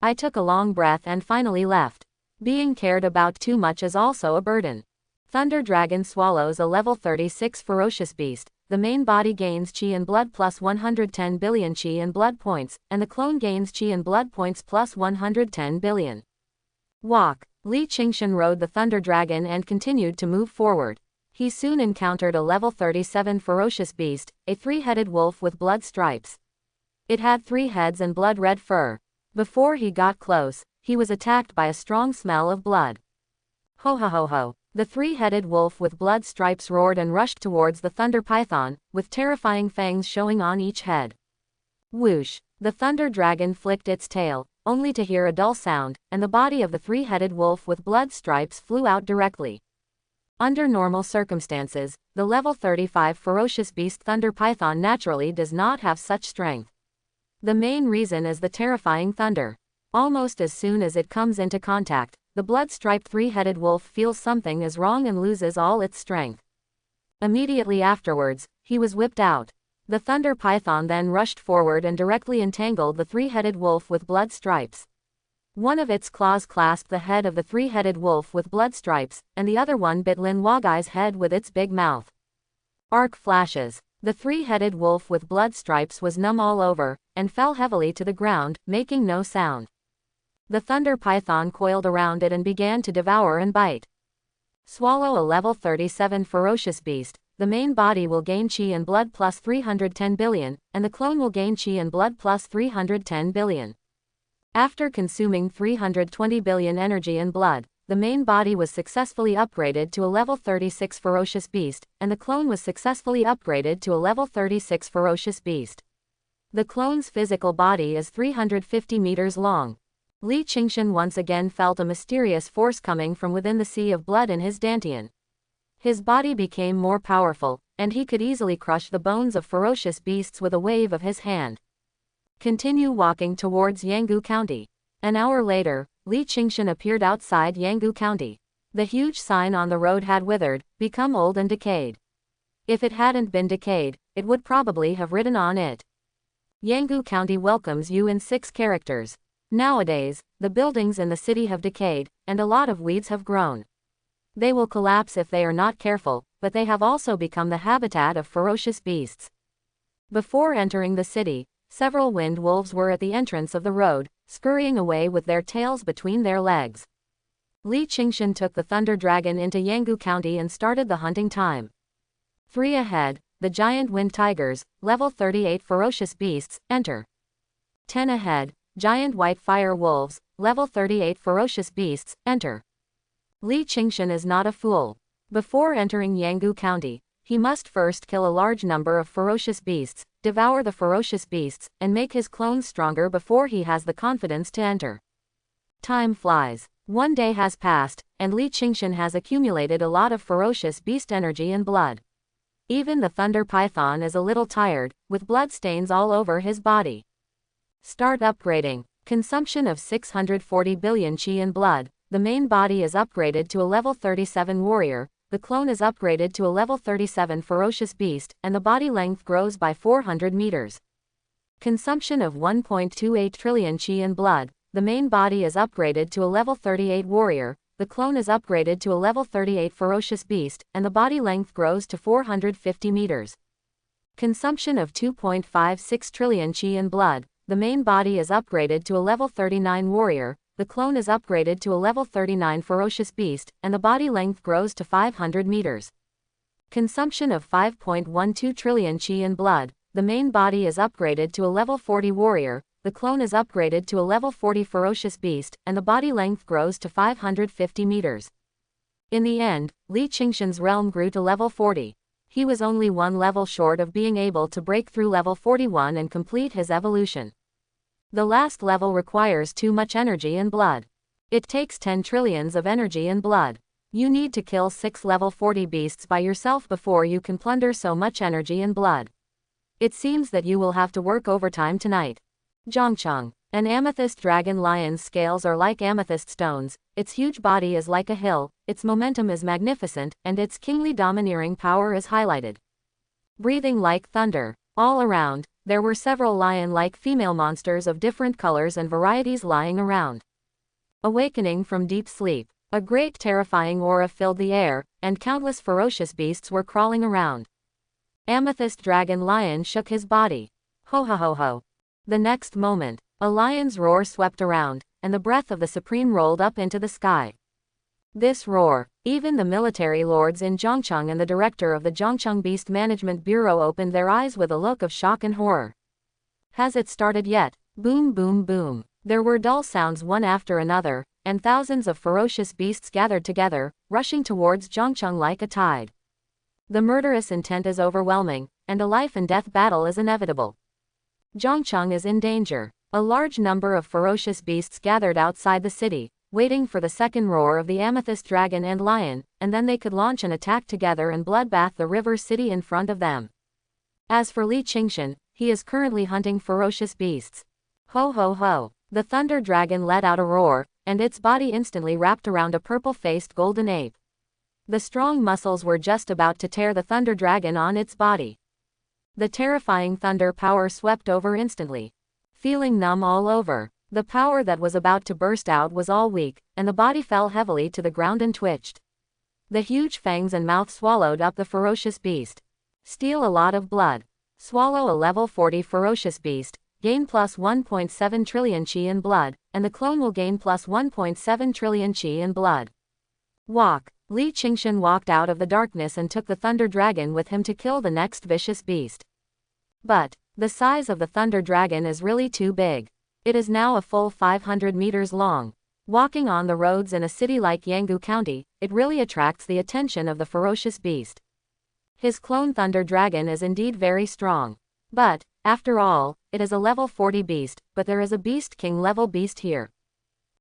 I took a long breath and finally left. Being cared about too much is also a burden. Thunder Dragon swallows a level 36 ferocious beast. The main body gains chi and blood plus 110 billion chi and blood points, and the clone gains chi and blood points plus 110 billion. Walk. Li Qingshan rode the Thunder Dragon and continued to move forward. He soon encountered a level 37 ferocious beast, a three-headed wolf with blood stripes. It had 3 heads and blood-red fur. Before he got close, he was attacked by a strong smell of blood. Ho ho ho ho. The three-headed wolf with blood stripes roared and rushed towards the thunder python, with terrifying fangs showing on each head. Whoosh. The Thunder Dragon flicked its tail, only to hear a dull sound, and the body of the three-headed wolf with blood stripes flew out directly. Under normal circumstances, the level 35 ferocious beast Thunder Python naturally does not have such strength. The main reason is the terrifying thunder. Almost as soon as it comes into contact, the blood-striped three-headed wolf feels something is wrong and loses all its strength. Immediately afterwards, he was whipped out. The Thunder Python then rushed forward and directly entangled the three-headed wolf with blood stripes. One of its claws clasped the head of the three-headed wolf with blood stripes, and the other one bit Lin Wagai's head with its big mouth. Arc flashes. The three-headed wolf with blood stripes was numb all over, and fell heavily to the ground, making no sound. The Thunder Python coiled around it and began to devour and bite. Swallow a level 37 ferocious beast. The main body will gain chi and blood plus 310 billion, and the clone will gain chi and blood plus 310 billion. After consuming 320 billion energy and blood, the main body was successfully upgraded to a level 36 ferocious beast, and the clone was successfully upgraded to a level 36 ferocious beast. The clone's physical body is 350 meters long. Li Qingshan once again felt a mysterious force coming from within the sea of blood in his dantian. His body became more powerful, and he could easily crush the bones of ferocious beasts with a wave of his hand. Continue walking towards Yangu County. An hour later, Li Qingshan appeared outside Yangu County. The huge sign on the road had withered, become old and decayed. If it hadn't been decayed, it would probably have written on it, "Yangu County welcomes you" in 6 characters. Nowadays, the buildings in the city have decayed, and a lot of weeds have grown. They will collapse if they are not careful, but they have also become the habitat of ferocious beasts. Before entering the city, several wind wolves were at the entrance of the road, scurrying away with their tails between their legs. Li Qingshan took the Thunder Dragon into Yangu County and started the hunting time. 3 ahead, the giant wind tigers, level 38 ferocious beasts, enter. 10 ahead, giant white fire wolves, level 38 ferocious beasts, enter. Li Qingshan is not a fool. Before entering Yangu County, he must first kill a large number of ferocious beasts, devour the ferocious beasts, and make his clones stronger before he has the confidence to enter. Time flies. 1 day has passed, and Li Qingshan has accumulated a lot of ferocious beast energy and blood. Even the thunder python is a little tired, with blood stains all over his body. Start upgrading. Consumption of 640 billion chi in blood. The main body is upgraded to a level 37 warrior, the clone is upgraded to a level 37 ferocious beast, and the body length grows by 400 meters. Consumption of 1.28 trillion chi in blood. The main body is upgraded to a level 38 warrior, the clone is upgraded to a level 38 ferocious beast, and the body length grows to 450 meters. Consumption of 2.56 trillion chi in blood. The main body is upgraded to a level 39 warrior, the clone is upgraded to a level 39 ferocious beast, and the body length grows to 500 meters. Consumption of 5.12 trillion chi in blood. The main body is upgraded to a level 40 warrior, the clone is upgraded to a level 40 ferocious beast, and the body length grows to 550 meters. In the end, Li Qingshan's realm grew to level 40. He was only 1 level short of being able to break through level 41 and complete his evolution. The last level requires too much energy and blood. It takes 10 trillions of energy and blood. You need to kill 6 level 40 beasts by yourself before you can plunder so much energy and blood. It seems that you will have to work overtime tonight. Zhongcheng. An amethyst dragon lion's scales are like amethyst stones, its huge body is like a hill, its momentum is magnificent, and its kingly domineering power is highlighted. Breathing like thunder. All around, there were several lion-like female monsters of different colors and varieties lying around. Awakening from deep sleep, a great terrifying aura filled the air, and countless ferocious beasts were crawling around. Amethyst dragon lion shook his body. Ho ho ho ho. The next moment, a lion's roar swept around, and the breath of the supreme rolled up into the sky. This roar, even the military lords in Zhongcheng and the director of the Zhongcheng Beast Management Bureau opened their eyes with a look of shock and horror. Has it started yet? Boom boom boom. There were dull sounds one after another, and thousands of ferocious beasts gathered together, rushing towards Zhongcheng like a tide. The murderous intent is overwhelming, and a life and death battle is inevitable. Zhongcheng is in danger. A large number of ferocious beasts gathered outside the city, waiting for the second roar of the amethyst dragon and lion, and then they could launch an attack together and bloodbath the river city in front of them. As for Li Qingshan, he is currently hunting ferocious beasts. Ho ho ho. The thunder dragon let out a roar, and its body instantly wrapped around a purple-faced golden ape. The strong muscles were just about to tear the thunder dragon on its body. The terrifying thunder power swept over instantly. Feeling numb all over, the power that was about to burst out was all weak, and the body fell heavily to the ground and twitched. The huge fangs and mouth swallowed up the ferocious beast. Steal a lot of blood. Swallow a level 40 ferocious beast, gain plus 1.7 trillion chi in blood, and the clone will gain plus 1.7 trillion chi in blood. Walk. Li Qingshan walked out of the darkness and took the thunder dragon with him to kill the next vicious beast. But the size of the thunder dragon is really too big. It is now a full 500 meters long. Walking on the roads in a city like Yangu County, it really attracts the attention of the ferocious beast. His clone thunder dragon is indeed very strong. But, after all, it is a level 40 beast, but there is a beast king level beast here.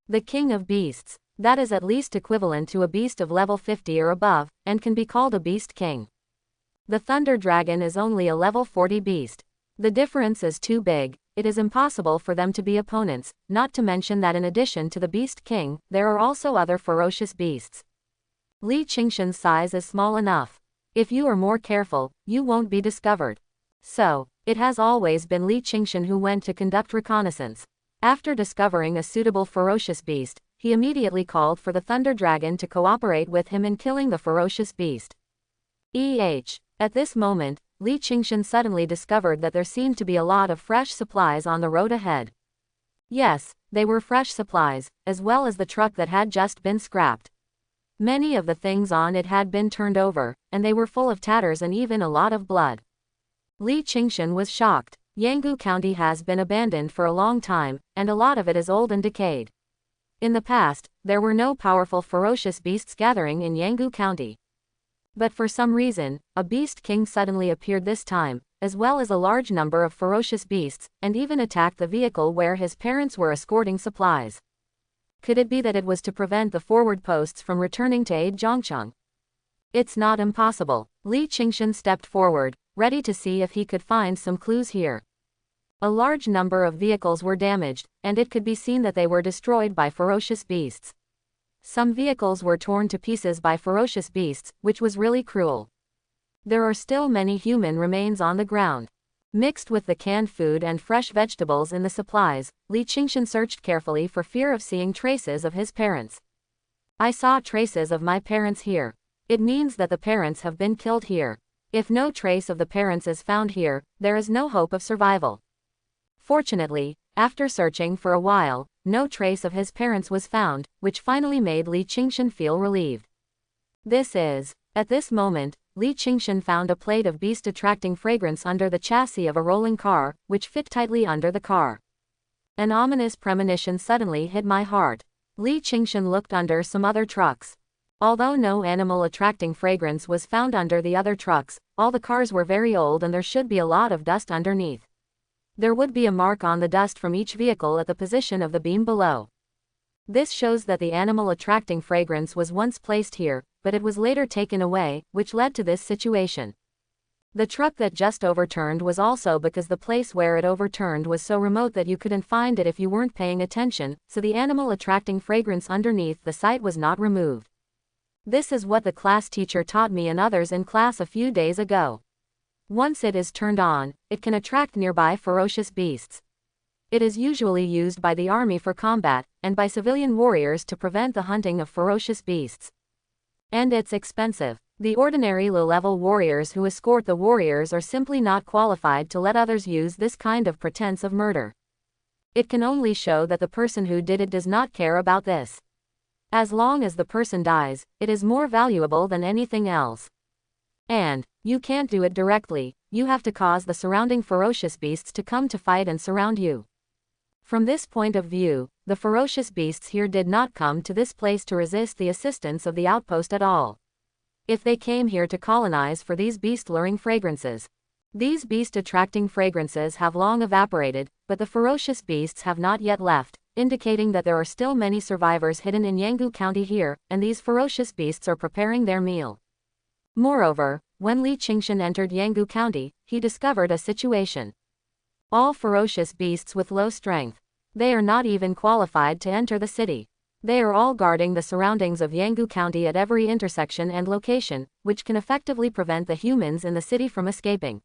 The king of beasts. That is at least equivalent to a beast of level 50 or above, and can be called a beast king. The Thunder Dragon is only a level 40 beast. The difference is too big, it is impossible for them to be opponents, not to mention that in addition to the Beast King, there are also other ferocious beasts. Li Qingshan's size is small enough. If you are more careful, you won't be discovered. So, it has always been Li Qingshan who went to conduct reconnaissance. After discovering a suitable ferocious beast, he immediately called for the Thunder Dragon to cooperate with him in killing the ferocious beast. At this moment, Li Qingshan suddenly discovered that there seemed to be a lot of fresh supplies on the road ahead. Yes, they were fresh supplies, as well as the truck that had just been scrapped. Many of the things on it had been turned over, and they were full of tatters and even a lot of blood. Li Qingshan was shocked. Yangu County has been abandoned for a long time, and a lot of it is old and decayed. In the past, there were no powerful ferocious beasts gathering in Yangu County. But for some reason, a Beast King suddenly appeared this time, as well as a large number of ferocious beasts, and even attacked the vehicle where his parents were escorting supplies. Could it be that it was to prevent the forward posts from returning to aid Zhongcheng? It's not impossible. Li Qingshan stepped forward, ready to see if he could find some clues here. A large number of vehicles were damaged, and it could be seen that they were destroyed by ferocious beasts. Some vehicles were torn to pieces by ferocious beasts, which was really cruel. There are still many human remains on the ground. Mixed with the canned food and fresh vegetables in the supplies, Li Qingshan searched carefully for fear of seeing traces of his parents. I saw traces of my parents here. It means that the parents have been killed here. If no trace of the parents is found here, there is no hope of survival. Fortunately, after searching for a while, no trace of his parents was found, which finally made Li Qingshan feel relieved. At this moment, Li Qingshan found a plate of beast-attracting fragrance under the chassis of a rolling car, which fit tightly under the car. An ominous premonition suddenly hit my heart. Li Qingshan looked under some other trucks. Although no animal-attracting fragrance was found under the other trucks, all the cars were very old and there should be a lot of dust underneath. There would be a mark on the dust from each vehicle at the position of the beam below. This shows that the animal-attracting fragrance was once placed here, but it was later taken away, which led to this situation. The truck that just overturned was also because the place where it overturned was so remote that you couldn't find it if you weren't paying attention, so the animal-attracting fragrance underneath the site was not removed. This is what the class teacher taught me and others in class a few days ago. Once it is turned on, it can attract nearby ferocious beasts. It is usually used by the army for combat, and by civilian warriors to prevent the hunting of ferocious beasts. And it's expensive. The ordinary low-level warriors who escort the warriors are simply not qualified to let others use this kind of pretense of murder. It can only show that the person who did it does not care about this. As long as the person dies, it is more valuable than anything else. And you can't do it directly, you have to cause the surrounding ferocious beasts to come to fight and surround you. From this point of view, the ferocious beasts here did not come to this place to resist the assistance of the outpost at all. If they came here to colonize for these beast-luring fragrances. These beast-attracting fragrances have long evaporated, but the ferocious beasts have not yet left, indicating that there are still many survivors hidden in Yangu County here, and these ferocious beasts are preparing their meal. Moreover, when Li Qingshan entered Yangu County, he discovered a situation. All ferocious beasts with low strength. They are not even qualified to enter the city. They are all guarding the surroundings of Yangu County at every intersection and location, which can effectively prevent the humans in the city from escaping.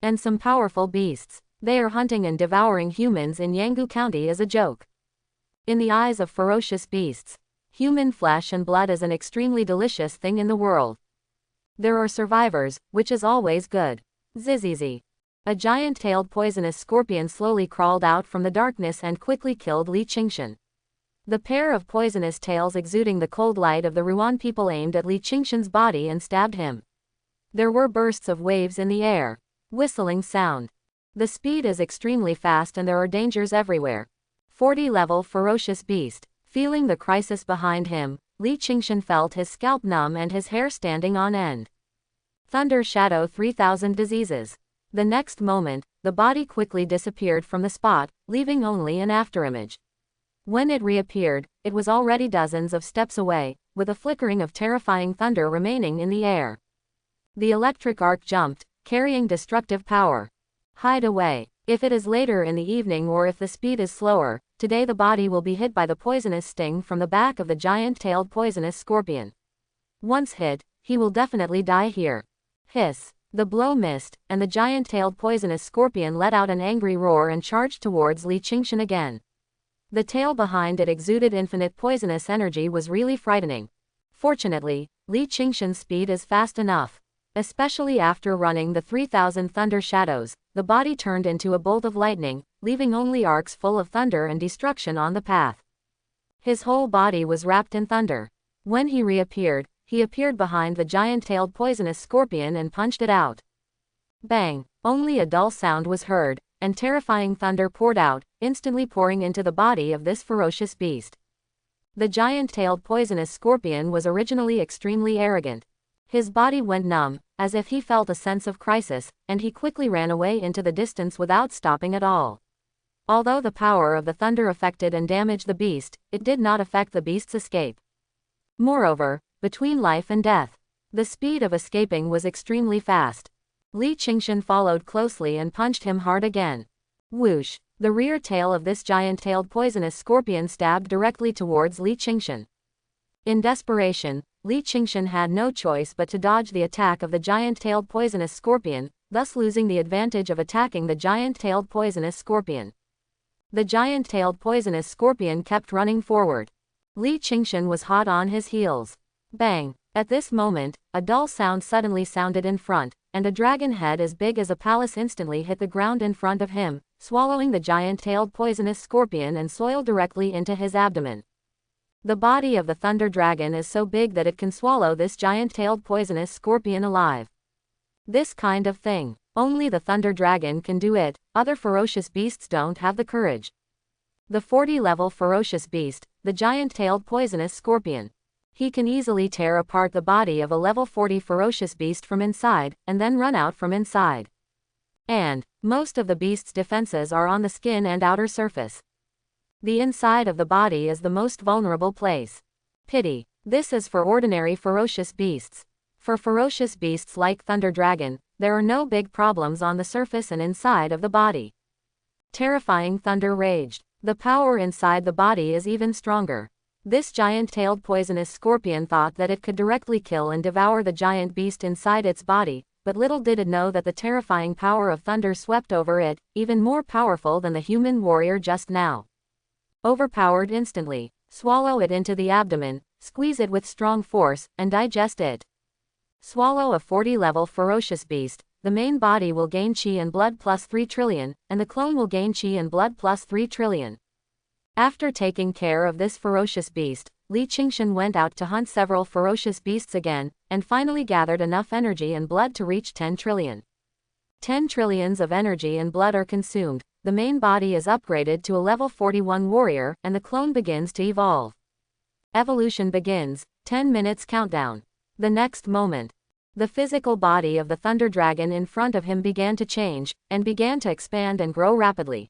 And some powerful beasts. They are hunting and devouring humans in Yangu County as a joke. In the eyes of ferocious beasts, human flesh and blood is an extremely delicious thing in the world. There are survivors, which is always good. Zizizi. A giant-tailed poisonous scorpion slowly crawled out from the darkness and quickly killed Li Qingshan. The pair of poisonous tails exuding the cold light of the Ruan people aimed at Li Qingshan's body and stabbed him. There were bursts of waves in the air. Whistling sound. The speed is extremely fast and there are dangers everywhere. 40-level ferocious beast. Feeling the crisis behind him, Li Qingshan felt his scalp numb and his hair standing on end. Thunder Shadow 3000 diseases. The next moment, the body quickly disappeared from the spot, leaving only an afterimage. When it reappeared, it was already dozens of steps away, with a flickering of terrifying thunder remaining in the air. The electric arc jumped, carrying destructive power. Hide away. If it is later in the evening or if the speed is slower, today the body will be hit by the poisonous sting from the back of the giant-tailed poisonous scorpion. Once hit, he will definitely die here. Hiss. The blow missed, and the giant-tailed poisonous scorpion let out an angry roar and charged towards Li Qingshan again. The tail behind it exuded infinite poisonous energy was really frightening. Fortunately, Li Qingshan's speed is fast enough. Especially after running the 3,000 thunder shadows, the body turned into a bolt of lightning, leaving only arcs full of thunder and destruction on the path. His whole body was wrapped in thunder. When he reappeared, he appeared behind the giant-tailed poisonous scorpion and punched it out. Bang! Only a dull sound was heard, and terrifying thunder poured out, instantly pouring into the body of this ferocious beast. The giant-tailed poisonous scorpion was originally extremely arrogant. His body went numb, as if he felt a sense of crisis, and he quickly ran away into the distance without stopping at all. Although the power of the thunder affected and damaged the beast, it did not affect the beast's escape. Moreover, between life and death, the speed of escaping was extremely fast. Li Qingshan followed closely and punched him hard again. Whoosh! The rear tail of this giant-tailed poisonous scorpion stabbed directly towards Li Qingshan. In desperation, Li Qingshan had no choice but to dodge the attack of the giant-tailed poisonous scorpion, thus losing the advantage of attacking the giant-tailed poisonous scorpion. The giant-tailed poisonous scorpion kept running forward. Li Qingshan was hot on his heels. Bang! At this moment, a dull sound suddenly sounded in front, and a dragon head as big as a palace instantly hit the ground in front of him, swallowing the giant-tailed poisonous scorpion and soil directly into his abdomen. The body of the thunder dragon is so big that it can swallow this giant-tailed poisonous scorpion alive. This kind of thing, only the thunder dragon can do it, other ferocious beasts don't have the courage. The 40-level ferocious beast, the giant-tailed poisonous scorpion. He can easily tear apart the body of a level 40 ferocious beast from inside, and then run out from inside. And most of the beast's defenses are on the skin and outer surface. The inside of the body is the most vulnerable place. Pity. This is for ordinary ferocious beasts. For ferocious beasts like Thunder Dragon, there are no big problems on the surface and inside of the body. Terrifying thunder raged. The power inside the body is even stronger. This giant-tailed poisonous scorpion thought that it could directly kill and devour the giant beast inside its body, but little did it know that the terrifying power of thunder swept over it, even more powerful than the human warrior just now. Overpowered instantly, swallow it into the abdomen, squeeze it with strong force, and digest it. Swallow a 40-level ferocious beast, the main body will gain chi and blood plus 3 trillion, and the clone will gain chi and blood plus 3 trillion. After taking care of this ferocious beast, Li Qingshan went out to hunt several ferocious beasts again, and finally gathered enough energy and blood to reach 10 trillion. 10 trillions of energy and blood are consumed, the main body is upgraded to a level 41 warrior, and the clone begins to evolve. Evolution begins, 10 minutes countdown. The next moment, the physical body of the thunder dragon in front of him began to change, and began to expand and grow rapidly.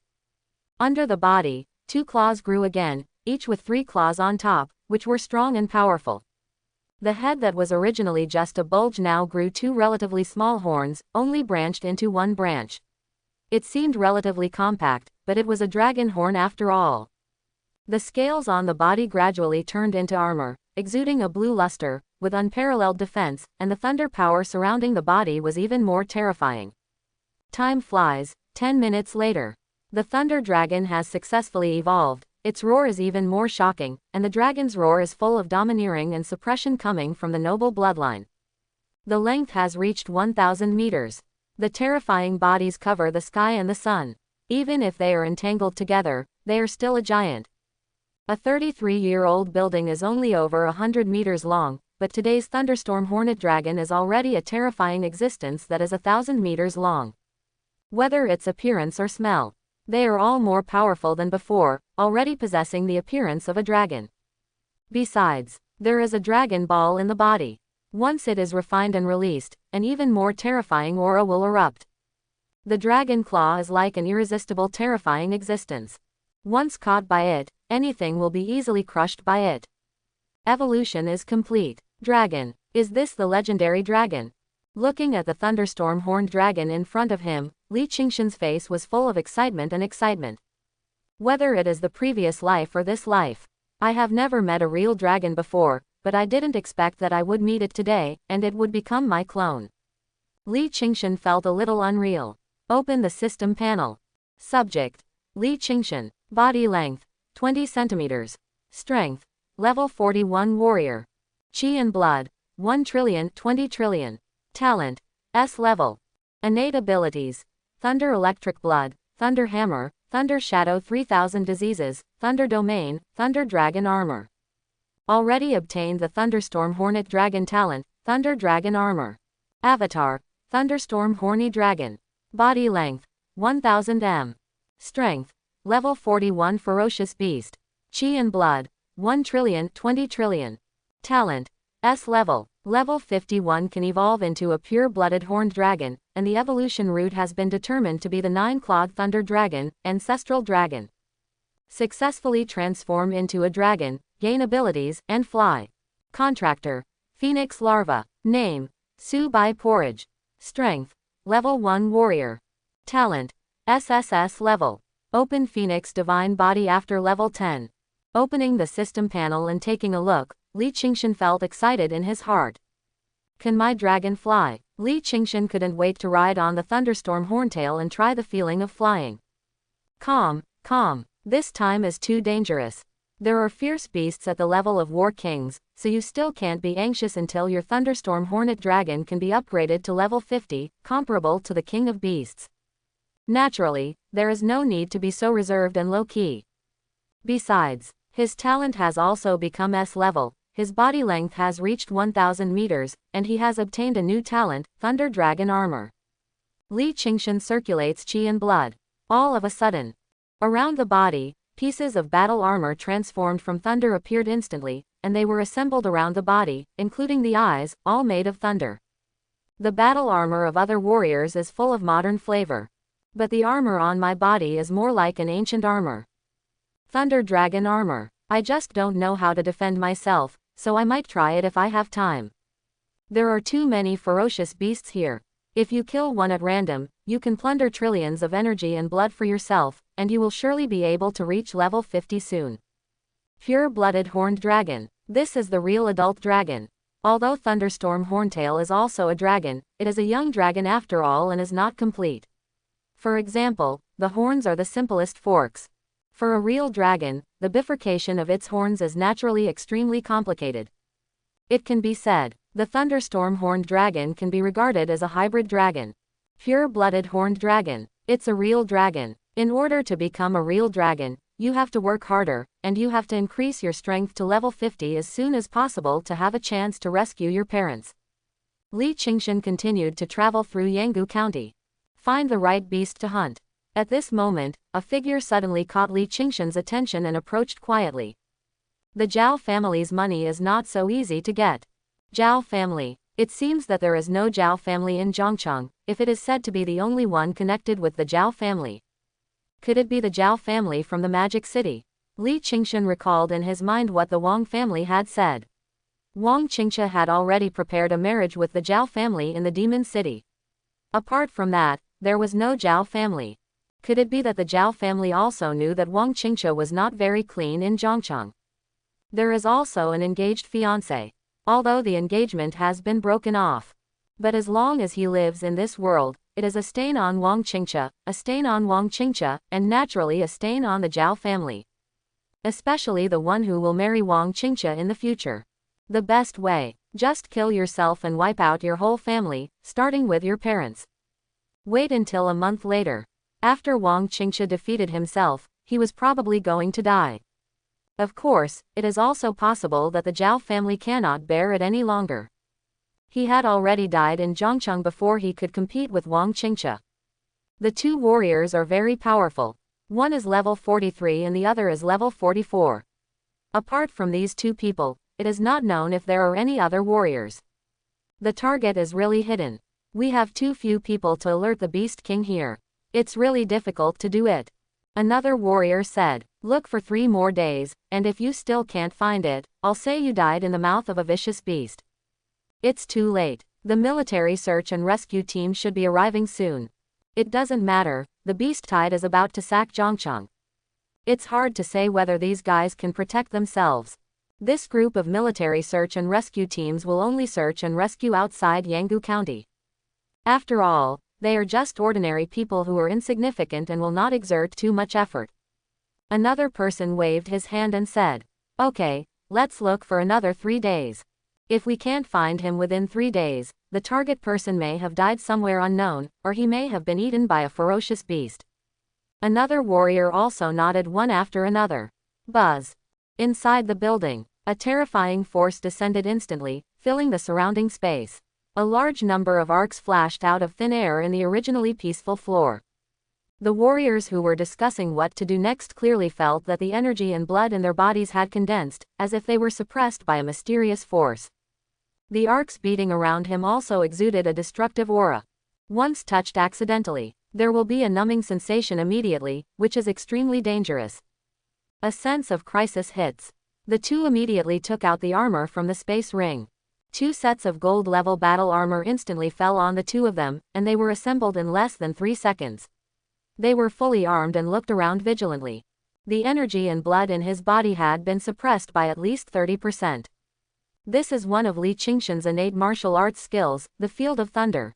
Under the body, 2 claws grew again, each with 3 claws on top, which were strong and powerful. The head that was originally just a bulge now grew 2 relatively small horns, only branched into 1 branch. It seemed relatively compact, but it was a dragon horn after all. The scales on the body gradually turned into armor, exuding a blue luster, with unparalleled defense, and the thunder power surrounding the body was even more terrifying. Time flies, 10 minutes later. The thunder dragon has successfully evolved, its roar is even more shocking, and the dragon's roar is full of domineering and suppression coming from the noble bloodline. The length has reached 1,000 meters. The terrifying bodies cover the sky and the sun. Even if they are entangled together, they are still a giant. A 33-year-old building is only over 100 meters long, but today's thunderstorm hornet dragon is already a terrifying existence that is 1,000 meters long. Whether its appearance or smell, they are all more powerful than before, already possessing the appearance of a dragon. Besides, there is a dragon ball in the body. Once it is refined and released, an even more terrifying aura will erupt. The dragon claw is like an irresistible terrifying existence. Once caught by it, anything will be easily crushed by it. Evolution is complete. Dragon. Is this the legendary dragon? Looking at the thunderstorm horned dragon in front of him, Li Qingshan's face was full of excitement and excitement. Whether it is the previous life or this life, I have never met a real dragon before, but I didn't expect that I would meet it today, and it would become my clone. Li Qingshan felt a little unreal. Open the system panel. Subject: Li Qingshan. Body length: 20 centimeters. Strength: level 41 warrior. Qi and blood: 1 trillion 20 trillion. Talent: S level. Innate abilities: Thunder Electric Blood, Thunder Hammer, Thunder Shadow 3000 Diseases, Thunder Domain, Thunder Dragon Armor. Already obtained the Thunderstorm Hornet Dragon Talent, Thunder Dragon Armor. Avatar: Thunderstorm Horny Dragon. Body length: 1000 m. Strength: level 41 Ferocious Beast. Qi and blood: 1 trillion 20 trillion. Talent: S level. Level 51 can evolve into a pure-blooded horned dragon, and the evolution route has been determined to be the 9-clawed Thunder Dragon, Ancestral Dragon. Successfully transform into a dragon, gain abilities, and fly. Contractor: Phoenix Larva. Name: Su Bai Porridge. Strength: level 1 warrior. Talent: SSS level. Open Phoenix Divine Body after level 10. Opening the system panel and taking a look, Li Qingshan felt excited in his heart. Can my dragon fly? Li Qingshan couldn't wait to ride on the thunderstorm horntail and try the feeling of flying. Calm, calm. This time is too dangerous. There are fierce beasts at the level of war kings, so you still can't be anxious until your thunderstorm hornet dragon can be upgraded to level 50, comparable to the king of beasts. Naturally, there is no need to be so reserved and low-key. Besides, his talent has also become S level, his body length has reached 1000 meters, and he has obtained a new talent, Thunder Dragon Armor. Li Qingshan circulates qi and blood. All of a sudden, around the body, pieces of battle armor transformed from thunder appeared instantly, and they were assembled around the body, including the eyes, all made of thunder. The battle armor of other warriors is full of modern flavor. But the armor on my body is more like an ancient armor. Thunder Dragon Armor. I just don't know how to defend myself, so I might try it if I have time. There are too many ferocious beasts here. If you kill one at random, you can plunder trillions of energy and blood for yourself, and you will surely be able to reach level 50 soon. Pure-blooded horned dragon. This is the real adult dragon. Although Thunderstorm Horntail is also a dragon, it is a young dragon after all and is not complete. For example, the horns are the simplest forks. For a real dragon, the bifurcation of its horns is naturally extremely complicated. It can be said, the thunderstorm horned dragon can be regarded as a hybrid dragon. Pure-blooded horned dragon. It's a real dragon. In order to become a real dragon, you have to work harder, and you have to increase your strength to level 50 as soon as possible to have a chance to rescue your parents. Li Qingshan continued to travel through Yangu County. Find the right beast to hunt. At this moment, a figure suddenly caught Li Qingshan's attention and approached quietly. The Zhao family's money is not so easy to get. Zhao family. It seems that there is no Zhao family in Zhongcheng, if it is said to be the only one connected with the Zhao family. Could it be the Zhao family from the Magic City? Li Qingshan recalled in his mind what the Wang family had said. Wang Qingxia had already prepared a marriage with the Zhao family in the Demon City. Apart from that, there was no Zhao family. Could it be that the Zhao family also knew that Wang Qingxia was not very clean in Zhongcheng? There is also an engaged fiancé. Although the engagement has been broken off. But as long as he lives in this world, it is a stain on Wang Qingxia, a stain on Wang Qingxia, and naturally a stain on the Zhao family. Especially the one who will marry Wang Qingxia in the future. The best way, just kill yourself and wipe out your whole family, starting with your parents. Wait until a month later. After Wang Qingxia defeated himself, he was probably going to die. Of course, it is also possible that the Zhao family cannot bear it any longer. He had already died in Zhongcheng before he could compete with Wang Qingxia. The two warriors are very powerful. One is level 43 and the other is level 44. Apart from these two people, it is not known if there are any other warriors. The target is really hidden. We have too few people to alert the Beast King here. It's really difficult to do it. Another warrior said, look for 3 more days, and if you still can't find it, I'll say you died in the mouth of a vicious beast. It's too late. The military search and rescue team should be arriving soon. It doesn't matter, the beast tide is about to sack Zhongcheng. It's hard to say whether these guys can protect themselves. This group of military search and rescue teams will only search and rescue outside Yangu County. After all, they are just ordinary people who are insignificant and will not exert too much effort. Another person waved his hand and said, "Okay, let's look for another 3 days. If we can't find him within 3 days, the target person may have died somewhere unknown, or he may have been eaten by a ferocious beast." Another warrior also nodded one after another. Buzz. Inside the building, a terrifying force descended instantly, filling the surrounding space. A large number of arcs flashed out of thin air in the originally peaceful floor. The warriors who were discussing what to do next clearly felt that the energy and blood in their bodies had condensed, as if they were suppressed by a mysterious force. The arcs beating around him also exuded a destructive aura. Once touched accidentally, there will be a numbing sensation immediately, which is extremely dangerous. A sense of crisis hits. The two immediately took out the armor from the space ring. 2 sets of gold-level battle armor instantly fell on the two of them, and they were assembled in less than 3 seconds. They were fully armed and looked around vigilantly. The energy and blood in his body had been suppressed by at least 30%. This is one of Li Qingshan's innate martial arts skills, the Field of Thunder.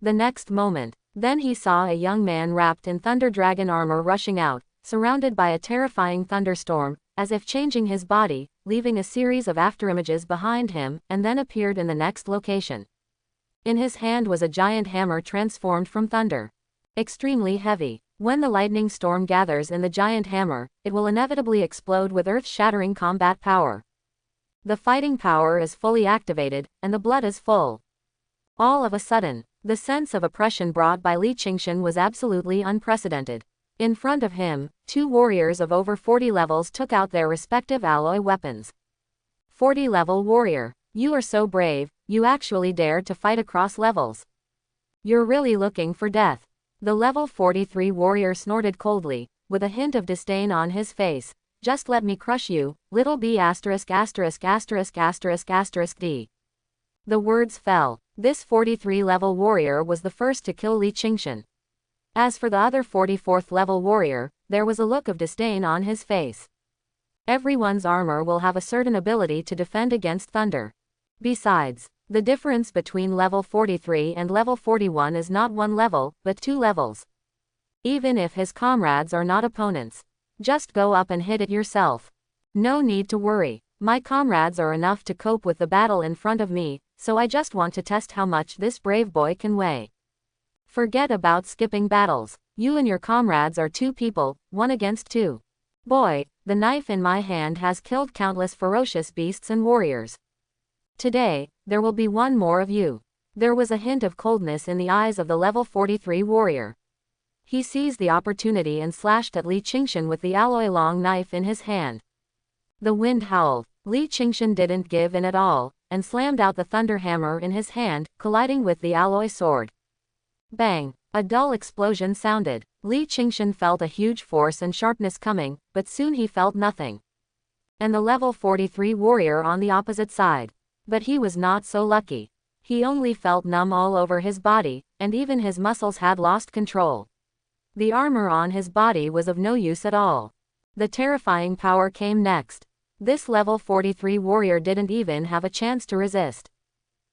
The next moment, then he saw a young man wrapped in Thunder Dragon armor rushing out, surrounded by a terrifying thunderstorm, as if changing his body, leaving a series of afterimages behind him, and then appeared in the next location. In his hand was a giant hammer transformed from thunder. Extremely heavy. When the lightning storm gathers in the giant hammer, it will inevitably explode with earth-shattering combat power. The fighting power is fully activated, and the blood is full. All of a sudden, the sense of oppression brought by Li Qingshan was absolutely unprecedented. In front of him, 2 warriors of over 40 levels took out their respective alloy weapons. 40-level warrior, you are so brave, you actually dared to fight across levels. You're really looking for death. The level 43 warrior snorted coldly, with a hint of disdain on his face. Just let me crush you, little b******************. D. The words fell. This 43-level warrior was the first to kill Li Qingshan. As for the other 44th-level warrior, there was a look of disdain on his face. Everyone's armor will have a certain ability to defend against thunder. Besides, the difference between level 43 and level 41 is not 1 level, but 2 levels. Even if his comrades are not opponents, just go up and hit it yourself. No need to worry. My comrades are enough to cope with the battle in front of me, so I just want to test how much this brave boy can weigh. Forget about skipping battles. You and your comrades are 2 people, 1 against 2. Boy, the knife in my hand has killed countless ferocious beasts and warriors. Today, there will be 1 more of you. There was a hint of coldness in the eyes of the level 43 warrior. He seized the opportunity and slashed at Li Qingshan with the alloy long knife in his hand. The wind howled. Li Qingshan didn't give in at all, and slammed out the thunder hammer in his hand, colliding with the alloy sword. Bang! A dull explosion sounded. Li Qingshan felt a huge force and sharpness coming, but soon he felt nothing. And the level 43 warrior on the opposite side. But he was not so lucky. He only felt numb all over his body, and even his muscles had lost control. The armor on his body was of no use at all. The terrifying power came next. This level 43 warrior didn't even have a chance to resist.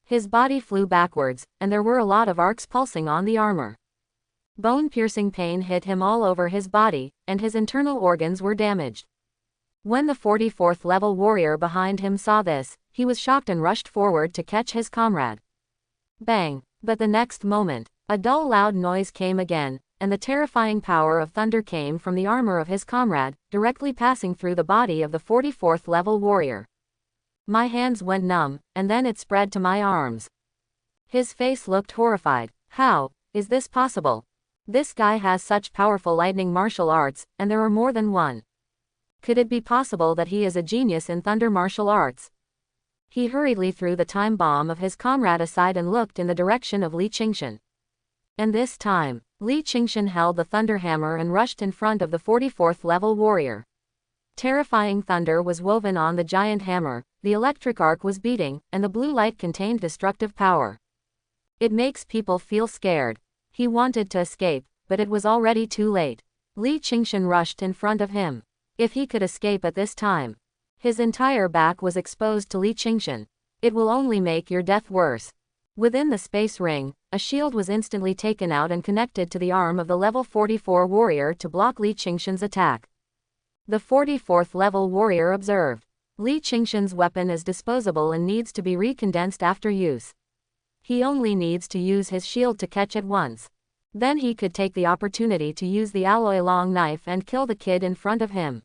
His body flew backwards, and there were a lot of arcs pulsing on the armor. Bone-piercing pain hit him all over his body, and his internal organs were damaged. When the 44th level warrior behind him saw this, he was shocked and rushed forward to catch his comrade. Bang! But the next moment, a dull loud noise came again, and the terrifying power of thunder came from the armor of his comrade, directly passing through the body of the 44th level warrior. My hands went numb, and then it spread to my arms. His face looked horrified. How is this possible? This guy has such powerful lightning martial arts, and there are more than 1. Could it be possible that he is a genius in thunder martial arts? He hurriedly threw the time bomb of his comrade aside and looked in the direction of Li Qingshan. And this time, Li Qingshan held the thunder hammer and rushed in front of the 44th level warrior. Terrifying thunder was woven on the giant hammer, the electric arc was beating, and the blue light contained destructive power. It makes people feel scared. He wanted to escape, but it was already too late. Li Qingshan rushed in front of him. If he could escape at this time. His entire back was exposed to Li Qingshan. It will only make your death worse. Within the space ring, a shield was instantly taken out and connected to the arm of the level 44 warrior to block Li Qingshan's attack. The 44th level warrior observed. Li Qingshan's weapon is disposable and needs to be recondensed after use. He only needs to use his shield to catch it once. Then he could take the opportunity to use the alloy long knife and kill the kid in front of him.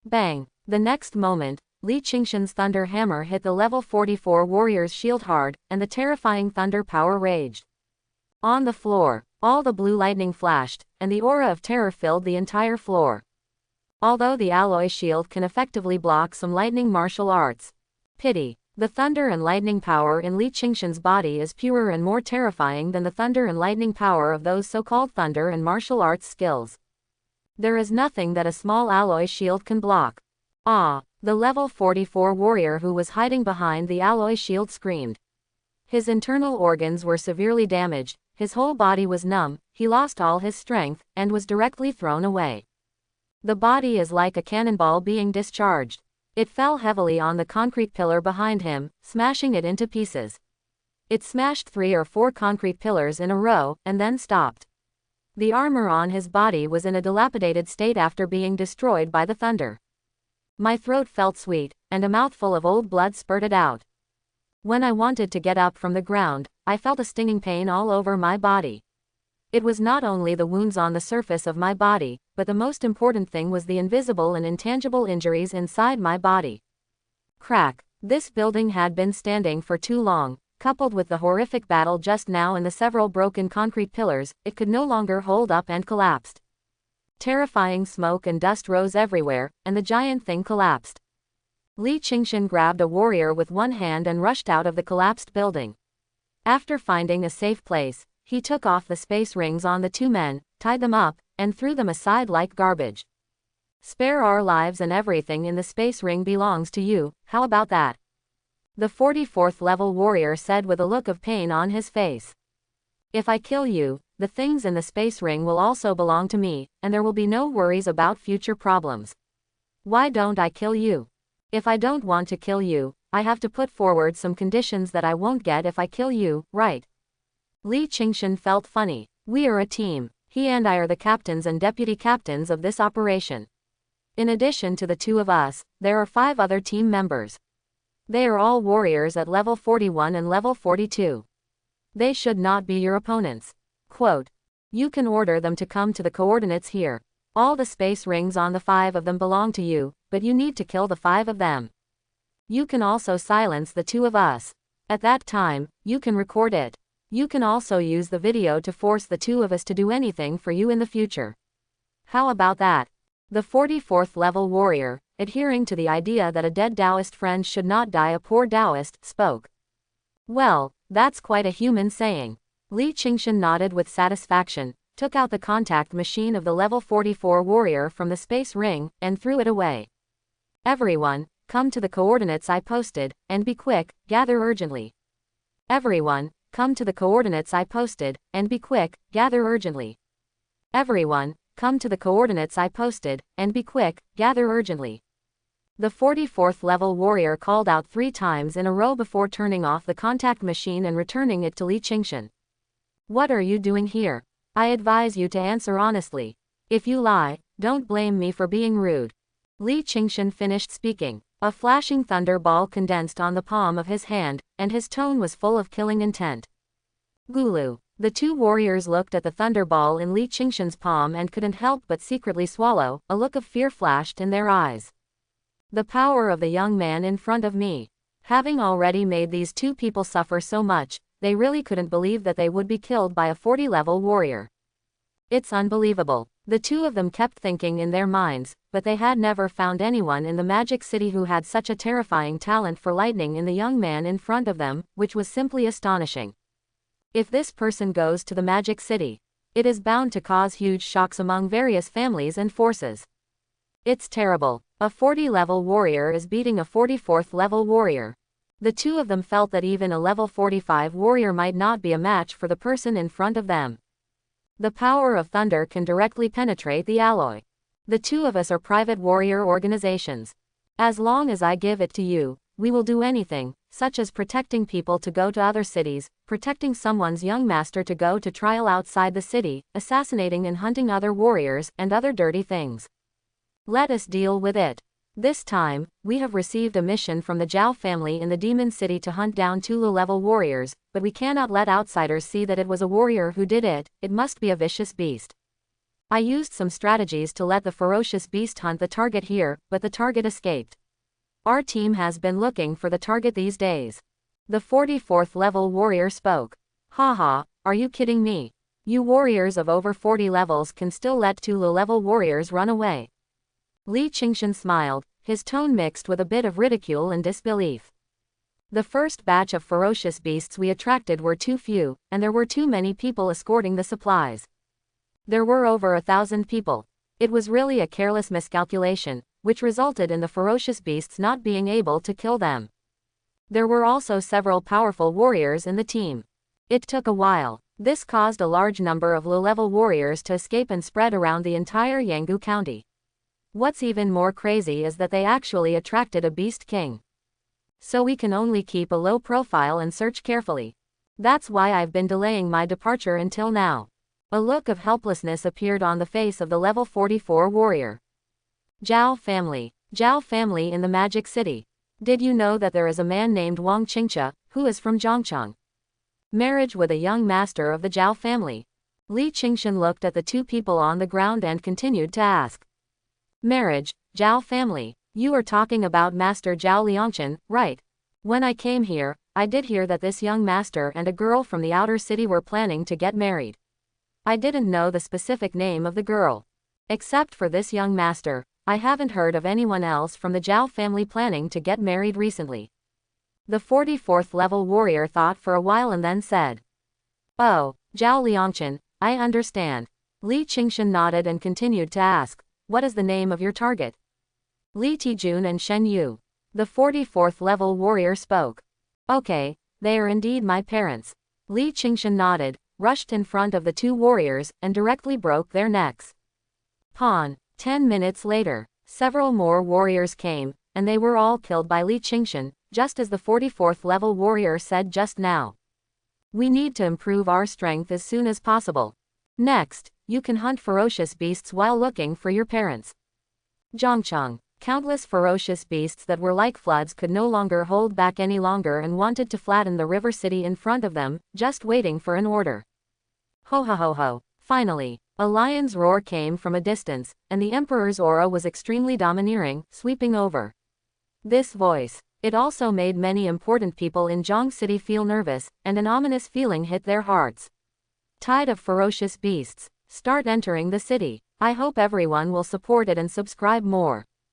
Bang! The next moment, Li Qingshan's thunder hammer hit the level 44 warrior's shield hard, and the terrifying thunder power raged. On the floor, all the blue lightning flashed, and the aura of terror filled the entire floor. Although the alloy shield can effectively block some lightning martial arts. Pity. The thunder and lightning power in Li Qingshan's body is purer and more terrifying than the thunder and lightning power of those so-called thunder and martial arts skills. There is nothing that a small alloy shield can block. Ah! The level 44 warrior who was hiding behind the alloy shield screamed. His internal organs were severely damaged, his whole body was numb, he lost all his strength, and was directly thrown away. The body is like a cannonball being discharged. It fell heavily on the concrete pillar behind him, smashing it into pieces. It smashed 3 or 4 concrete pillars in a row, and then stopped. The armor on his body was in a dilapidated state after being destroyed by the thunder. My throat felt sweet, and a mouthful of old blood spurted out. When I wanted to get up from the ground, I felt a stinging pain all over my body. It was not only the wounds on the surface of my body, but the most important thing was the invisible and intangible injuries inside my body. Crack. This building had been standing for too long, coupled with the horrific battle just now and the several broken concrete pillars, it could no longer hold up and collapsed. Terrifying smoke and dust rose everywhere, and the giant thing collapsed. Li Qingshan grabbed a warrior with one hand and rushed out of the collapsed building. After finding a safe place, he took off the space rings on the 2 men, tied them up, and threw them aside like garbage. Spare our lives and everything in the space ring belongs to you, how about that? The 44th level warrior said with a look of pain on his face. If I kill you, the things in the space ring will also belong to me, and there will be no worries about future problems. Why don't I kill you? If I don't want to kill you, I have to put forward some conditions that I won't get if I kill you, right? Li Qingshan felt funny. We are a team. He and I are the captains and deputy captains of this operation. In addition to the 2 of us, there are 5 other team members. They are all warriors at level 41 and level 42. They should not be your opponents. Quote. You can order them to come to the coordinates here. All the space rings on the 5 of them belong to you, but you need to kill the 5 of them. You can also silence the 2 of us. At that time, you can record it. You can also use the video to force the 2 of us to do anything for you in the future. How about that? The 44th level warrior, adhering to the idea that a dead Taoist friend should not die a poor Taoist, spoke. Well, that's quite a human saying. Li Qingshan nodded with satisfaction, took out the contact machine of the level 44 warrior from the space ring, and threw it away. Everyone, come to the coordinates I posted, and be quick, gather urgently. Everyone, come to the coordinates I posted, and be quick, gather urgently. Everyone, come to the coordinates I posted, and be quick, gather urgently. The 44th level warrior called out 3 times in a row before turning off the contact machine and returning it to Li Qingshan. What are you doing here? I advise you to answer honestly. If you lie, don't blame me for being rude. Li Qingshan finished speaking. A flashing thunder ball condensed on the palm of his hand, and his tone was full of killing intent. Gulu. The 2 warriors looked at the thunder ball in Li Qingshan's palm and couldn't help but secretly swallow. A look of fear flashed in their eyes. The power of the young man in front of me. Having already made these 2 people suffer so much, they really couldn't believe that they would be killed by a 40-level warrior. It's unbelievable. The 2 of them kept thinking in their minds, but they had never found anyone in the Magic City who had such a terrifying talent for lightning in the young man in front of them, which was simply astonishing. If this person goes to the Magic City, it is bound to cause huge shocks among various families and forces. It's terrible. A 40-level warrior is beating a 44th-level warrior. The two of them felt that even a level 45 warrior might not be a match for the person in front of them. The power of thunder can directly penetrate the alloy. The two of us are private warrior organizations. As long as I give it to you, we will do anything, such as protecting people to go to other cities, protecting someone's young master to go to trial outside the city, assassinating and hunting other warriors, and other dirty things. Let us deal with it. This time, we have received a mission from the Zhao family in the Demon City to hunt down two low-level warriors, but we cannot let outsiders see that it was a warrior who did it. It must be a vicious beast. I used some strategies to let the ferocious beast hunt the target here, but the target escaped. Our team has been looking for the target these days. The 44th level warrior spoke. Haha, are you kidding me? You warriors of over 40 levels can still let two low-level warriors run away. Li Qingshan smiled, his tone mixed with a bit of ridicule and disbelief. The first batch of ferocious beasts we attracted were too few, and there were too many people escorting the supplies. There were over 1,000 people. It was really a careless miscalculation, which resulted in the ferocious beasts not being able to kill them. There were also several powerful warriors in the team. It took a while. This caused a large number of low-level warriors to escape and spread around the entire Yangu County. What's even more crazy is that they actually attracted a beast king. So we can only keep a low profile and search carefully. That's why I've been delaying my departure until now. A look of helplessness appeared on the face of the level 44 warrior. Zhao family in the Magic City. Did you know that there is a man named Wang Qingcha, who is from Zhongcheng? Marriage with a young master of the Zhao family. Li Qingshan looked at the two people on the ground and continued to ask. Marriage, Zhao family. You are talking about Master Zhao Liangchen, right? When I came here, I did hear that this young master and a girl from the outer city were planning to get married. I didn't know the specific name of the girl. Except for this young master, I haven't heard of anyone else from the Zhao family planning to get married recently. The 44th level warrior thought for a while and then said. Oh, Zhao Liangchen, I understand. Li Qingshan nodded and continued to ask. What is the name of your target? Li Tijun and Shen Yu. The 44th level warrior spoke. Okay, they are indeed my parents. Li Qingshan nodded, rushed in front of the two warriors, and directly broke their necks. Pawn. 10 minutes later, several more warriors came, and they were all killed by Li Qingshan, just as the 44th level warrior said just now. We need to improve our strength as soon as possible. Next, you can hunt ferocious beasts while looking for your parents. Zhongcheng. Countless ferocious beasts that were like floods could no longer hold back any longer and wanted to flatten the river city in front of them, just waiting for an order. Ho ho ho ho. Finally, a lion's roar came from a distance, and the emperor's aura was extremely domineering, sweeping over. This voice. It also made many important people in Zhong City feel nervous, and an ominous feeling hit their hearts. Tide of ferocious beasts. Start entering the city. I hope everyone will support it and subscribe more.